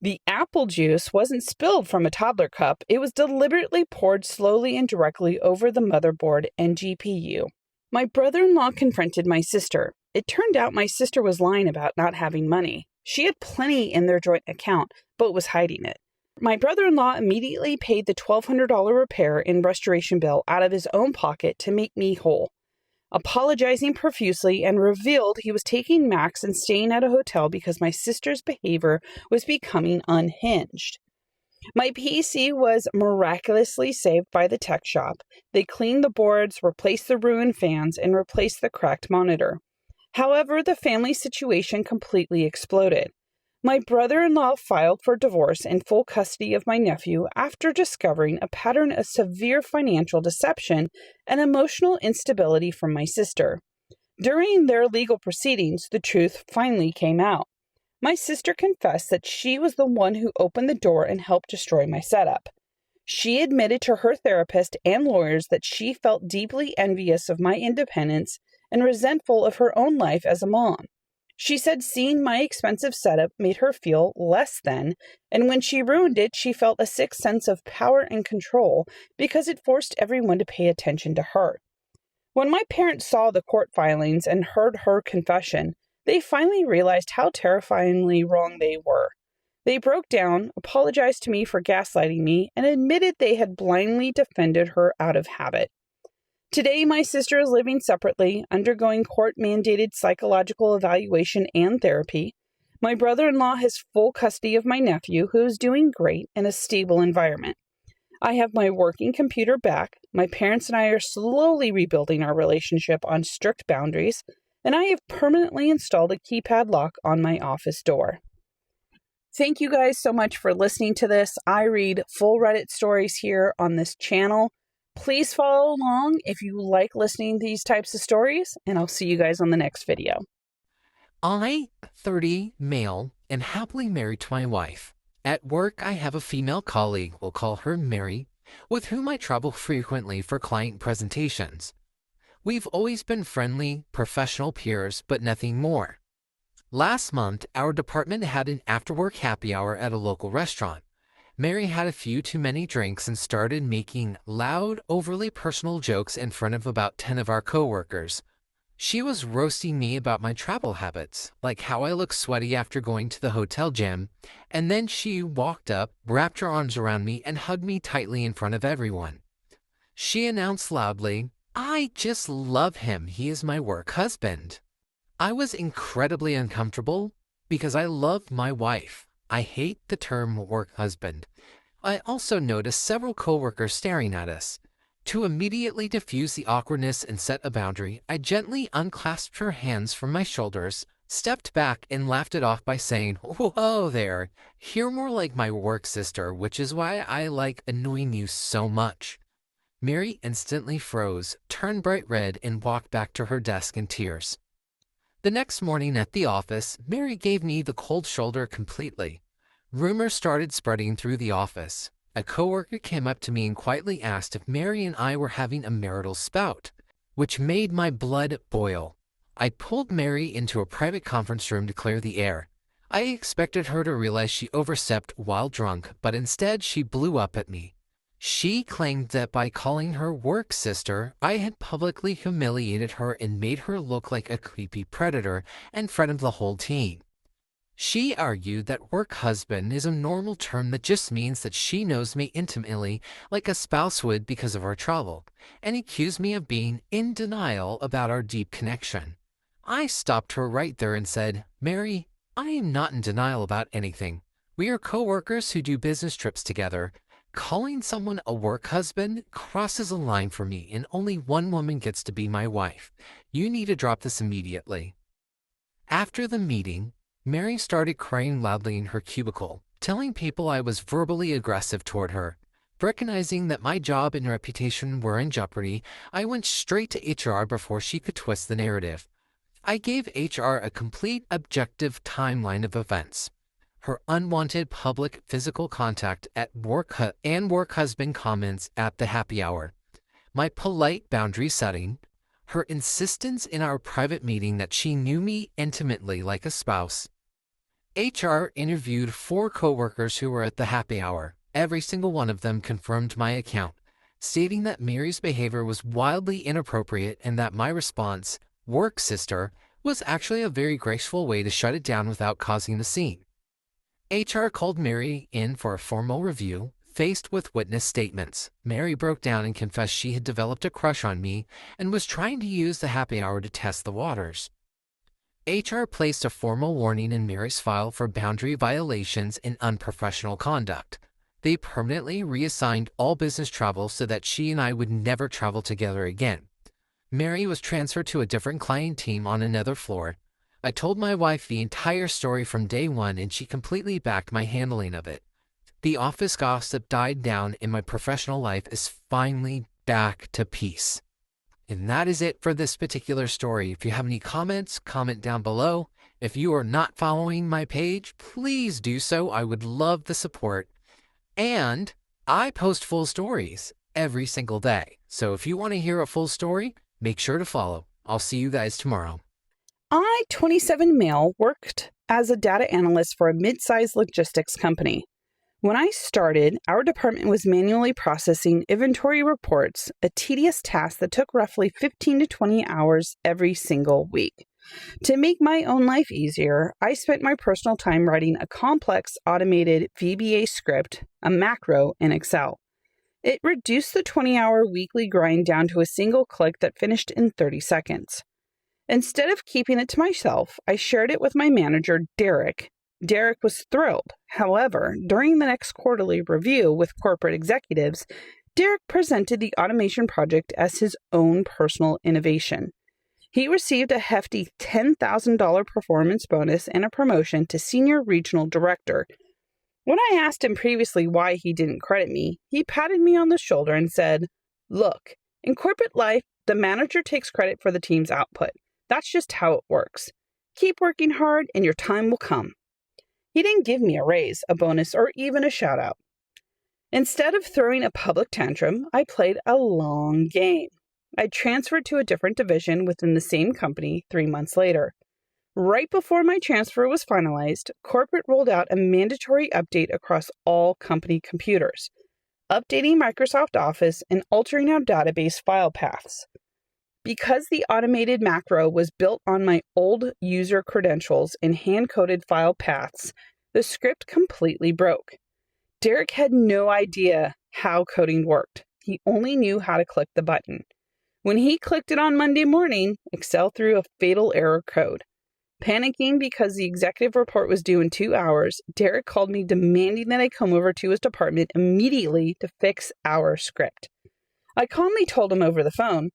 The apple juice wasn't spilled from a toddler cup. It was deliberately poured slowly and directly over the motherboard and GPU. My brother-in-law confronted my sister. It turned out my sister was lying about not having money. She had plenty in their joint account, but was hiding it. My brother-in-law immediately paid the $1,200 repair and restoration bill out of his own pocket to make me whole, apologizing profusely, and revealed he was taking Max and staying at a hotel because my sister's behavior was becoming unhinged. My PC was miraculously saved by the tech shop. They cleaned the boards, replaced the ruined fans, and replaced the cracked monitor. However, the family situation completely exploded. My brother-in-law filed for divorce and full custody of my nephew after discovering a pattern of severe financial deception and emotional instability from my sister. During their legal proceedings, the truth finally came out. My sister confessed that she was the one who opened the door and helped destroy my setup. She admitted to her therapist and lawyers that she felt deeply envious of my independence and resentful of her own life as a mom. She said seeing my expensive setup made her feel less than, and when she ruined it, she felt a sick sense of power and control because it forced everyone to pay attention to her. When my parents saw the court filings and heard her confession, they finally realized how terrifyingly wrong they were. They broke down, apologized to me for gaslighting me, and admitted they had blindly defended her out of habit. Today, my sister is living separately, undergoing court-mandated psychological evaluation and therapy. My brother-in-law has full custody of my nephew, who is doing great in a stable environment. I have my working computer back. My parents and I are slowly rebuilding our relationship on strict boundaries, and I have permanently installed a keypad lock on my office door. Thank you guys so much for listening to this. I read full Reddit stories here on this channel. Please follow along if you like listening to these types of stories, and I'll see you guys on the next video. I, 30, male, and happily married to my wife. At work, I have a female colleague, we'll call her Mary, with whom I travel frequently for client presentations. We've always been friendly, professional peers, but nothing more. Last month, our department had an after-work happy hour at a local restaurant. Mary had a few too many drinks and started making loud, overly personal jokes in front of about 10 of our coworkers. She was roasting me about my travel habits, like how I look sweaty after going to the hotel gym, and then she walked up, wrapped her arms around me, and hugged me tightly in front of everyone. She announced loudly, "I just love him. He is my work husband." I was incredibly uncomfortable because I love my wife. I hate the term work husband. I also noticed several coworkers staring at us. To immediately diffuse the awkwardness and set a boundary, I gently unclasped her hands from my shoulders, stepped back, and laughed it off by saying, "Whoa there, you're more like my work sister, which is why I like annoying you so much." Mary instantly froze, turned bright red, and walked back to her desk in tears. The next morning at the office, Mary gave me the cold shoulder completely. Rumors started spreading through the office. A coworker came up to me and quietly asked if Mary and I were having a marital spout, which made my blood boil. I pulled Mary into a private conference room to clear the air. I expected her to realize she overstepped while drunk, but instead she blew up at me. She claimed that by calling her work sister, I had publicly humiliated her and made her look like a creepy predator in front of the whole team. She argued that work husband is a normal term that just means that she knows me intimately like a spouse would because of our travel, and accused me of being in denial about our deep connection. I stopped her right there and said, "Mary, I am not in denial about anything. We are coworkers who do business trips together. Calling someone a work husband crosses a line for me, and only one woman gets to be my wife. You need to drop this immediately." After the meeting, Mary started crying loudly in her cubicle, telling people I was verbally aggressive toward her. Recognizing that my job and reputation were in jeopardy, I went straight to HR before she could twist the narrative. I gave HR a complete, objective timeline of events. Her unwanted public physical contact at work and work husband comments at the happy hour, my polite boundary setting, her insistence in our private meeting that she knew me intimately like a spouse. HR interviewed 4 coworkers who were at the happy hour. Every single one of them confirmed my account, stating that Mary's behavior was wildly inappropriate and that my response, "work sister," was actually a very graceful way to shut it down without causing a scene. HR called Mary in for a formal review. Faced with witness statements, Mary broke down and confessed she had developed a crush on me and was trying to use the happy hour to test the waters. HR placed a formal warning in Mary's file for boundary violations and unprofessional conduct. They permanently reassigned all business travel so that she and I would never travel together again. Mary was transferred to a different client team on another floor. I told my wife the entire story from day one, and she completely backed my handling of it. The office gossip died down, and my professional life is finally back to peace. And that is it for this particular story. If you have any comments, comment down below. If you are not following my page, please do so. I would love the support. And I post full stories every single day. So if you want to hear a full story, make sure to follow. I'll see you guys tomorrow. I, 27 male, worked as a data analyst for a mid-sized logistics company. When I started, our department was manually processing inventory reports, a tedious task that took roughly 15 to 20 hours every single week. To make my own life easier, I spent my personal time writing a complex automated VBA script, a macro in Excel. It reduced the 20-hour weekly grind down to a single click that finished in 30 seconds. Instead of keeping it to myself, I shared it with my manager, Derek. Derek was thrilled. However, during the next quarterly review with corporate executives, Derek presented the automation project as his own personal innovation. He received a hefty $10,000 performance bonus and a promotion to senior regional director. When I asked him previously why he didn't credit me, he patted me on the shoulder and said, "Look, in corporate life, the manager takes credit for the team's output. That's just how it works. Keep working hard and your time will come." He didn't give me a raise, a bonus, or even a shout out. Instead of throwing a public tantrum, I played a long game. I transferred to a different division within the same company 3 months later. Right before my transfer was finalized, corporate rolled out a mandatory update across all company computers, updating Microsoft Office and altering our database file paths. Because the automated macro was built on my old user credentials and hand-coded file paths, the script completely broke. Derek had no idea how coding worked. He only knew how to click the button. When he clicked it on Monday morning, Excel threw a fatal error code. Panicking because the executive report was due in 2 hours, Derek called me demanding that I come over to his department immediately to fix our script. I calmly told him over the phone,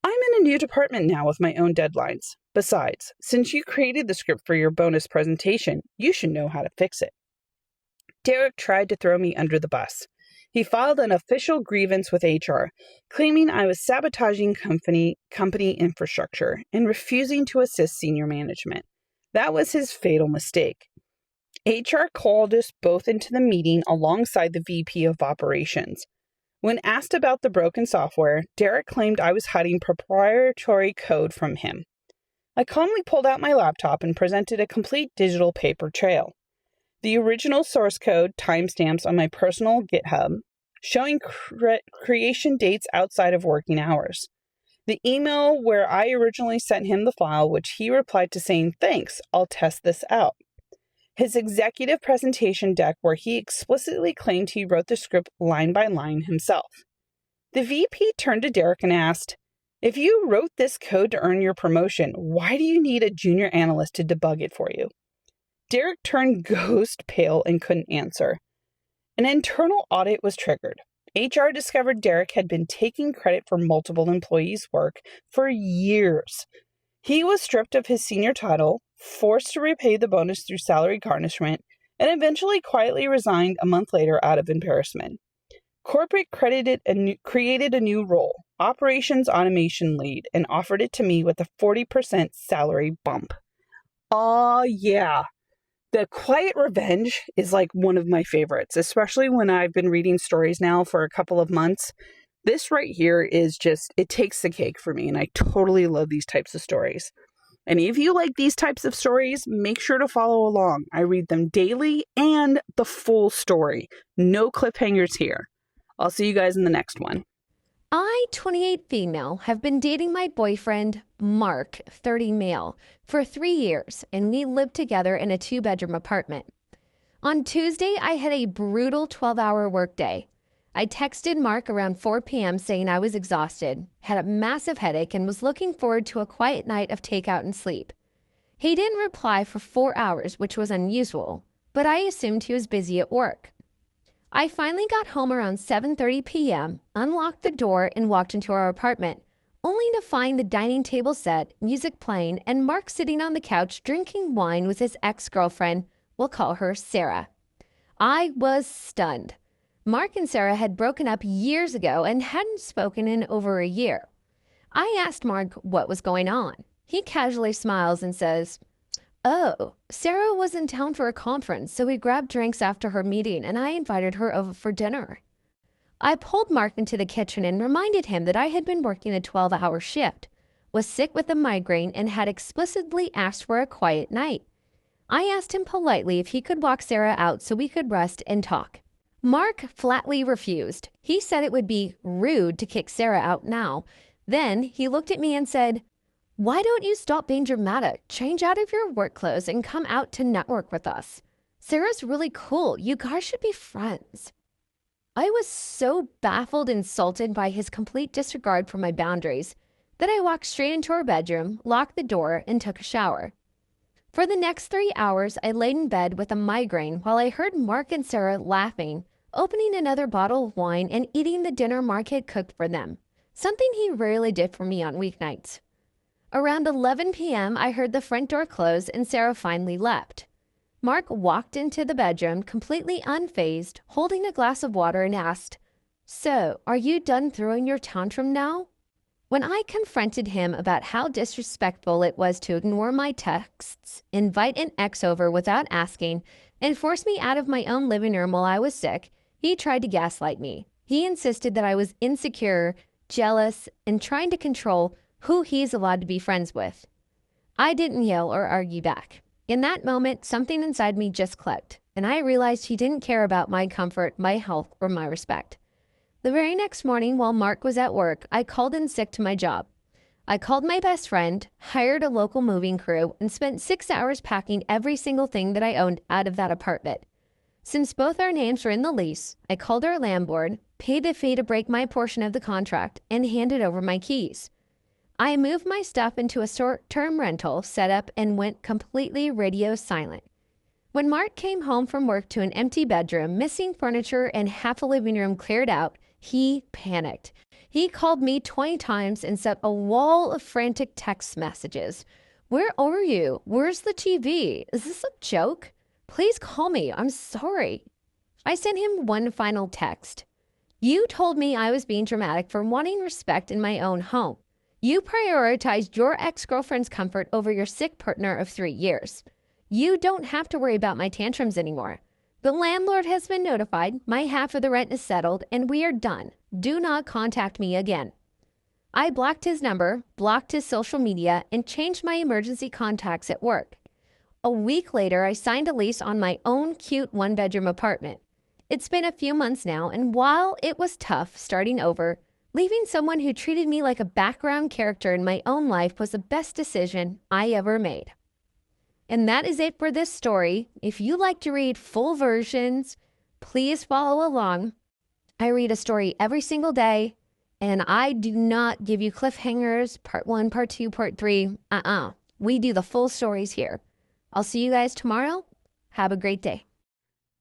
"I'm in a new department now with my own deadlines. Besides, since you created the script for your bonus presentation, you should know how to fix it." Derek tried to throw me under the bus. He filed an official grievance with HR, claiming I was sabotaging company infrastructure and refusing to assist senior management. That was his fatal mistake. HR called us both into the meeting alongside the VP of Operations. When asked about the broken software, Derek claimed I was hiding proprietary code from him. I calmly pulled out my laptop and presented a complete digital paper trail. The original source code timestamps on my personal GitHub, showing creation dates outside of working hours. The email where I originally sent him the file, which he replied to saying, "Thanks, I'll test this out." His executive presentation deck where he explicitly claimed he wrote the script line by line himself. The VP turned to Derek and asked, "If you wrote this code to earn your promotion, why do you need a junior analyst to debug it for you?" Derek turned ghost pale and couldn't answer. An internal audit was triggered. HR discovered Derek had been taking credit for multiple employees' work for years. He was stripped of his senior title, forced to repay the bonus through salary garnishment, and eventually quietly resigned a month later out of embarrassment. Corporate created a new role, Operations Automation Lead, and offered it to me with a 40% salary bump. Aw, yeah. The Quiet Revenge is like one of my favorites, especially when I've been reading stories now for a couple of months. This right here is just, it takes the cake for me, and I totally love these types of stories. And if you like these types of stories, make sure to follow along. I read them daily and the full story. No cliffhangers here. I'll see you guys in the next one. I, 28 female, have been dating my boyfriend, Mark, 30 male, for 3 years, and we live together in a 2-bedroom apartment. On Tuesday, I had a brutal 12-hour workday. I texted Mark around 4 p.m. saying I was exhausted, had a massive headache, and was looking forward to a quiet night of takeout and sleep. He didn't reply for 4 hours, which was unusual, but I assumed he was busy at work. I finally got home around 7:30 p.m., unlocked the door, and walked into our apartment, only to find the dining table set, music playing, and Mark sitting on the couch drinking wine with his ex-girlfriend, we'll call her Sarah. I was stunned. Mark and Sarah had broken up years ago and hadn't spoken in over a year. I asked Mark what was going on. He casually smiles and says, "Oh, Sarah was in town for a conference, so we grabbed drinks after her meeting and I invited her over for dinner." I pulled Mark into the kitchen and reminded him that I had been working a 12-hour shift, was sick with a migraine, and had explicitly asked for a quiet night. I asked him politely if he could walk Sarah out so we could rest and talk. Mark flatly refused. He said it would be rude to kick Sarah out now. Then he looked at me and said, Why don't you stop being dramatic? Change out of your work clothes and come out to network with us. Sarah's really cool. You guys should be friends. I was so baffled and insulted by his complete disregard for my boundaries that I walked straight into our bedroom, locked the door, and took a shower. For the next 3 hours, I laid in bed with a migraine while I heard Mark and Sarah laughing, opening another bottle of wine, and eating the dinner Mark had cooked for them, something he rarely did for me on weeknights. Around 11 p.m., I heard the front door close and Sarah finally left. Mark walked into the bedroom completely unfazed, holding a glass of water, and asked, "So, are you done throwing your tantrum now?" When I confronted him about how disrespectful it was to ignore my texts, invite an ex over without asking, and force me out of my own living room while I was sick, he tried to gaslight me. He insisted that I was insecure, jealous, and trying to control who he's allowed to be friends with. I didn't yell or argue back. In that moment, something inside me just clicked, and I realized he didn't care about my comfort, my health, or my respect. The very next morning, while Mark was at work, I called in sick to my job. I called my best friend, hired a local moving crew, and spent 6 hours packing every single thing that I owned out of that apartment. Since both our names were in the lease, I called our landlord, paid the fee to break my portion of the contract, and handed over my keys. I moved my stuff into a short-term rental setup and went completely radio silent. When Mark came home from work to an empty bedroom, missing furniture, and half a living room cleared out, he panicked. He called me 20 times and sent a wall of frantic text messages. "Where are you? Where's the TV? Is this a joke? Please call me. I'm sorry." I sent him one final text. "You told me I was being dramatic for wanting respect in my own home. You prioritized your ex-girlfriend's comfort over your sick partner of 3 years. You don't have to worry about my tantrums anymore. The landlord has been notified, my half of the rent is settled, and we are done. Do not contact me again." I blocked his number, blocked his social media, and changed my emergency contacts at work. A week later, I signed a lease on my own cute one-bedroom apartment. It's been a few months now, and while it was tough starting over, leaving someone who treated me like a background character in my own life was the best decision I ever made. And that is it for this story. If you like to read full versions, please follow along. I read a story every single day, and I do not give you cliffhangers, part 1, part 2, part 3. We do the full stories here. I'll see you guys tomorrow. Have a great day.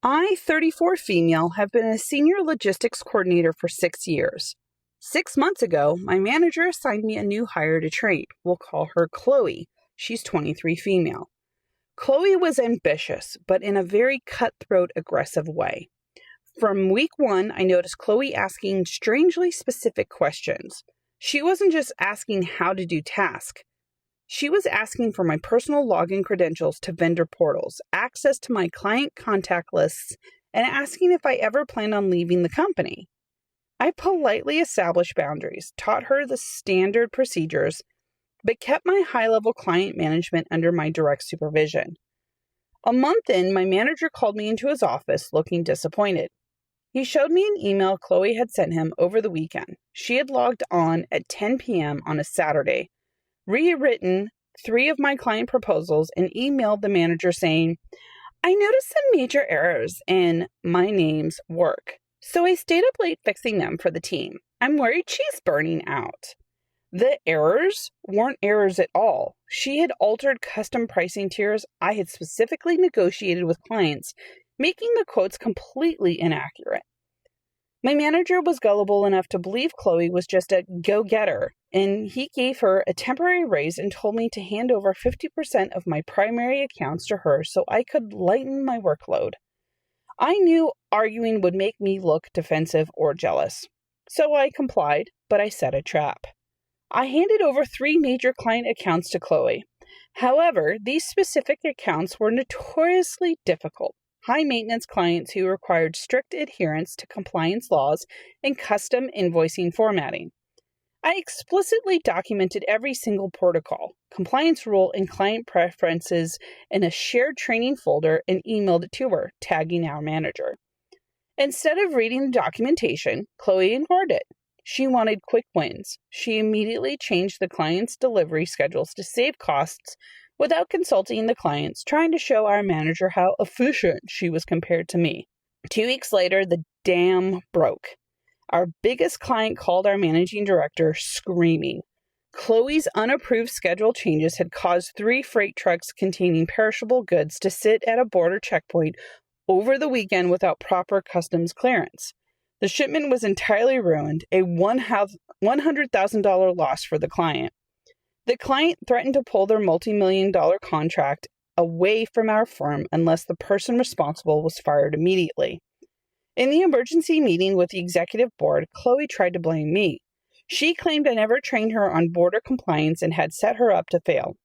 I, 34 female, have been a senior logistics coordinator for 6 years. 6 months ago, my manager assigned me a new hire to train. We'll call her Chloe. She's 23 female. Chloe was ambitious, but in a very cutthroat, aggressive way. From week 1, I noticed Chloe asking strangely specific questions. She wasn't just asking how to do tasks. She was asking for my personal login credentials to vendor portals, access to my client contact lists, and asking if I ever planned on leaving the company. I politely established boundaries, taught her the standard procedures, but kept my high-level client management under my direct supervision. A month in, my manager called me into his office looking disappointed. He showed me an email Chloe had sent him over the weekend. She had logged on at 10 p.m. on a Saturday, rewritten 3 of my client proposals, and emailed the manager saying, "I noticed some major errors in my name's work, so I stayed up late fixing them for the team. I'm worried she's burning out." The errors weren't errors at all. She had altered custom pricing tiers I had specifically negotiated with clients, making the quotes completely inaccurate. My manager was gullible enough to believe Chloe was just a go-getter, and he gave her a temporary raise and told me to hand over 50% of my primary accounts to her so I could lighten my workload. I knew arguing would make me look defensive or jealous, so I complied, but I set a trap. I handed over 3 major client accounts to Chloe. However, these specific accounts were notoriously difficult, high-maintenance clients who required strict adherence to compliance laws and custom invoicing formatting. I explicitly documented every single protocol, compliance rule, and client preferences in a shared training folder and emailed it to her, tagging our manager. Instead of reading the documentation, Chloe ignored it. She wanted quick wins. She immediately changed the client's delivery schedules to save costs without consulting the clients, trying to show our manager how efficient she was compared to me. 2 weeks later, the dam broke. Our biggest client called our managing director screaming. Chloe's unapproved schedule changes had caused 3 freight trucks containing perishable goods to sit at a border checkpoint over the weekend without proper customs clearance. The shipment was entirely ruined, a $100,000 loss for the client. The client threatened to pull their multi-million-dollar contract away from our firm unless the person responsible was fired immediately. In the emergency meeting with the executive board, Chloe tried to blame me. She claimed I never trained her on border compliance and had set her up to fail.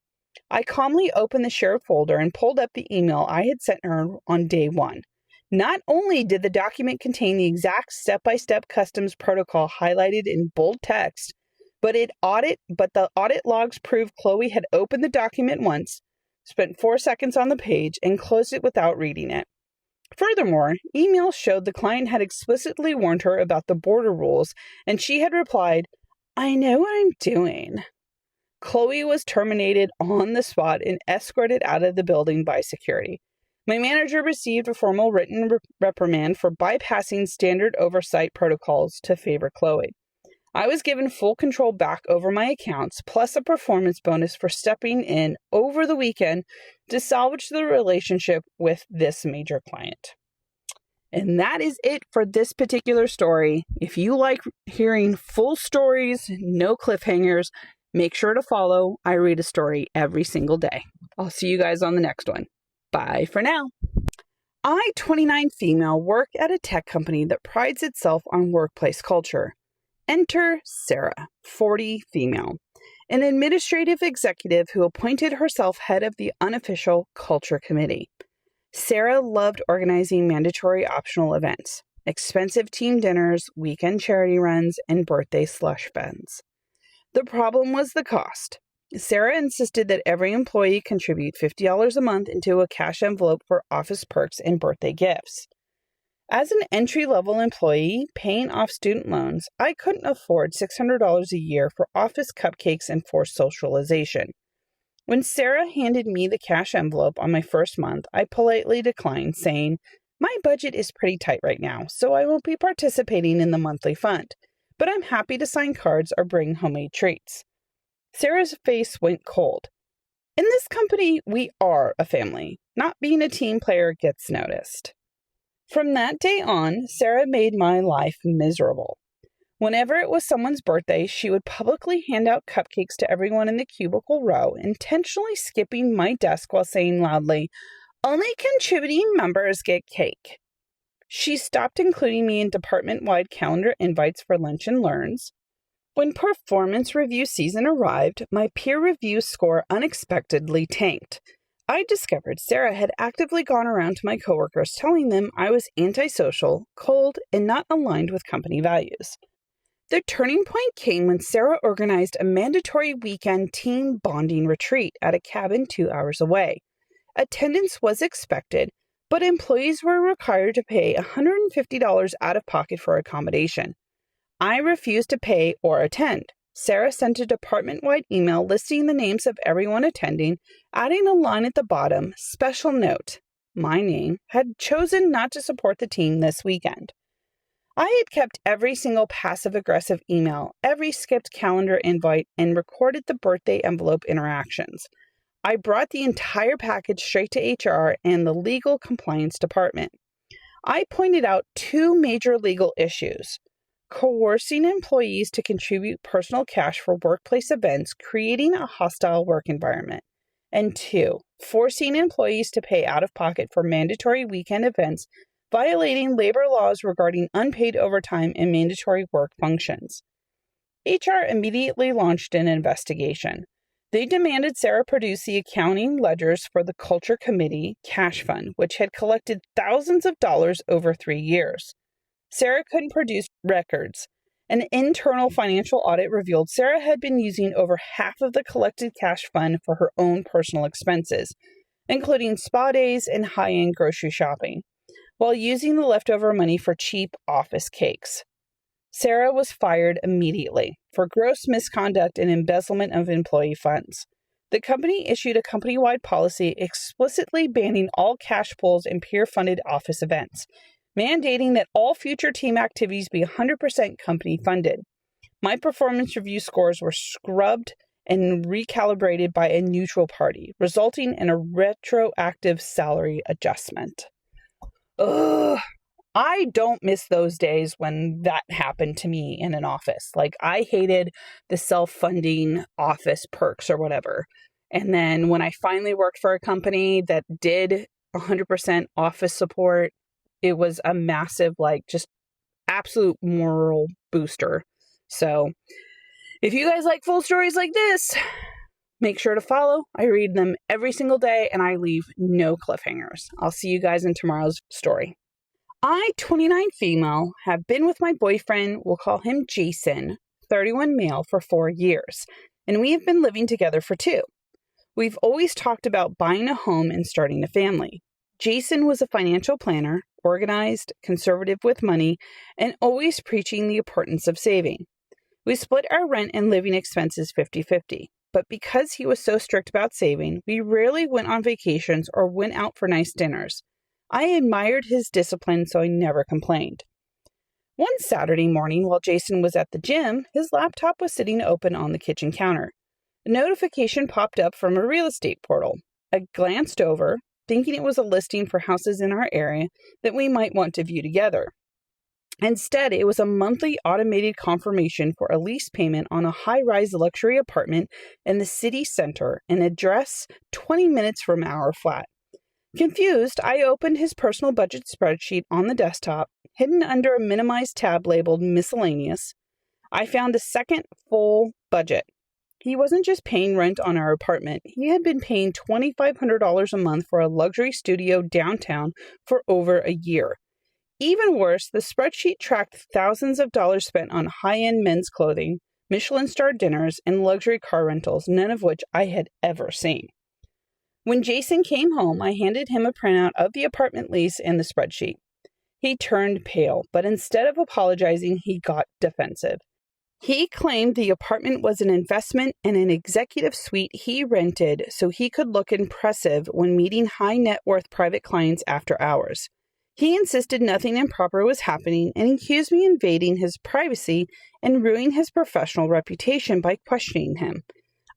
I calmly opened the shared folder and pulled up the email I had sent her on day 1. Not only did the document contain the exact step-by-step customs protocol highlighted in bold text, but the audit logs proved Chloe had opened the document once, spent 4 seconds on the page, and closed it without reading it. Furthermore, emails showed the client had explicitly warned her about the border rules, and she had replied, "I know what I'm doing." Chloe was terminated on the spot and escorted out of the building by security. My manager received a formal written reprimand for bypassing standard oversight protocols to favor Chloe. I was given full control back over my accounts, plus a performance bonus for stepping in over the weekend to salvage the relationship with this major client. And that is it for this particular story. If you like hearing full stories, no cliffhangers, make sure to follow. I read a story every single day. I'll see you guys on the next one. Bye for now. I, 29 female, work at a tech company that prides itself on workplace culture. Enter Sarah, 40 female, an administrative executive who appointed herself head of the unofficial culture committee. Sarah loved organizing mandatory optional events, expensive team dinners, weekend charity runs, and birthday slush funds. The problem was the cost. Sarah insisted that every employee contribute $50 a month into a cash envelope for office perks and birthday gifts. As an entry-level employee paying off student loans, I couldn't afford $600 a year for office cupcakes and forced socialization. When Sarah handed me the cash envelope on my first month, I politely declined, saying, "My budget is pretty tight right now, so I won't be participating in the monthly fund, but I'm happy to sign cards or bring homemade treats." Sarah's face went cold. In this company, we are a family. Not being a team player gets noticed. From that day on, Sarah made my life miserable. Whenever it was someone's birthday, she would publicly hand out cupcakes to everyone in the cubicle row, intentionally skipping my desk while saying loudly, "Only contributing members get cake." She stopped including me in department-wide calendar invites for lunch and learns. When performance review season arrived, my peer review score unexpectedly tanked. I discovered Sarah had actively gone around to my coworkers telling them I was antisocial, cold, and not aligned with company values. The turning point came when Sarah organized a mandatory weekend team bonding retreat at a cabin 2 hours away. Attendance was expected, but employees were required to pay $150 out of pocket for accommodation. I refused to pay or attend. Sarah sent a department-wide email listing the names of everyone attending, adding a line at the bottom, "Special note, my name, had chosen not to support the team this weekend." I had kept every single passive-aggressive email, every skipped calendar invite, and recorded the birthday envelope interactions. I brought the entire package straight to HR and the legal compliance department. I pointed out 2 major legal issues: coercing employees to contribute personal cash for workplace events, creating a hostile work environment, and 2, forcing employees to pay out of pocket for mandatory weekend events, violating labor laws regarding unpaid overtime and mandatory work functions. HR immediately launched an investigation. They demanded Sarah produce the accounting ledgers for the Culture Committee cash fund, which had collected thousands of dollars over 3 years. Sarah couldn't produce records. An internal financial audit revealed Sarah had been using over half of the collected cash fund for her own personal expenses, including spa days and high-end grocery shopping, while using the leftover money for cheap office cakes. Sarah was fired immediately for gross misconduct and embezzlement of employee funds. The company issued a company-wide policy explicitly banning all cash pools and peer-funded office events, mandating that all future team activities be 100% company-funded. My performance review scores were scrubbed and recalibrated by a neutral party, resulting in a retroactive salary adjustment. Ugh. I don't miss those days when that happened to me in an office. Like, I hated the self-funding office perks or whatever. And then when I finally worked for a company that did 100% office support, it was a massive, like, just absolute moral booster. So if you guys like full stories like this, make sure to follow. I read them every single day and I leave no cliffhangers. I'll see you guys in tomorrow's story. I, 29 female, have been with my boyfriend, we'll call him Jason, 31 male, for 4 years, and we have been living together for 2. We've always talked about buying a home and starting a family. Jason was a financial planner, organized, conservative with money, and always preaching the importance of saving. We split our rent and living expenses 50-50, but because he was so strict about saving, we rarely went on vacations or went out for nice dinners. I admired his discipline, so I never complained. One Saturday morning, while Jason was at the gym, his laptop was sitting open on the kitchen counter. A notification popped up from a real estate portal. I glanced over, thinking it was a listing for houses in our area that we might want to view together. Instead, it was a monthly automated confirmation for a lease payment on a high-rise luxury apartment in the city center, an address 20 minutes from our flat. Confused, I opened his personal budget spreadsheet on the desktop, hidden under a minimized tab labeled Miscellaneous. I found a second full budget. He wasn't just paying rent on our apartment. He had been paying $2,500 a month for a luxury studio downtown for over a year. Even worse, the spreadsheet tracked thousands of dollars spent on high-end men's clothing, Michelin-starred dinners, and luxury car rentals, none of which I had ever seen. When Jason came home, I handed him a printout of the apartment lease and the spreadsheet. He turned pale, but instead of apologizing, he got defensive. He claimed the apartment was an investment and an executive suite he rented so he could look impressive when meeting high net worth private clients after hours. He insisted nothing improper was happening and accused me of invading his privacy and ruining his professional reputation by questioning him.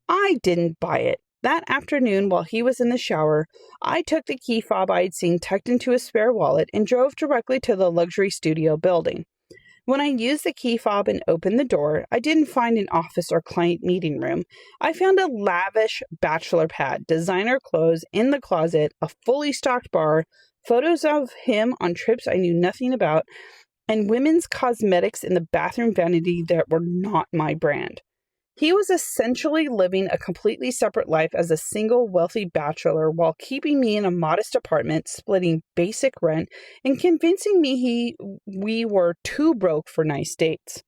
I didn't buy it. That afternoon, while he was in the shower, I took the key fob I'd seen tucked into a spare wallet and drove directly to the luxury studio building. When I used the key fob and opened the door, I didn't find an office or client meeting room. I found a lavish bachelor pad, designer clothes in the closet, a fully stocked bar, photos of him on trips I knew nothing about, and women's cosmetics in the bathroom vanity that were not my brand. He was essentially living a completely separate life as a single wealthy bachelor while keeping me in a modest apartment, splitting basic rent, and convincing me we were too broke for nice dates.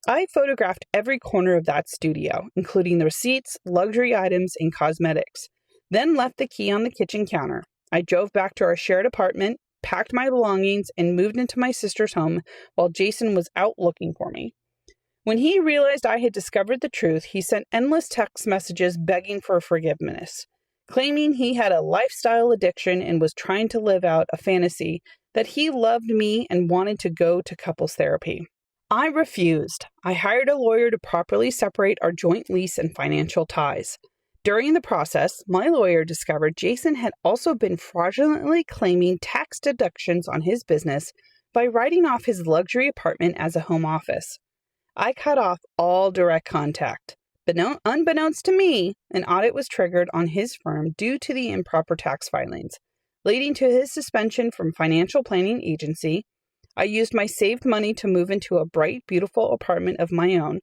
I photographed every corner of that studio, including the receipts, luxury items, and cosmetics, then left the key on the kitchen counter. I drove back to our shared apartment, packed my belongings, and moved into my sister's home while Jason was out looking for me. When he realized I had discovered the truth, he sent endless text messages begging for forgiveness, claiming he had a lifestyle addiction and was trying to live out a fantasy that he loved me and wanted to go to couples therapy. I refused. I hired a lawyer to properly separate our joint lease and financial ties. During the process, my lawyer discovered Jason had also been fraudulently claiming tax deductions on his business by writing off his luxury apartment as a home office. I cut off all direct contact, but unbeknownst to me, an audit was triggered on his firm due to the improper tax filings, leading to his suspension from financial planning agency. I used my saved money to move into a bright, beautiful apartment of my own.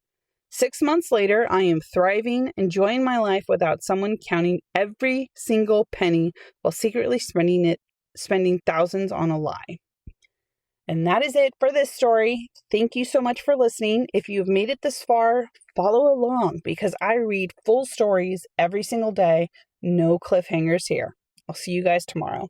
6 months later, I am thriving, enjoying my life without someone counting every single penny while secretly spending thousands on a lie. And that is it for this story. Thank you so much for listening. If you've made it this far, follow along because I read full stories every single day. No cliffhangers here. I'll see you guys tomorrow.